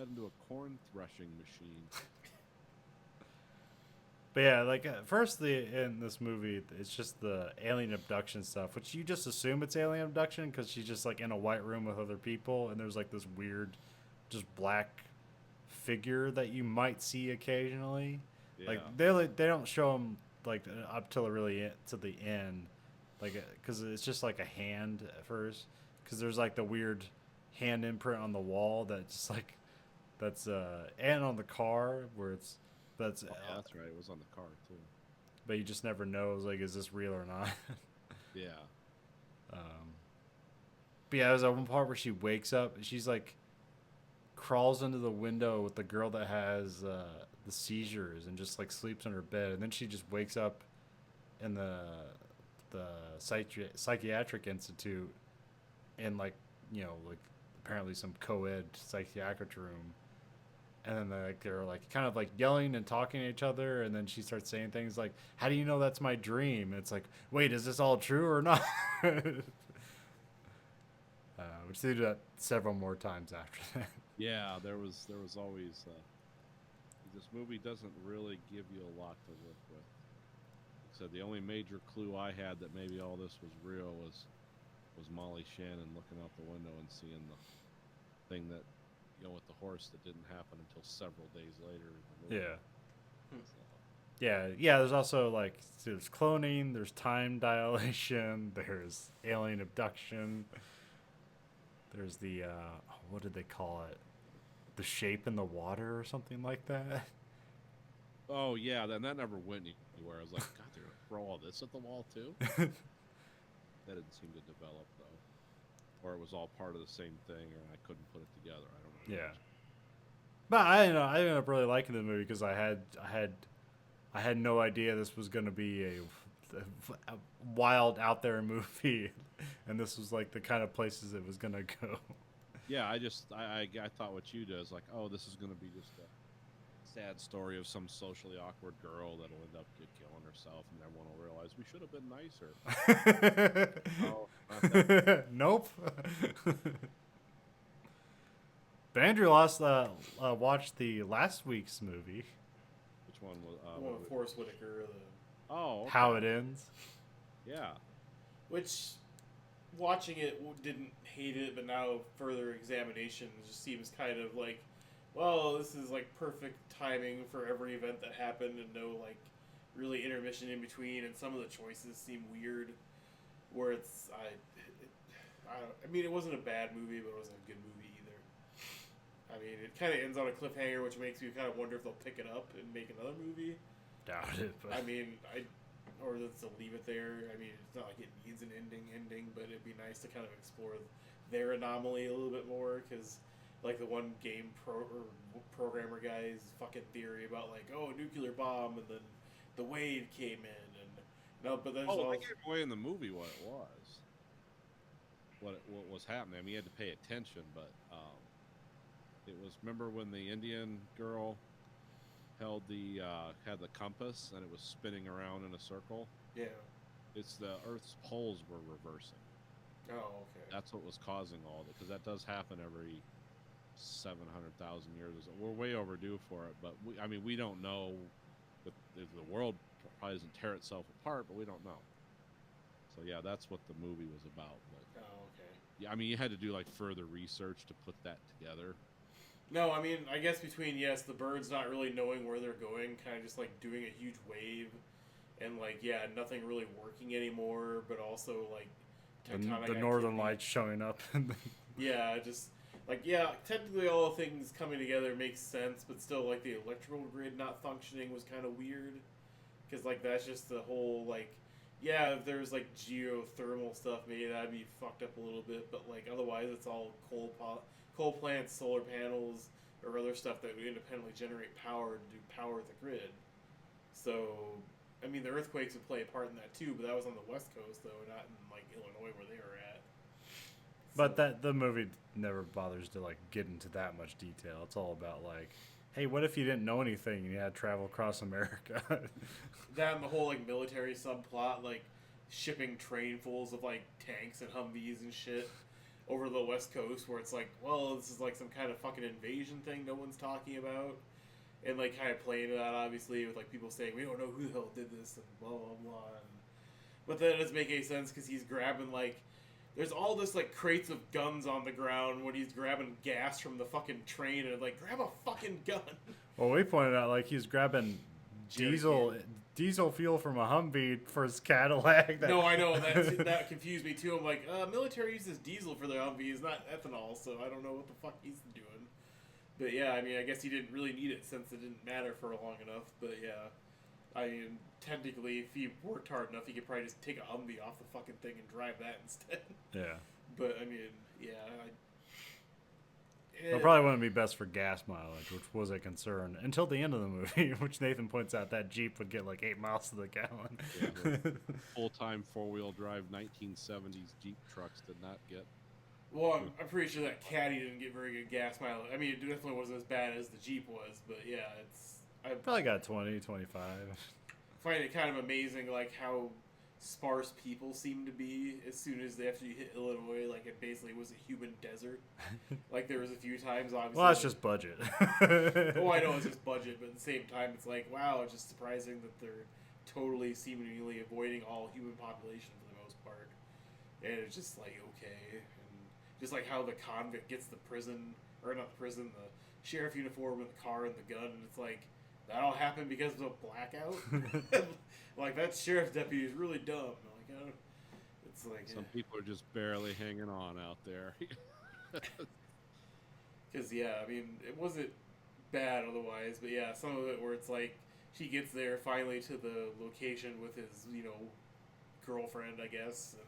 into a corn threshing machine? But yeah, like at first in this movie, it's just the alien abduction stuff, which you just assume it's alien abduction because she's just like in a white room with other people, and there's like this weird, just black figure that you might see occasionally. Yeah. Like they don't show them like up till to the end, like because it's just like a hand at first, because there's like the weird hand imprint on the wall that's and on the car where that's That's right. It was on the car too. but you just never know. It's like, is this real or not? Yeah. But yeah, there's that one part where she wakes up and she's like crawls into the window with the girl that has the seizures and just like sleeps in her bed, and then she just wakes up in the psychiatric institute in like apparently some co-ed psychiatric room. And then they're like kind of like yelling and talking to each other, and then she starts saying things like, "How do you know that's my dream?" And it's like, wait, is this all true or not? Which they do that several more times after that. Yeah, there was always this movie doesn't really give you a lot to work with. Like I said, the only major clue I had that maybe all this was real was Molly Shannon looking out the window and seeing the thing that with the horse that didn't happen until several days later in the movie. Yeah. Yeah, there's also like there's cloning, there's time dilation, there's alien abduction, there's the what did they call it? The shape in the water or something like that. Oh yeah, then that never went anywhere. I was like, God, they're gonna throw all this at the wall too. That didn't seem to develop though, or it was all part of the same thing, and I couldn't put it together. I don't know. Yeah. But I ended up really liking the movie because I had no idea this was going to be a wild out there movie, and this was like the kind of places it was going to go. Yeah, I thought what you do is like, oh, this is going to be just a sad story of some socially awkward girl that'll end up killing herself, and everyone will realize we should have been nicer. Oh, not that. Nope. But Andrew watched the last week's movie, Which one was? One with Forrest Whitaker, Oh, okay. How It Ends. Yeah. which watching it didn't hate it, but now further examination just seems kind of like, well, this is like perfect timing for every event that happened, and no like really intermission in between, and some of the choices seem weird. Where it's I mean, it wasn't a bad movie, but it wasn't a good movie either. I mean, it kind of ends on a cliffhanger, which makes me kind of wonder if they'll pick it up and make another movie. Doubt it. But I mean, or they'll leave it there. I mean, it's not like it needs an ending, but it'd be nice to kind of explore their anomaly a little bit more, because like the one game programmer guy's fucking theory about like, oh, a nuclear bomb, and then the wave came in, and no, but there's Oh, all they gave away in the movie what it was. What was happening. I mean, you had to pay attention, but it was. Remember when the Indian girl held had the compass and it was spinning around in a circle? yeah. It's the Earth's poles were reversing. Oh, okay. That's what was causing all of it, because that does happen every 700,000 years. We're way overdue for it, but we don't know. But if the world probably doesn't tear itself apart, but we don't know. So yeah, that's what the movie was about. But Oh, okay. yeah, I mean, you had to do like further research to put that together. No, I mean, I guess between, yes, the birds not really knowing where they're going, kind of just, like, doing a huge wave, and, like, yeah, nothing really working anymore, but also, like, tectonic The northern activity. lights showing up. Yeah, just, like, yeah, technically all things coming together makes sense, but still, like, the electrical grid not functioning was kind of weird, because, like, that's just the whole, like, yeah, if there's, like, geothermal stuff, maybe that'd be fucked up a little bit, but, like, otherwise it's all coal plants, solar panels, or other stuff that would independently generate power to power the grid. So, I mean, the earthquakes would play a part in that too, but that was on the West Coast, though, not in, like, Illinois where they were at. But the movie never bothers to like get into that much detail. It's all about like, hey, what if you didn't know anything and you had to travel across America? That and the whole, like, military subplot, like, shipping trainfuls of, like, tanks and Humvees and shit over the West Coast, where it's like, well, this is, like, some kind of fucking invasion thing no one's talking about. And, like, kind of playing it out, obviously, with, like, people saying, we don't know who the hell did this, and blah, blah, blah. But then it doesn't make any sense, because he's grabbing, like, there's all this, like, crates of guns on the ground when he's grabbing gas from the fucking train, and, like, grab a fucking gun. Well, we pointed out like he's grabbing diesel fuel from a Humvee for his Cadillac. No, I know, that confused me, too. I'm like, military uses diesel for their Humvees, not ethanol, so I don't know what the fuck he's doing. But yeah, I mean, I guess he didn't really need it since it didn't matter for long enough. But yeah, I mean, technically, if he worked hard enough, he could probably just take a Humvee off the fucking thing and drive that instead. Yeah. But I mean, yeah. It probably wouldn't be best for gas mileage, which was a concern until the end of the movie, which Nathan points out that Jeep would get like 8 miles to the gallon. Yeah, full-time four-wheel drive 1970s Jeep trucks did not get. Well, I'm pretty sure that Caddy didn't get very good gas mileage. I mean, it definitely wasn't as bad as the Jeep was, but yeah, I Probably got 20, 25. find it kind of amazing, like, how sparse people seem to be as soon as after you hit Illinois. Like, it basically was a human desert. Like, there was a few times, obviously. Well, that's just budget. Oh, I know it's just budget, but at the same time, it's like, wow, it's just surprising that they're totally seemingly avoiding all human population for the most part. And it's just like, okay. And just like how the convict gets the prison, or not the prison, the sheriff uniform and the car and the gun, and it's like, that all happened because of a blackout? Like, that sheriff's deputy is really dumb. Like, I don't, it's like, Some people are just barely hanging on out there. because, yeah, I mean, it wasn't bad otherwise, but yeah, some of it where it's like, she gets there finally to the location with his, girlfriend, I guess, and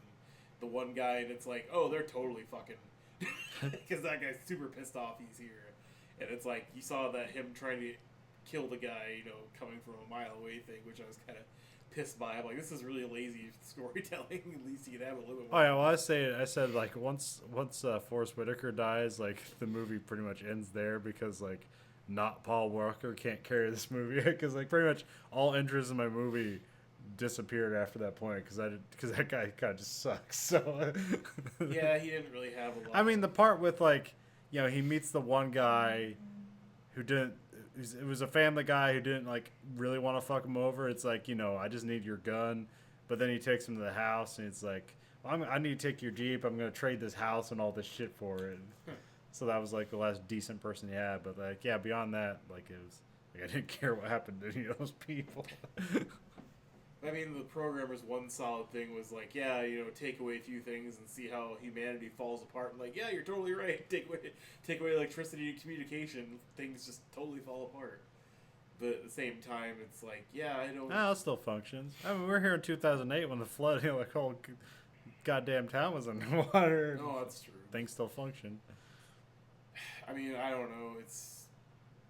the one guy, and it's like, oh, they're totally fucking, because that guy's super pissed off he's here, and it's like, you saw that him trying to kill the guy, coming from a mile away thing, which I was kind of pissed by. I'm like, this is really lazy storytelling. At least you can have a little bit Oh more. yeah, well I said like once Forrest Whitaker dies, like the movie pretty much ends there because like not Paul Walker can't carry this movie because like pretty much all interest in my movie disappeared after that point because that guy kind of just sucks. So Yeah, he didn't really have a lot. I mean the part with like he meets the one guy who didn't. It was a family guy who didn't like really want to fuck him over. It's like I just need your gun, but then he takes him to the house and it's like I need to take your Jeep. I'm gonna trade this house and all this shit for it. So that was like the last decent person he had. But like beyond that, like it was like I didn't care what happened to any of those people. I mean, the programmer's one solid thing was like, yeah, take away a few things and see how humanity falls apart. And like, yeah, you're totally right. Take away electricity and communication, things just totally fall apart. But at the same time, it's like, yeah, I don't. No, it still functions. I mean, we're here in 2008 when the flood, like whole goddamn town was underwater. No, that's true. Things still function. I mean, I don't know.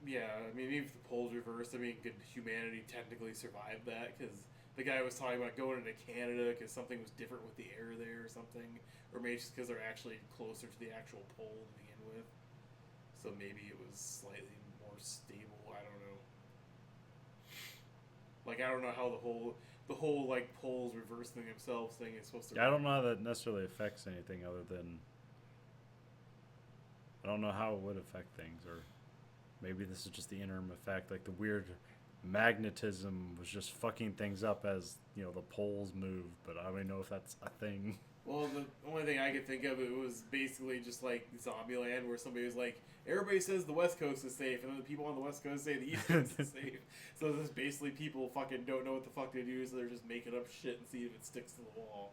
Yeah. I mean, even if the poles reversed, I mean, could humanity technically survive that? Because the guy was talking about going into Canada because something was different with the air there or something. Or maybe just because they're actually closer to the actual pole to begin with. So maybe it was slightly more stable. I don't know. Like, I don't know how the whole... the whole like poles reversing themselves thing is supposed to. Yeah, I don't know how that necessarily affects anything other than I don't know how it would affect things, or maybe this is just the interim effect, like the weird magnetism was just fucking things up as you know the poles move, but I don't even know if that's a thing. Well, the only thing I could think of it was basically just like Zombieland, where somebody was like, everybody says the West Coast is safe, and then the people on the West Coast say the East Coast is safe. So this basically people fucking don't know what the fuck to do, so they're just making up shit and see if it sticks to the wall.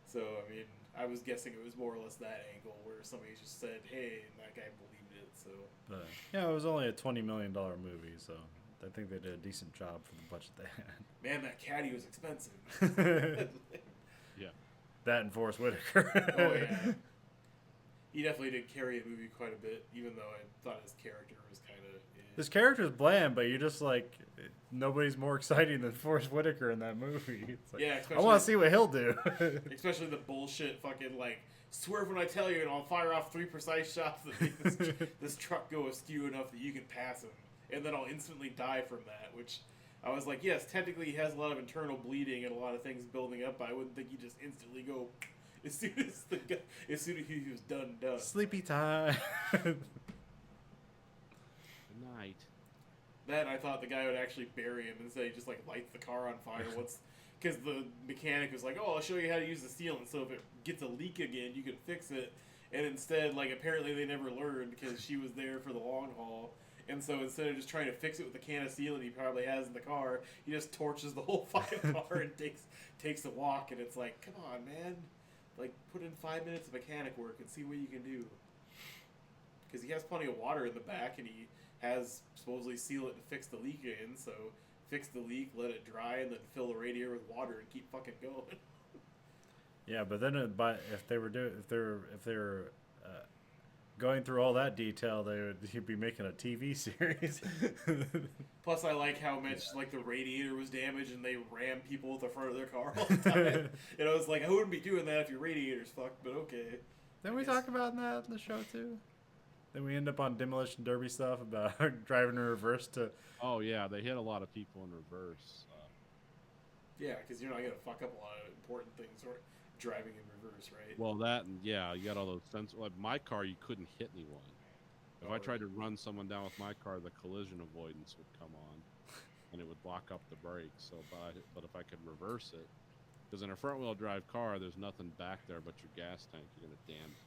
So I mean, I was guessing it was more or less that angle where somebody just said, "Hey," and that guy believed it. So But yeah, it was only a $20 million movie, so I think they did a decent job for the budget they had. man, that caddy was expensive. Yeah. That and Forrest Whitaker. Oh yeah. He definitely did carry the movie quite a bit, even though I thought his character was kind of. His character's bland, but you're just like, nobody's more exciting than Forrest Whitaker in that movie. It's like, Yeah, I especially- want to see what he'll do. Especially the bullshit fucking like swerve when I tell you, and I'll fire off 3 precise shots that make this truck go askew enough that you can pass him, and then I'll instantly die from that. Which I was like, yes, technically he has a lot of internal bleeding and a lot of things building up, but I wouldn't think he just instantly go as soon as he was done. Sleepy time. Good night. Then I thought the guy would actually bury him instead he just like lights the car on fire once, because the mechanic was like, "Oh, I'll show you how to use the sealant, so if it gets a leak again, you can fix it." And instead, like apparently they never learned because she was there for the long haul, and so instead of just trying to fix it with the can of sealant he probably has in the car, he just torches the whole fucking car and takes a walk. And it's like, come on, man, like put in 5 minutes of mechanic work and see what you can do. Because he has plenty of water in the back, and he has supposedly sealant to fix the leak in, so fix the leak, let it dry, and then fill the radiator with water and keep fucking going. Yeah, but then if they were going through all that detail, he'd be making a TV series. Plus, I like how much like the radiator was damaged and they ram people at the front of their car all the time. And I was like, I wouldn't be doing that if your radiator's fucked, but okay. Didn't we talk about that in the show too? Then we end up on Demolition Derby stuff about driving in reverse to. Oh yeah, they hit a lot of people in reverse. Yeah, because you're not gonna fuck up a lot of important things or driving in reverse, right? Well, that and yeah, you got all those sensors. Like my car, you couldn't hit anyone. If I tried to run someone down with my car, the collision avoidance would come on, and it would block up the brakes. So, but if I could reverse it, because in a front-wheel drive car, there's nothing back there but your gas tank you're gonna damage.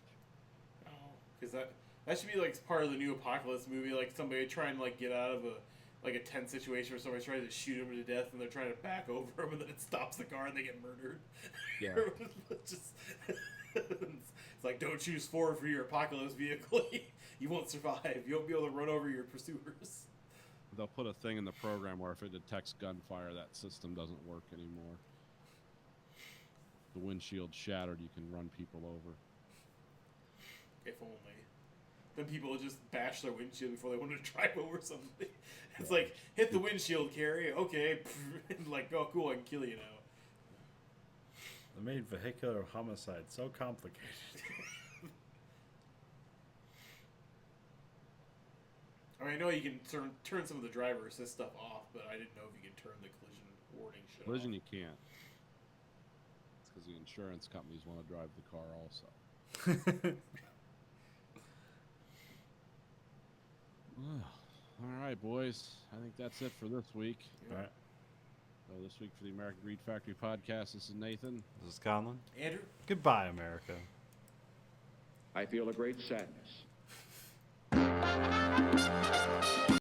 Oh, because that should be like part of the new Apocalypse movie, like somebody trying to like get out of a tense situation where somebody's trying to shoot him to death and they're trying to back over him and then it stops the car and they get murdered. Yeah. It's like, don't choose 4 for your Apocalypse vehicle. You won't survive. You won't be able to run over your pursuers. They'll put a thing in the program where if it detects gunfire, that system doesn't work anymore. The windshield shattered, you can run people over. If only. Then people will just bash their windshield before they want to drive over something. It's like, hit the windshield, Carrie. Okay. And like, oh, cool, I can kill you now. They made vehicular homicide so complicated. I mean, I know you can turn some of the driver assist stuff off, but I didn't know if you could turn the collision warning shit Collision, off. you can't. It's because the insurance companies want to drive the car also. All right, boys. I think that's it for this week. All right. So this week for the American Greed Factory podcast, this is Nathan. This is Conlon. Andrew? Goodbye, America. I feel a great sadness.